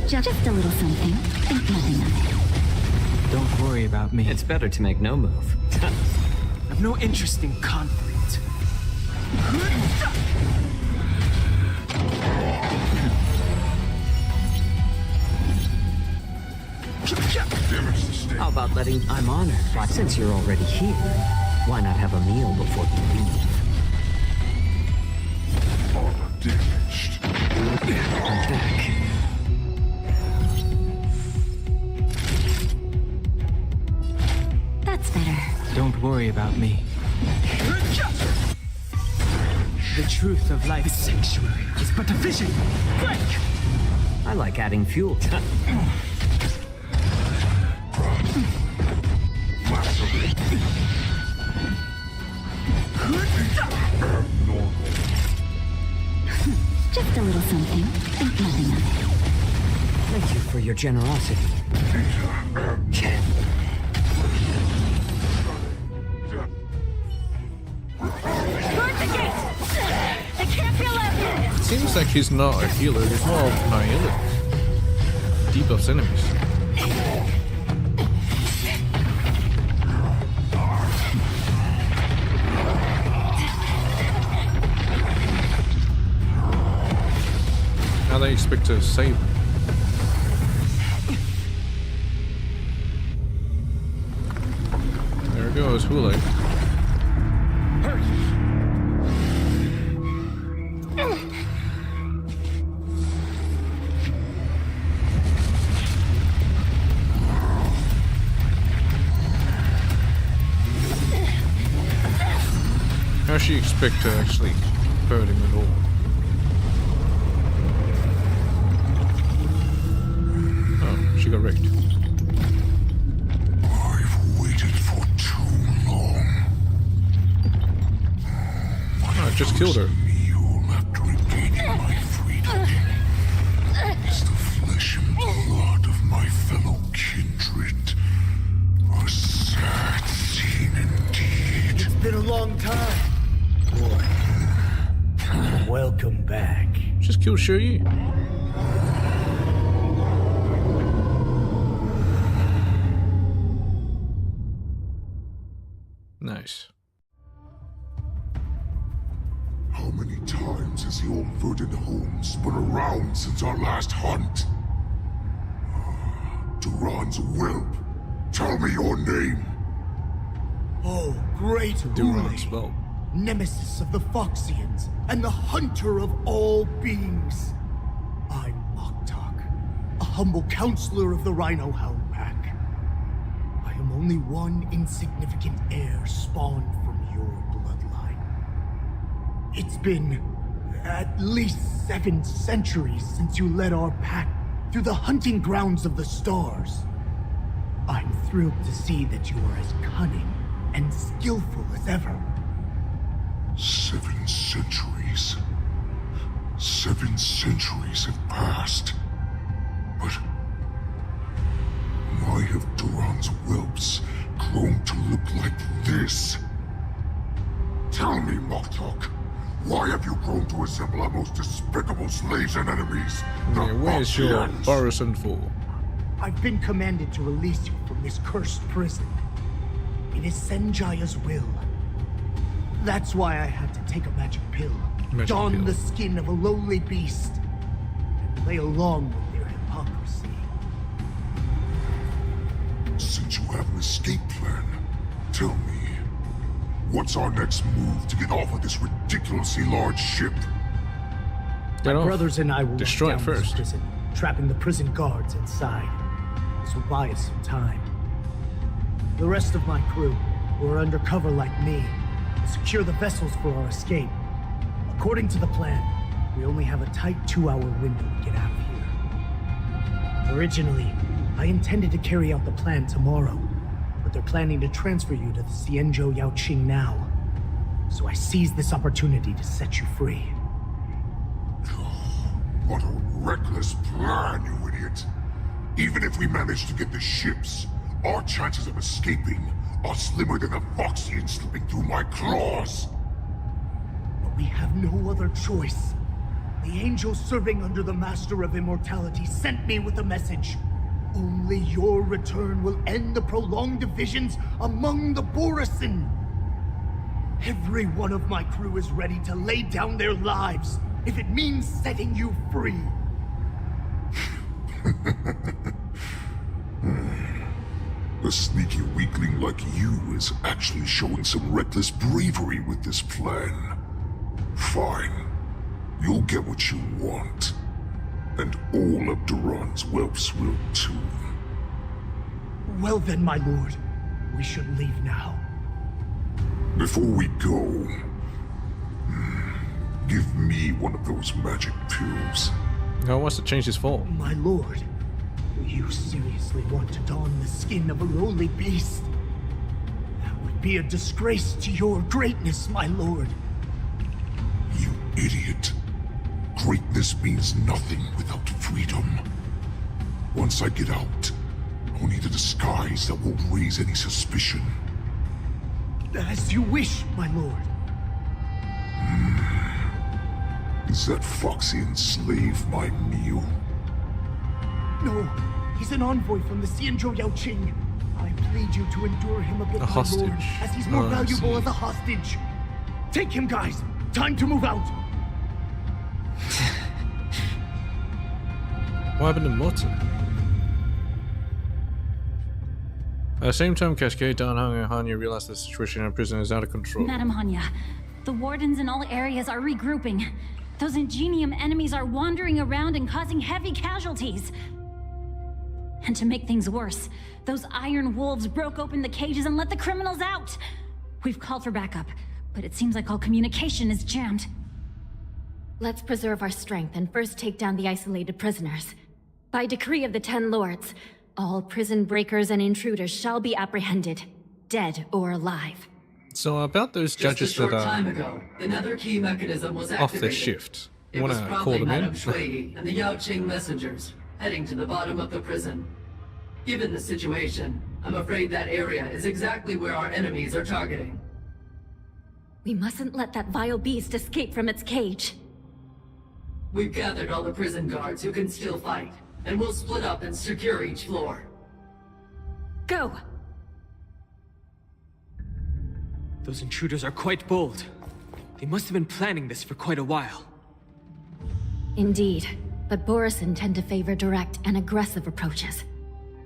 Just a little something. Think nothing of it. Don't worry about me. It's better to make no move. I've no interest in conflict. How about letting... I'm honored, but since you're already here, why not have a meal before you leave? Damaged. I'm back. That's better. Don't worry about me. The truth of life is sanctuary. Is but a vision. Break! I like adding fuel. Just a little something. Think nothing of it. Thank you for your generosity. Seems like he's not a healer, he's more of an healer. Debuffs enemies. Now they expect to save him. There goes Hule. How does she expect to actually hurt him at all? Oh, she got wrecked. I've waited for too long. Oh, I just killed her. Mule after regaining my freedom is the flesh and blood of my fellow kindred. A sad scene indeed. It's been a long time. Boy. Welcome back. Just kill Shui. Nice. How many times has the old verdant home spun around since our last hunt? Duran's whelp. Tell me your name. Oh, great Duran's Hule, whelp. nemesis of the Foxians and the hunter of all beings. I'm Moktok, a humble counselor of the Rhino Hound Pack. am only one insignificant heir spawned from your bloodline. It's been at least 7 centuries since you led our pack through the hunting grounds of the stars. I'm thrilled to see that you are as cunning and skillful as ever. 7 centuries. 7 centuries have passed. But why have Duran's whelps grown to look like this? Tell me, Moktok, why have you grown to resemble our most despicable slaves and enemies? Yeah, where's your Borusan for? I've been commanded to release you from this cursed prison. It is Senjaya's will. That's why I had to take a magic pill, don the skin of a lowly beast, and play along with their hypocrisy. Since you have an escape plan, tell me, what's our next move to get off of this ridiculously large ship? My brothers and I will destroy it first. This prison, trapping the prison guards inside. This will buy us some time. The rest of my crew, who are undercover like me, will secure the vessels for our escape. According to the plan, we only have a tight 2-hour window to get out of here. Originally, I intended to carry out the plan tomorrow, but they're planning to transfer you to the Xianzhou Yaoqing now. So I seized this opportunity to set you free. What a reckless plan, you idiot! Even if we manage to get the ships, our chances of escaping are slimmer than a Foxian slipping through my claws! But we have no other choice. The angel serving under the Master of Immortality sent me with a message. Only your return will end the prolonged divisions among the Borusan. Every one of my crew is ready to lay down their lives if it means setting you free. A sneaky weakling like you is actually showing some reckless bravery with this plan. Fine. You'll get what you want. And all of Duran's whelps will too. Well then, my lord. We should leave now. Before we go, give me one of those magic pills. Who wants to change his form? My lord, do you seriously want to don the skin of a lowly beast? That would be a disgrace to your greatness, my lord. You idiot. Greatness means nothing without freedom. Once I get out, I'll need a disguise that won't raise any suspicion. As you wish, my lord. Is that Foxian slave my meal? No, he's an envoy from the Xianzhou Yaoqing. I plead you to endure him a bit, my lord, as he's more valuable as a hostage. Take him, guys. Time to move out. What happened to Morton? At the same time, Cascade, Dan Hung, and Hanya realize the situation in prison is out of control. Madam Hanya, the wardens in all areas are regrouping. Those Ingenium enemies are wandering around and causing heavy casualties. And to make things worse, those iron wolves broke open the cages and let the criminals out. We've called for backup, but it seems like all communication is jammed. Let's preserve our strength and first take down the isolated prisoners. By decree of the 10 Lords, all prison breakers and intruders shall be apprehended, dead or alive. So about those judges Just a short that are time ago, another key mechanism was off activated. their shift. It You was want to call probably them Madame in? Shuidi and the Yaoqing messengers, heading to the bottom of the prison. Given the situation, I'm afraid that area is exactly where our enemies are targeting. We mustn't let that vile beast escape from its cage. We've gathered all the prison guards who can still fight, and we'll split up and secure each floor. Go! Those intruders are quite bold. They must have been planning this for quite a while. Indeed, but Borusan tend to favor direct and aggressive approaches.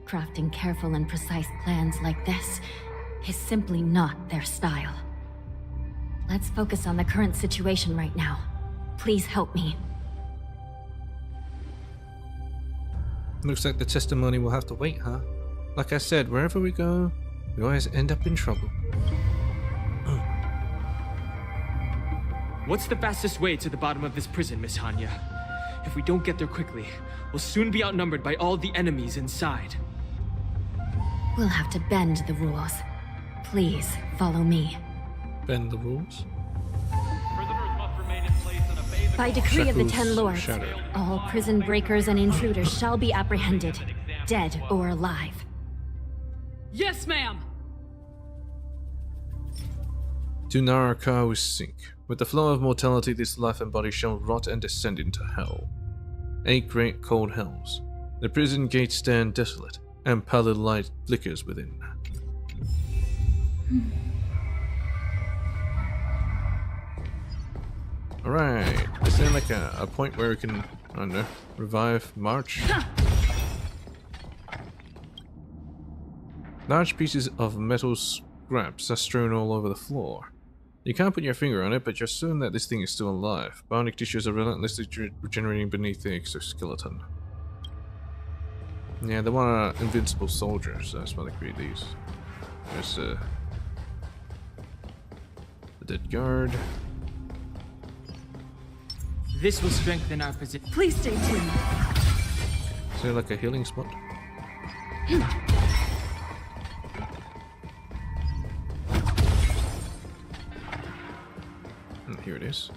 Crafting careful and precise plans like this is simply not their style. Let's focus on the current situation right now. Please help me. Looks like the testimony will have to wait, huh? Like I said, wherever we go, You always end up in trouble. What's the fastest way to the bottom of this prison, Miss Hanya? If we don't get there quickly, we'll soon be outnumbered by all the enemies inside. We'll have to bend the rules. Please, follow me. Bend the rules? By decree of the Shackles Ten Lords, shattered. all prison breakers and intruders shall be apprehended, dead or alive. Yes, ma'am! To Naraka we sink. With the flow of mortality, this life and body shall rot and descend into hell. 8 great cold hells. The prison gates stand desolate, and pallid light flickers within. Alright, is there like a point where we can, I don't know, revive March? Large pieces of metal scraps are strewn all over the floor. You can't put your finger on it, but you're certain that this thing is still alive. Bionic tissues are relentlessly regenerating beneath the exoskeleton. Yeah, they want invincible soldiers, so that's why they create these. There's the dead guard. This will strengthen our position. Please stay tuned. Is there like a healing spot? Here it is.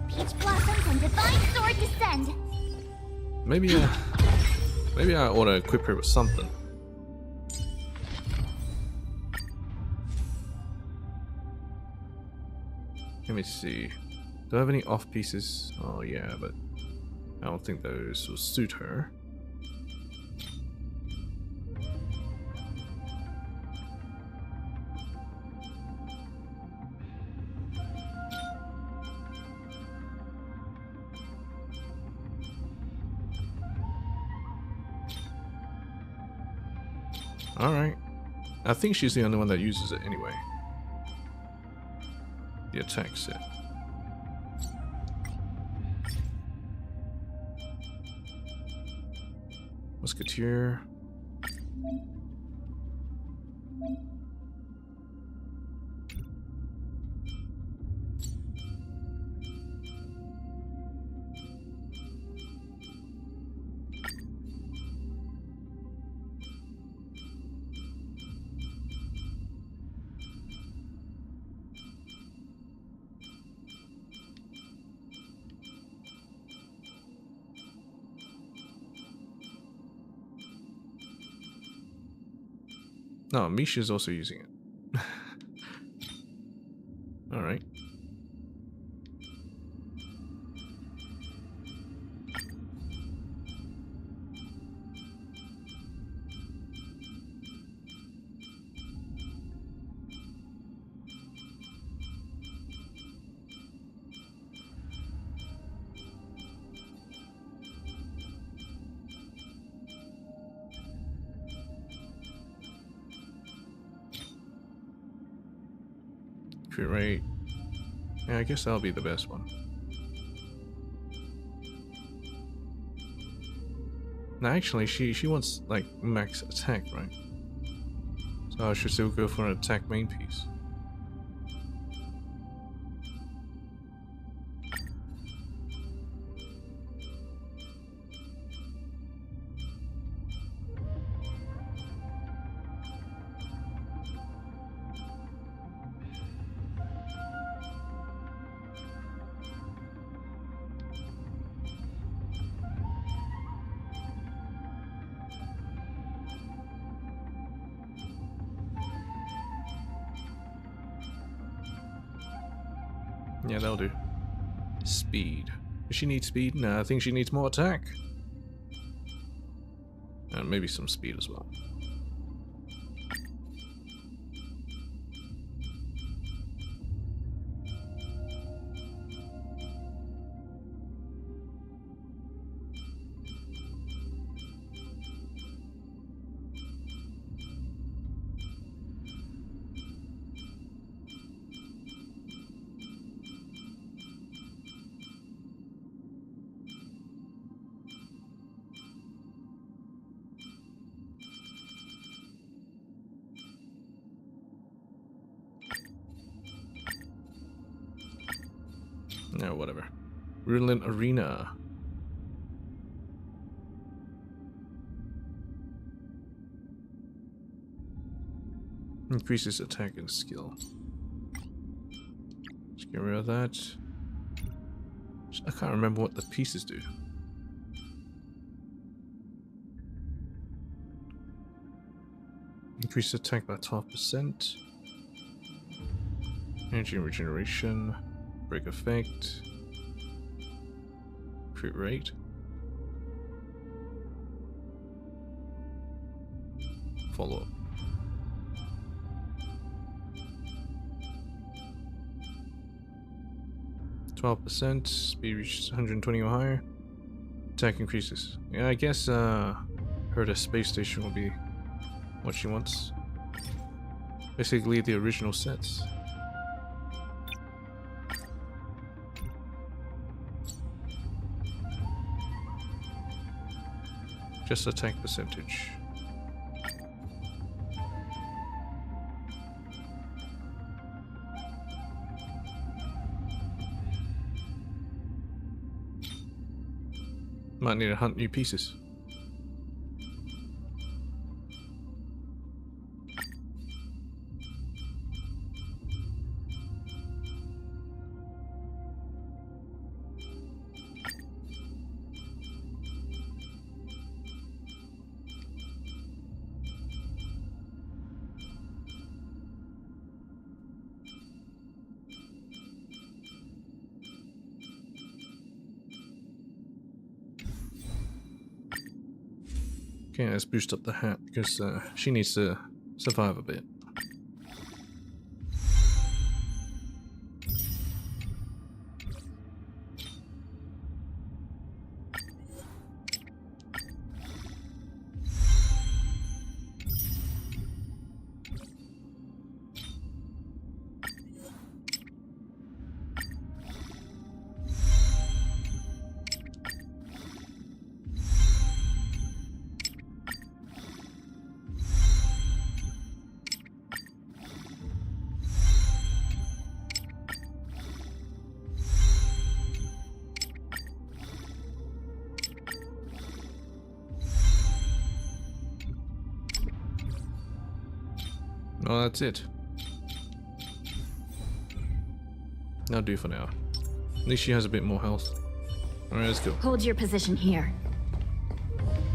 Peach blossoms and divine sword descend. Maybe I ought to equip her with something. Let me see. Do I have any off pieces? Oh yeah, but I don't think those will suit her. Alright. I think she's the only one that uses it anyway. The attack set. Musketeer. No, Misha's also using it. Alright. Crit rate. Yeah, I guess that'll be the best one. Now, actually, she wants like max attack, right? So I should still go for an attack main piece. Yeah, that'll do. Speed. Does she need speed? No, I think she needs more attack. And maybe some speed as well. No, whatever. Ruinland Arena. Increases attack and skill. Let's get rid of that. I can't remember what the pieces do. Increase attack by 12%. Energy regeneration. Break effect. Crit rate. Follow up. %, speed reaches 120 or higher. Attack increases. Yeah, I guess her to space station will be what she wants. Basically the original sets. Just attack percentage. Might need to hunt new pieces. Okay, let's boost up the hat because she needs to survive a bit. Oh, that's it. That'll do for now. At least she has a bit more health. Alright, let's go. Hold your position here.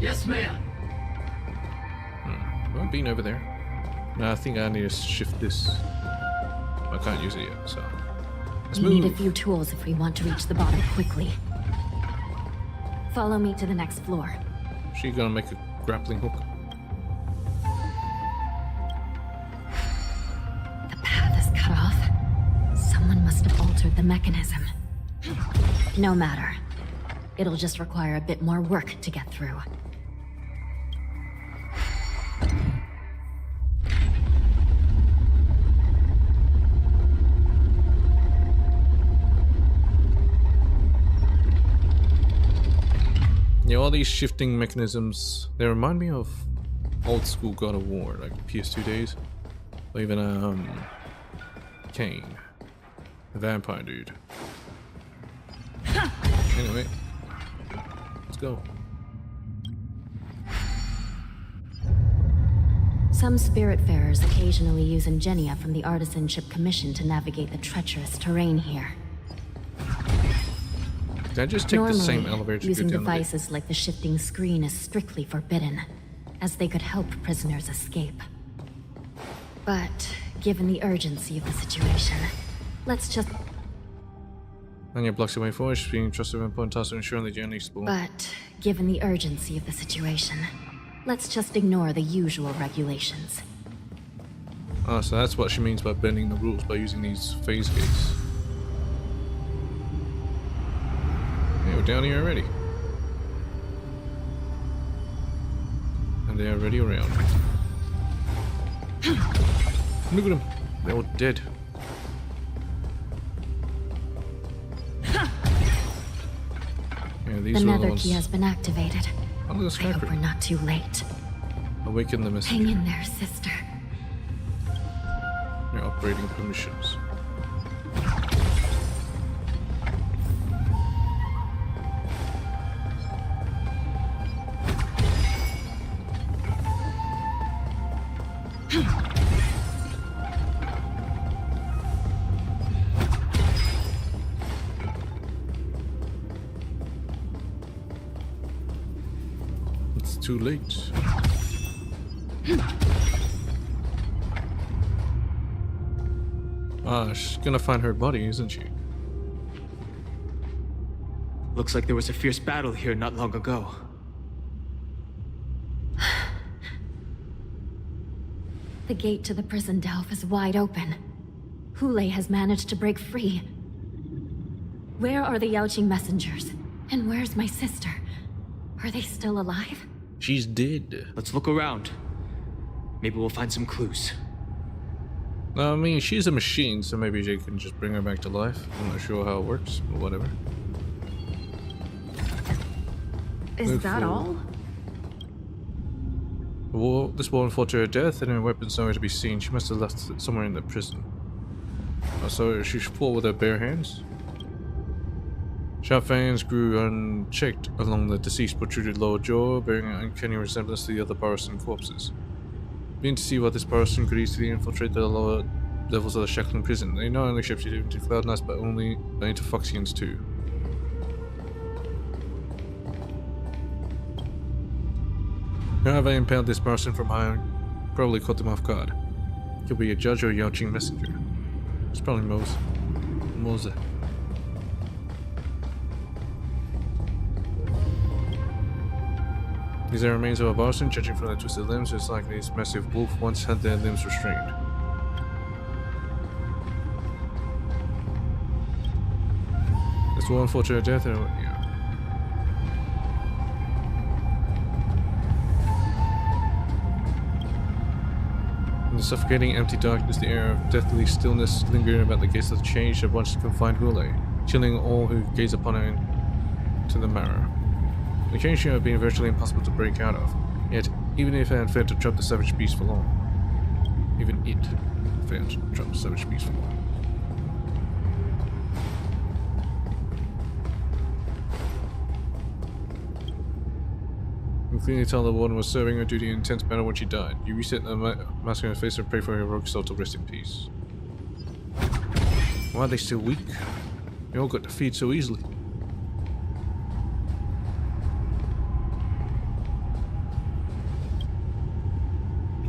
Yes, ma'am. Have I been over there? No, I think I need to shift this. I can't use it yet, so let's We move. need a few tools if we want to reach the bottom quickly. Follow me to the next floor. She gonna make a grappling hook. The mechanism. No matter. It'll just require a bit more work to get through. Yeah, all these shifting mechanisms, they remind me of old school God of War, like PS2 days. Or even Kane. The vampire dude. Anyway, let's go. Some Spiritfarers occasionally use ingenia from the Artisanship Commission to navigate the treacherous terrain here. Did I just take the same elevator to using go down devices like the shifting screen is strictly forbidden, as they could help prisoners escape. But given the urgency of the situation, let's just... Anya blocks away forward, being trusted with important tasks to ensure the journey explore. But given the urgency of the situation, let's just ignore the usual regulations. Ah, so that's what she means by bending the rules by using these phase gates. Yeah, we're down here already. And they're already around. Look at them. They're all dead. Yeah, these the are nether ones. key has been activated. Oh, look at the I hope sniper. we're not too late. Awaken the messenger. Hang in there, sister. You're upgrading permissions. It's too late. Ah, she's gonna find her body, isn't she? Looks like there was a fierce battle here not long ago. The gate to the prison delve is wide open. Hule has managed to break free. Where are the Yaoqing messengers? And where's my sister? Are they still alive? She's dead. Let's look around. Maybe we'll find some clues. I mean, she's a machine, so maybe they can just bring her back to life. I'm not sure how it works, but whatever. Is that all? Well, this woman fought to her death and her weapons nowhere to be seen. She must have left it somewhere in the prison. So she fought with her bare hands? Sharp fangs grew unchecked along the deceased protruded lower jaw, bearing an uncanny resemblance to the other Barristan corpses. Being to see why this Barristan could easily infiltrate the lower levels of the shackling prison. They not only shapeshifted into Cloud Knights, but into Foxians too. However, impaled this Barristan from high probably caught them off guard. Could be a judge or a Yaoqing messenger. It's probably Mose. These are remains of a Barristan. Judging from the twisted limbs, it's likely this massive wolf once had their limbs restrained. This one fought to her death, and yeah. In the suffocating empty darkness, the air of deathly stillness lingering about the gates of the change that once confined Hule, chilling all who gaze upon her to the marrow. The change had been virtually impossible to break out of, yet even if it had failed to trap the savage beast for long, You clearly tell the warden was serving her duty in intense battle when she died. You reset the mask on her face and pray for her heroic soul to rest in peace. Why are they still weak? They all got defeated so easily.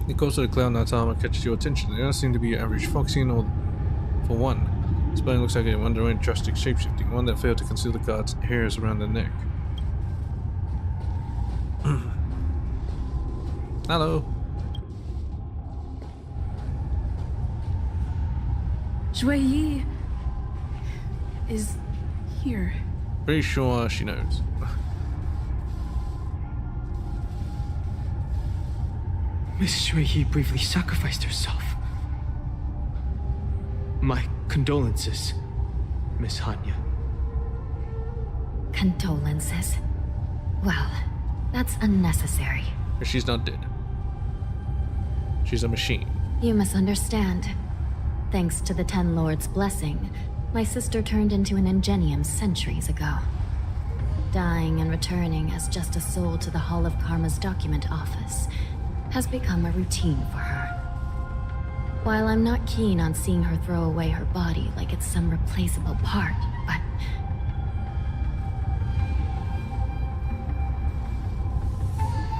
The course of the Cloud Knight's armor catches your attention. They don't seem to be your average Foxian, or for one. This bone looks like an underwent drastic shapeshifting, one that failed to conceal the guard's hairs around the neck. Hello. Zhuyi is here. Pretty sure she knows. Miss Zhuyi bravely sacrificed herself. My condolences, Miss Hanya. Condolences? Well, that's unnecessary. She's not dead. She's a machine. You misunderstand. Thanks to the Ten Lords' blessing, my sister turned into an Ingenium centuries ago. Dying and returning as just a soul to the Hall of Karma's document office has become a routine for her. While I'm not keen on seeing her throw away her body like it's some replaceable part, but...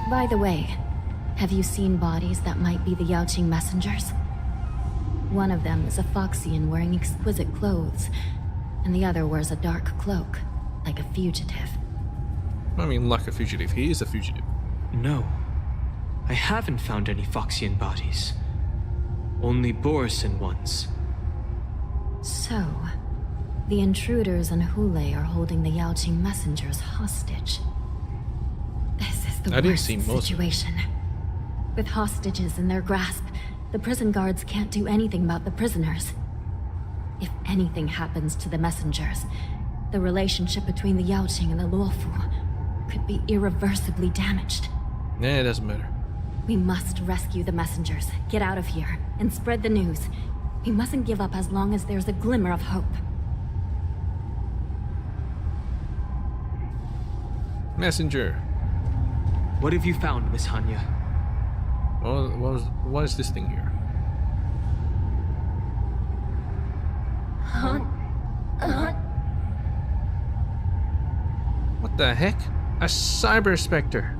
By the way, have you seen bodies that might be the Yaoqing messengers? One of them is a Foxian wearing exquisite clothes, and the other wears a dark cloak, like a fugitive. I mean, like a fugitive. He is a fugitive. No. I haven't found any Foxian bodies. Only Barristan ones. So, the intruders and Hule are holding the Yaoqing messengers hostage. This is the worst situation. With hostages in their grasp, the prison guards can't do anything about the prisoners. If anything happens to the messengers, the relationship between the Yaoqing and the Luofu could be irreversibly damaged. Nah, it doesn't matter. We must rescue the messengers, get out of here, and spread the news. We mustn't give up as long as there's a glimmer of hope. Messenger. What have you found, Miss Hanya? What is this thing here? What the heck? A cyber specter.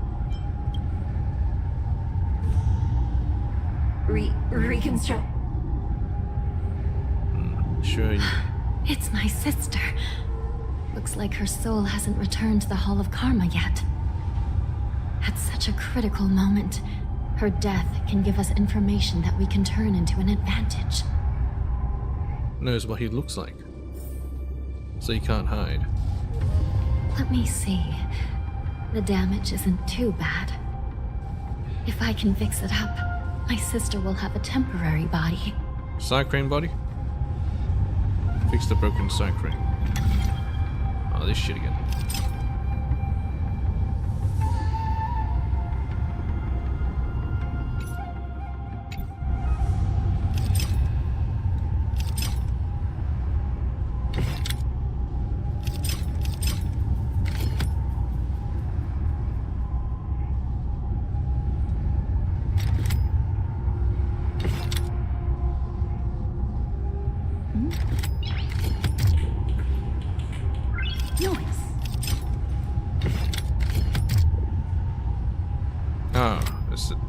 Reconstruct. Sure. It's my sister. Looks like her soul hasn't returned to the Hall of Karma yet. At such a critical moment, her death can give us information that we can turn into an advantage. Knows what he looks like, so you can't hide. Let me see. The damage isn't too bad. If I can fix it up, my sister will have a temporary body. Cycrane body? Fix the broken cycrane. Oh, this shit again.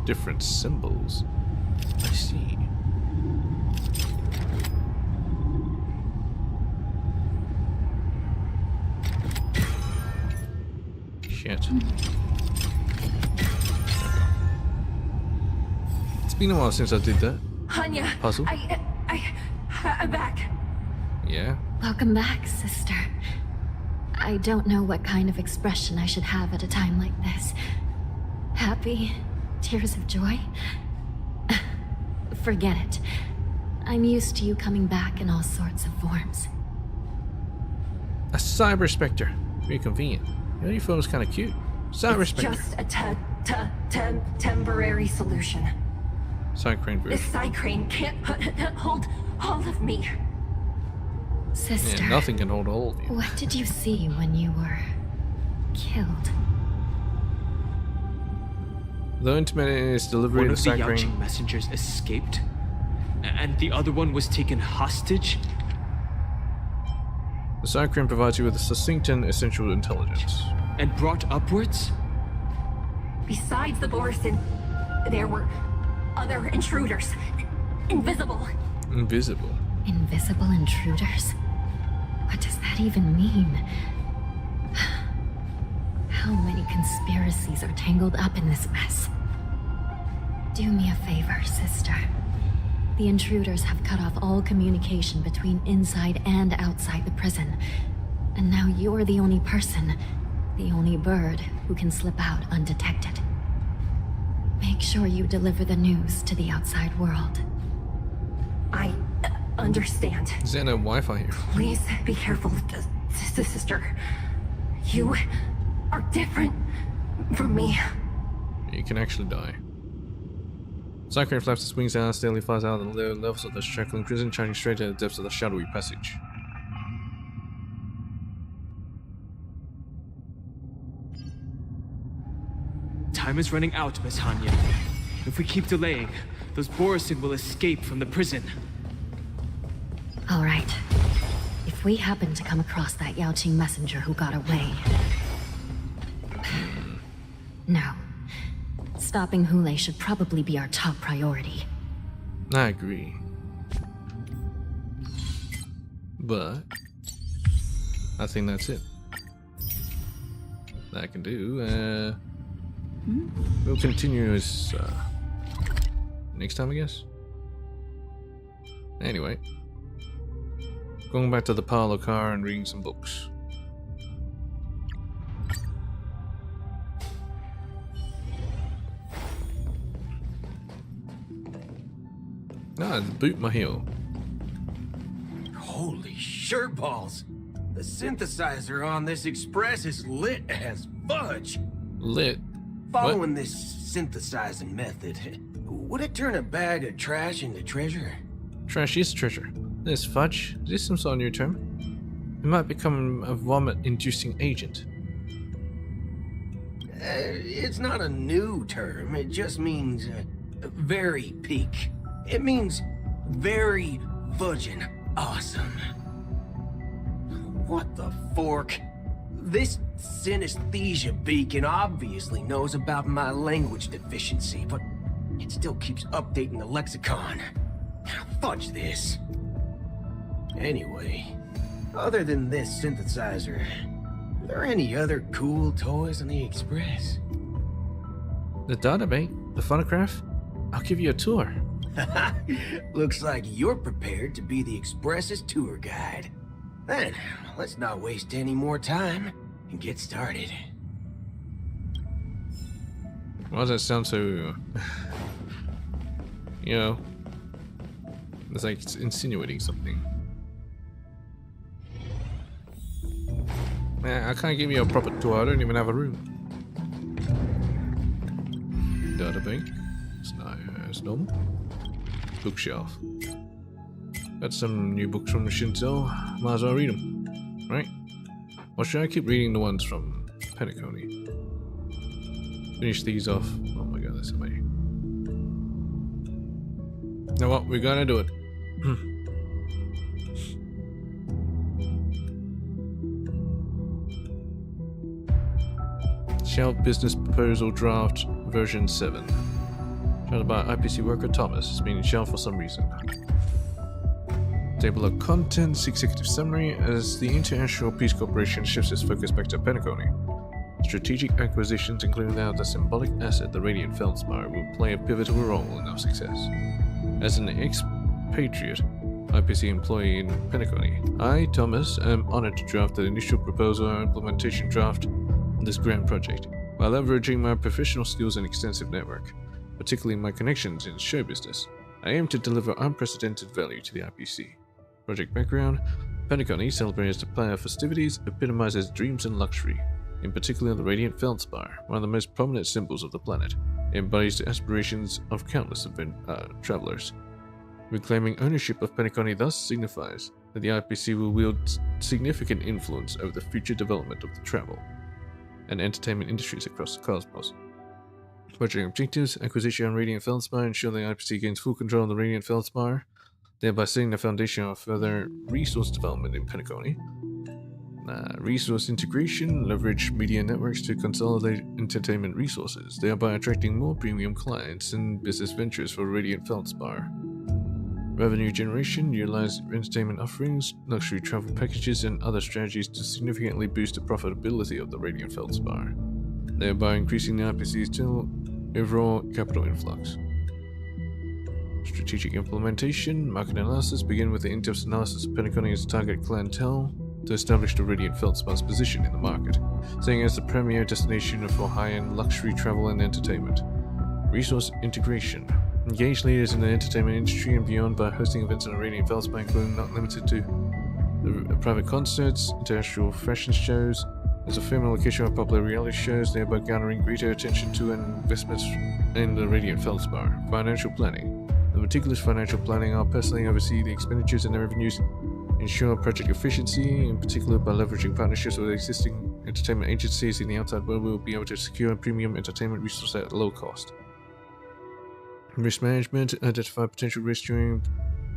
Different symbols. I see. Shit. It's been a while since I did that. Hanya, puzzle. I'm back. Yeah? Welcome back, sister. I don't know what kind of expression I should have at a time like this. Happy? Tears of joy? Forget it. I'm used to you coming back in all sorts of forms. A cyber specter. Very convenient. You know, your phone was kind of cute. Cyber specter. Just a temporary solution. Cycrane This version. cycrane can't hold all of me. Sister. Yeah, nothing can hold all of you. What did you see when you were killed? Though intimate in its delivery, One the of the cycrane Yaoqing messengers escaped, and the other one was taken hostage. The cycrane provides you with a succinct and essential intelligence. And brought upwards? Besides the Borison, there were other intruders. Invisible. Invisible. Invisible intruders? What does that even mean? How many conspiracies are tangled up in this mess? Do me a favor, sister. The intruders have cut off all communication between inside and outside the prison. And now you're the only person, the only bird, who can slip out undetected. Make sure you deliver the news to the outside world. I understand. Is there no Wi-Fi here? Please be careful, sister. You are different from me. You can actually die. Cycrane flaps its wings down, steadily flies out of the lower levels of the shackling prison, charging straight to the depths of the shadowy passage. Time is running out, Miss Hanya. If we keep delaying, those Borison will escape from the prison. All right. If we happen to come across that Yaoqing messenger who got away... No. Stopping Hule should probably be our top priority. I agree. But I think that's it. That I can do. We'll continue as next time, I guess. Anyway, going back to the parlor car and reading some books. Ah, boot my heel. Holy shirt balls! The synthesizer on this express is lit as fudge. Lit? Following this synthesizing method, would it turn a bag of trash into treasure? Trash is treasure. This fudge, is this some sort of new term? It might become a vomit-inducing agent. It's not a new term, it just means very peak. It means very fudgin' awesome. What the fork? This synesthesia beacon obviously knows about my language deficiency, but it still keeps updating the lexicon. Fudge this. Anyway, other than this synthesizer, are there any other cool toys on the Express? The data bank? The phonograph? I'll give you a tour. Looks like you're prepared to be the Express's tour guide. Then, let's not waste any more time and get started. Why does that sound so... you know... It's like it's insinuating something. Man, I can't give you a proper tour, I don't even have a room. Data bank. It's not as normal. Bookshelf. Got some new books from the Shinto. Might as well read them. Right? Or should I keep reading the ones from Penacony? Finish these off. Oh my god, that's amazing. You know what? We're gonna do it. Shelf Business Proposal Draft Version 7. Shouted by IPC worker Thomas. It's been shelved for some reason. Table of Contents, Executive Summary. As the International Peace Corporation shifts its focus back to Penacony, strategic acquisitions, including now the symbolic asset, the Radiant Feldspar, will play a pivotal role in our success. As an expatriate IPC employee in Penacony, I, Thomas, am honored to draft the initial proposal and implementation draft of this grand project, while leveraging my professional skills and extensive network, particularly my connections in show business. I aim to deliver unprecedented value to the IPC. Project background: Penacony, celebrated as the player festivities, epitomizes dreams and luxury. In particular, the Radiant Feldspar, one of the most prominent symbols of the planet, embodies the aspirations of countless travelers. Reclaiming ownership of Penacony thus signifies that the IPC will wield significant influence over the future development of the travel and entertainment industries across the cosmos. Project objectives: acquisition of Radiant Feldspar, ensure the IPC gains full control of the Radiant Feldspar, thereby setting the foundation of further resource development in Penacony. Resource integration: leverage media networks to consolidate entertainment resources, thereby attracting more premium clients and business ventures for Radiant Feldspar. Revenue generation: utilize entertainment offerings, luxury travel packages, and other strategies to significantly boost the profitability of the Radiant Feldspar, thereby increasing the IPC's overall capital influx. Strategic implementation: market analysis. Begin with the in-depth analysis of Penacony's target clientele to establish the Radiant Feldspar's position in the market, serving as the premier destination for high-end luxury travel and entertainment. Resource integration: engage leaders in the entertainment industry and beyond by hosting events on the Radiant Feldspar, including not limited to the private concerts, international fashion shows, as a film and location of popular reality shows, thereby garnering greater attention to and investments in the Radiant Feldspar. Financial planning: the meticulous financial planning. I'll personally oversee the expenditures and the revenues, ensure project efficiency, in particular by leveraging partnerships with existing entertainment agencies in the outside world. We'll be able to secure premium entertainment resources at low cost. Risk management: identify potential risks during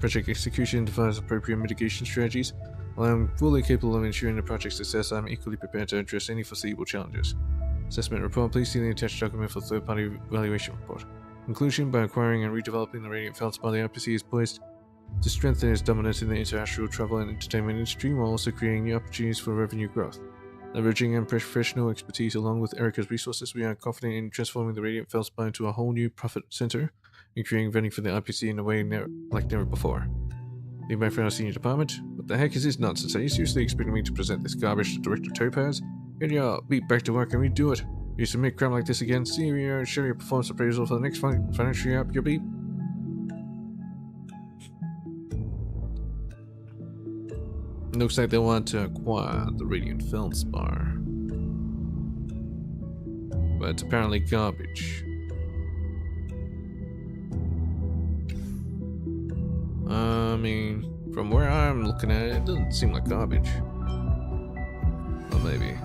project execution, devise appropriate mitigation strategies. While I'm fully capable of ensuring the project's success, I'm equally prepared to address any foreseeable challenges. Assessment report: please see the attached document for third-party evaluation report. Conclusion: by acquiring and redeveloping the Radiant Feldspar, the IPC is poised to strengthen its dominance in the international travel and entertainment industry, while also creating new opportunities for revenue growth. Leveraging and professional expertise along with Erica's resources, we are confident in transforming the Radiant Feldspar into a whole new profit center and creating value for the IPC in a way like never before. Feedback from our senior department: what the heck is this nonsense? Are you seriously expecting me to present this garbage to Director Topaz? Get your beat back to work and redo it. If you submit crap like this again, see you share your performance appraisal for the next financial year up your beat. Looks like they want to acquire the Radiant Feldspar, but it's apparently garbage. I mean, from where I'm looking at it, it doesn't seem like garbage. Or maybe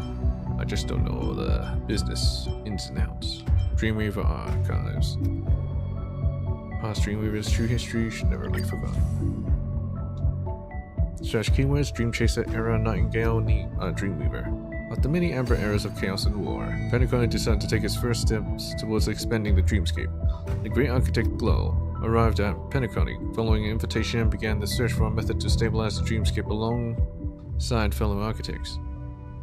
I just don't know the business ins and outs. Dreamweaver Archives. Past Dreamweaver's true history should never be forgotten. Search keywords Dream Chaser Era Nightingale Dreamweaver. After many amber eras of chaos and war, Penacony decided to take its first steps towards expanding the dreamscape. The great architect Glow arrived at Penacony following an invitation and began the search for a method to stabilize the dreamscape alongside fellow architects.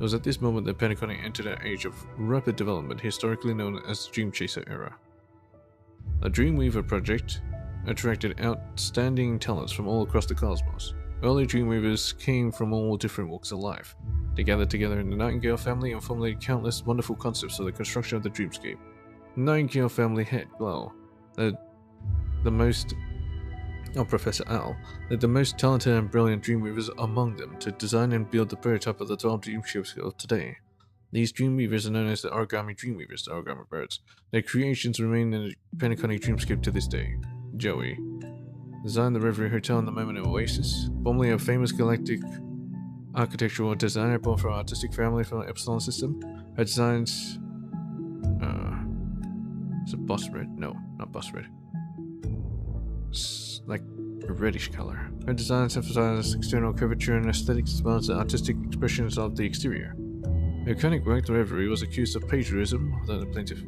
It was at this moment that Penacony entered an age of rapid development, historically known as the Dream Chaser Era. A Dreamweaver project attracted outstanding talents from all across the cosmos. Early Dreamweavers came from all different walks of life. They gathered together in the Nightingale family and formulated countless wonderful concepts for the construction of the dreamscape. The Nightingale family head, Glow, Professor Al, led the most talented and brilliant Dreamweavers among them to design and build the prototype of the 12 dreamships of today. These Dreamweavers are known as the Origami Dreamweavers, the Origami Birds. Their creations remain in the Penacony dreamscape to this day. Joey designed the Reverie Hotel in the Moment of Oasis, formerly a famous galactic architectural designer born from an artistic family from the Epsilon system. Her designs... is it Boss Red? No, not Boss Red. It's like a reddish color. Her designs emphasize external curvature and aesthetics as well as the artistic expressions of the exterior. Her iconic work, The Reverie, was accused of plagiarism, although the plaintiff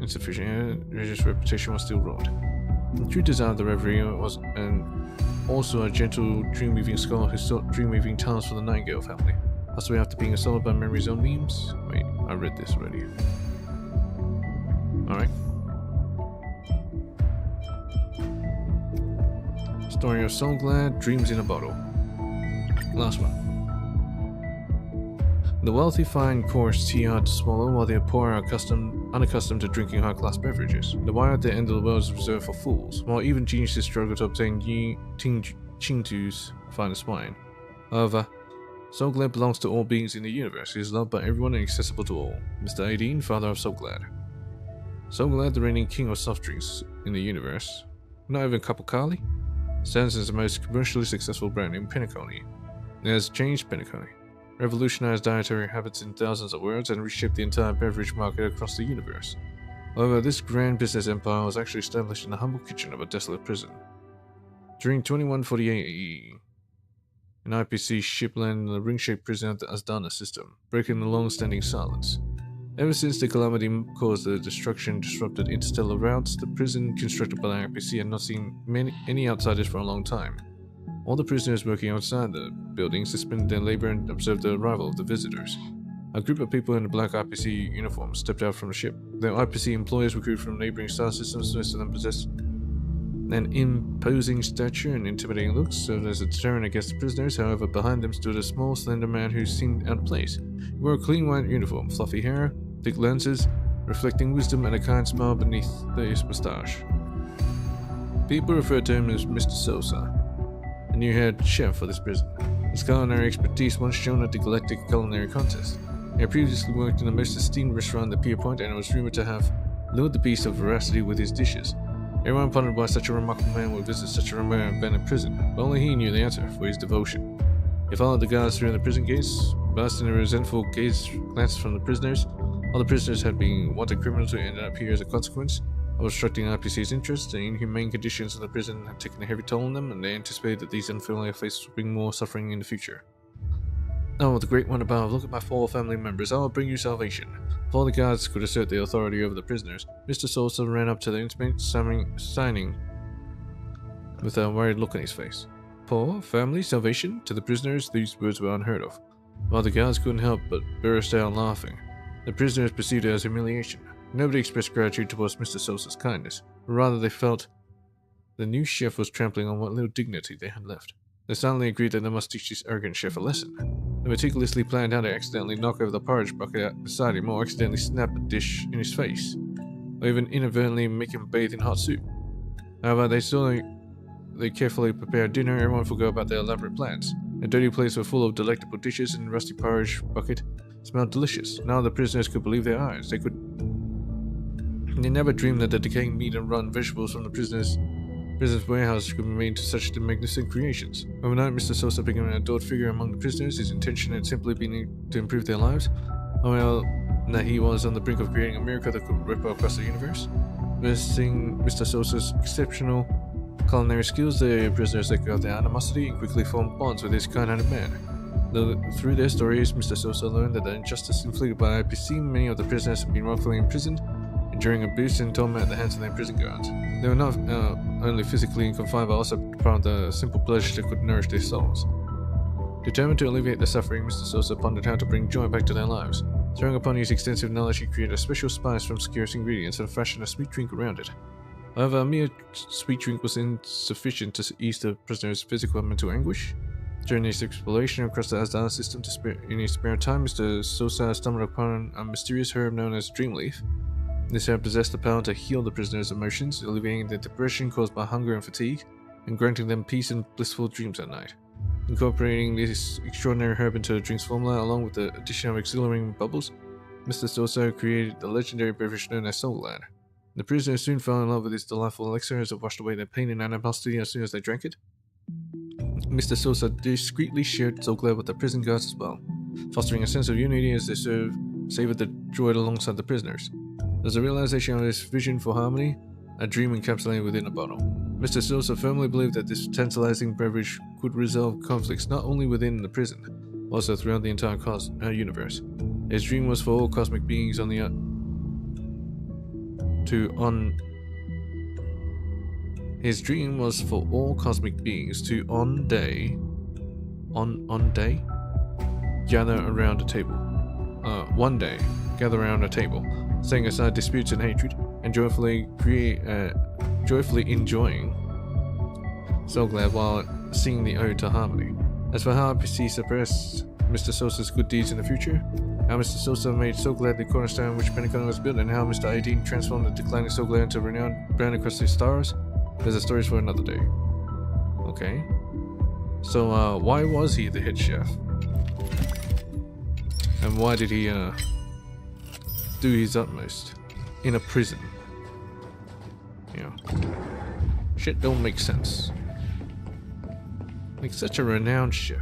insufficient religious reputation was still wrought. The true design of The Reverie was also a gentle dream-weaving scholar who sought dream-weaving talents for the Nightingale family. Possibly after being assaulted by memory zone memes. Wait, I read this already. Alright. Story of Soul Glad, Dreams in a Bottle. Last one. The wealthy find coarse tea hard to swallow, while the poor are unaccustomed to drinking high-class beverages. The wire at the end of the world is reserved for fools, while even geniuses struggle to obtain Qingtu's finest wine. However, Soulglad belongs to all beings in the universe. He is loved by everyone and accessible to all. Mr. Aideen, father of Soulglad. Soulglad, the reigning king of soft drinks in the universe. Not even Kapokali? Stands as the most commercially successful brand in Penacony. It has changed Penacony, revolutionized dietary habits in thousands of worlds, and reshaped the entire beverage market across the universe. However, this grand business empire was actually established in the humble kitchen of a desolate prison. During 2148 AE, an IPC ship landed in the ring-shaped prison of the Asdana system, breaking the long-standing silence. Ever since the calamity caused the destruction disrupted interstellar routes, the prison constructed by the IPC had not seen any outsiders for a long time. All the prisoners working outside the building suspended their labor and observed the arrival of the visitors. A group of people in black IPC uniforms stepped out from the ship. The IPC employees recruited from neighboring star systems, most of them possessed an imposing stature and intimidating looks, served as a deterrent against the prisoners. However, behind them stood a small, slender man who seemed out of place. He wore a clean white uniform, fluffy hair, thick lenses, reflecting wisdom, and a kind smile beneath his moustache. People referred to him as Mr. Sosa, the new head chef for this prison. His culinary expertise once shown at the Galactic Culinary Contest. He had previously worked in the most esteemed restaurant at the Pierpoint and was rumored to have lured the beast of veracity with his dishes. Everyone pondered why such a remarkable man would visit such a remote and abandoned prison, but only he knew the answer, for his devotion. He followed the guards through the prison gates, blasting a resentful glance from the prisoners. All the prisoners had been wanted criminals who ended up here as a consequence of obstructing IPC's interests. The inhumane conditions of the prison had taken a heavy toll on them, and they anticipated that these unfamiliar faces would bring more suffering in the future. Oh, the great one above, look at my 4 family members, I will bring you salvation. Before the guards could assert their authority over the prisoners, Mr. Sosa ran up to the inmate, signing with a worried look on his face. Poor family salvation? To the prisoners, these words were unheard of. While the guards couldn't help but burst out laughing, the prisoners perceived it as humiliation. Nobody expressed gratitude towards Mr. Sosa's kindness, but rather they felt the new chef was trampling on what little dignity they had left. They silently agreed that they must teach this arrogant chef a lesson. They meticulously planned how to accidentally knock over the porridge bucket out beside him, or accidentally snap a dish in his face, or even inadvertently make him bathe in hot soup. However, they carefully prepared dinner. Everyone forgot about their elaborate plans. The dirty plates were full of delectable dishes, and the rusty porridge bucket smelled delicious. Now the prisoners could believe their eyes. They never dreamed that the decaying meat and rotten vegetables from the prisoners' warehouse could be made into such magnificent creations. Overnight, Mr. Sosa became an adored figure among the prisoners. His intention had simply been to improve their lives. While and that he was on the brink of creating a miracle that could ripple across the universe. Visiting Mr. Sosa's exceptional culinary skills, the prisoners let go of their animosity and quickly formed bonds with this kind-hearted man. Through their stories, Mr. Sosa learned that the injustice inflicted by IPC, many of the prisoners had been wrongfully imprisoned, enduring abuse and torment at the hands of their prison guards. They were not only physically confined, but also deprived of the simple pleasures that could nourish their souls. Determined to alleviate the suffering, Mr. Sosa pondered how to bring joy back to their lives. Throwing upon his extensive knowledge, he created a special spice from scarce ingredients and fashioned a sweet drink around it. However, a mere sweet drink was insufficient to ease the prisoner's physical and mental anguish. During his exploration across the Asdana system in his spare time, Mr. Sosa stumbled upon a mysterious herb known as Dreamleaf. This herb possessed the power to heal the prisoner's emotions, alleviating the depression caused by hunger and fatigue, and granting them peace and blissful dreams at night. Incorporating this extraordinary herb into the drink's formula, along with the addition of exhilarating bubbles, Mr. Sosa created the legendary beverage known as Soul Glad. The prisoners soon fell in love with this delightful elixir as it washed away their pain and animosity as soon as they drank it. Mr. Sosa discreetly shared Soul Glad with the prison guards as well, fostering a sense of unity as they savored the joy alongside the prisoners. There's a realization of this vision for harmony, a dream encapsulated within a bottle. Mr. Sosa firmly believed that this tantalizing beverage could resolve conflicts not only within the prison, but also throughout the entire universe. His dream was for all cosmic beings on the His dream was for all cosmic beings to on day gather around a table. One day, gather around a table, setting aside disputes and hatred, and joyfully enjoying Soul Glad while singing the ode to harmony. As for how IPC suppressed Mr. Sosa's good deeds in the future, how Mr. Sosa made Soul Glad the cornerstone on which Pentagon was built, and how Mr. 18 transformed the declining Soul Glad into a renowned brand across the stars, there's a stories for another day. Okay. So, why was he the head chef? And why did he, do his utmost in a prison? You know, shit don't make sense. Like such a renowned chef,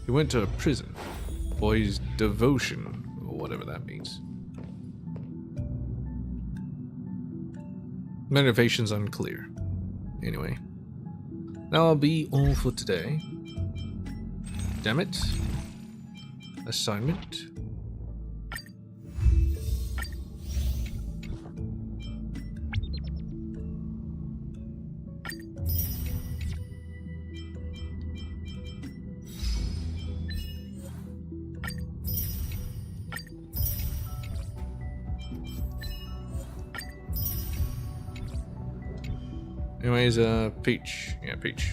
he went to a prison for his devotion, or whatever that means. Motivation's unclear. Anyway, that'll be all for today. Damn it. Assignment. Anyways, Peach. Yeah, Peach.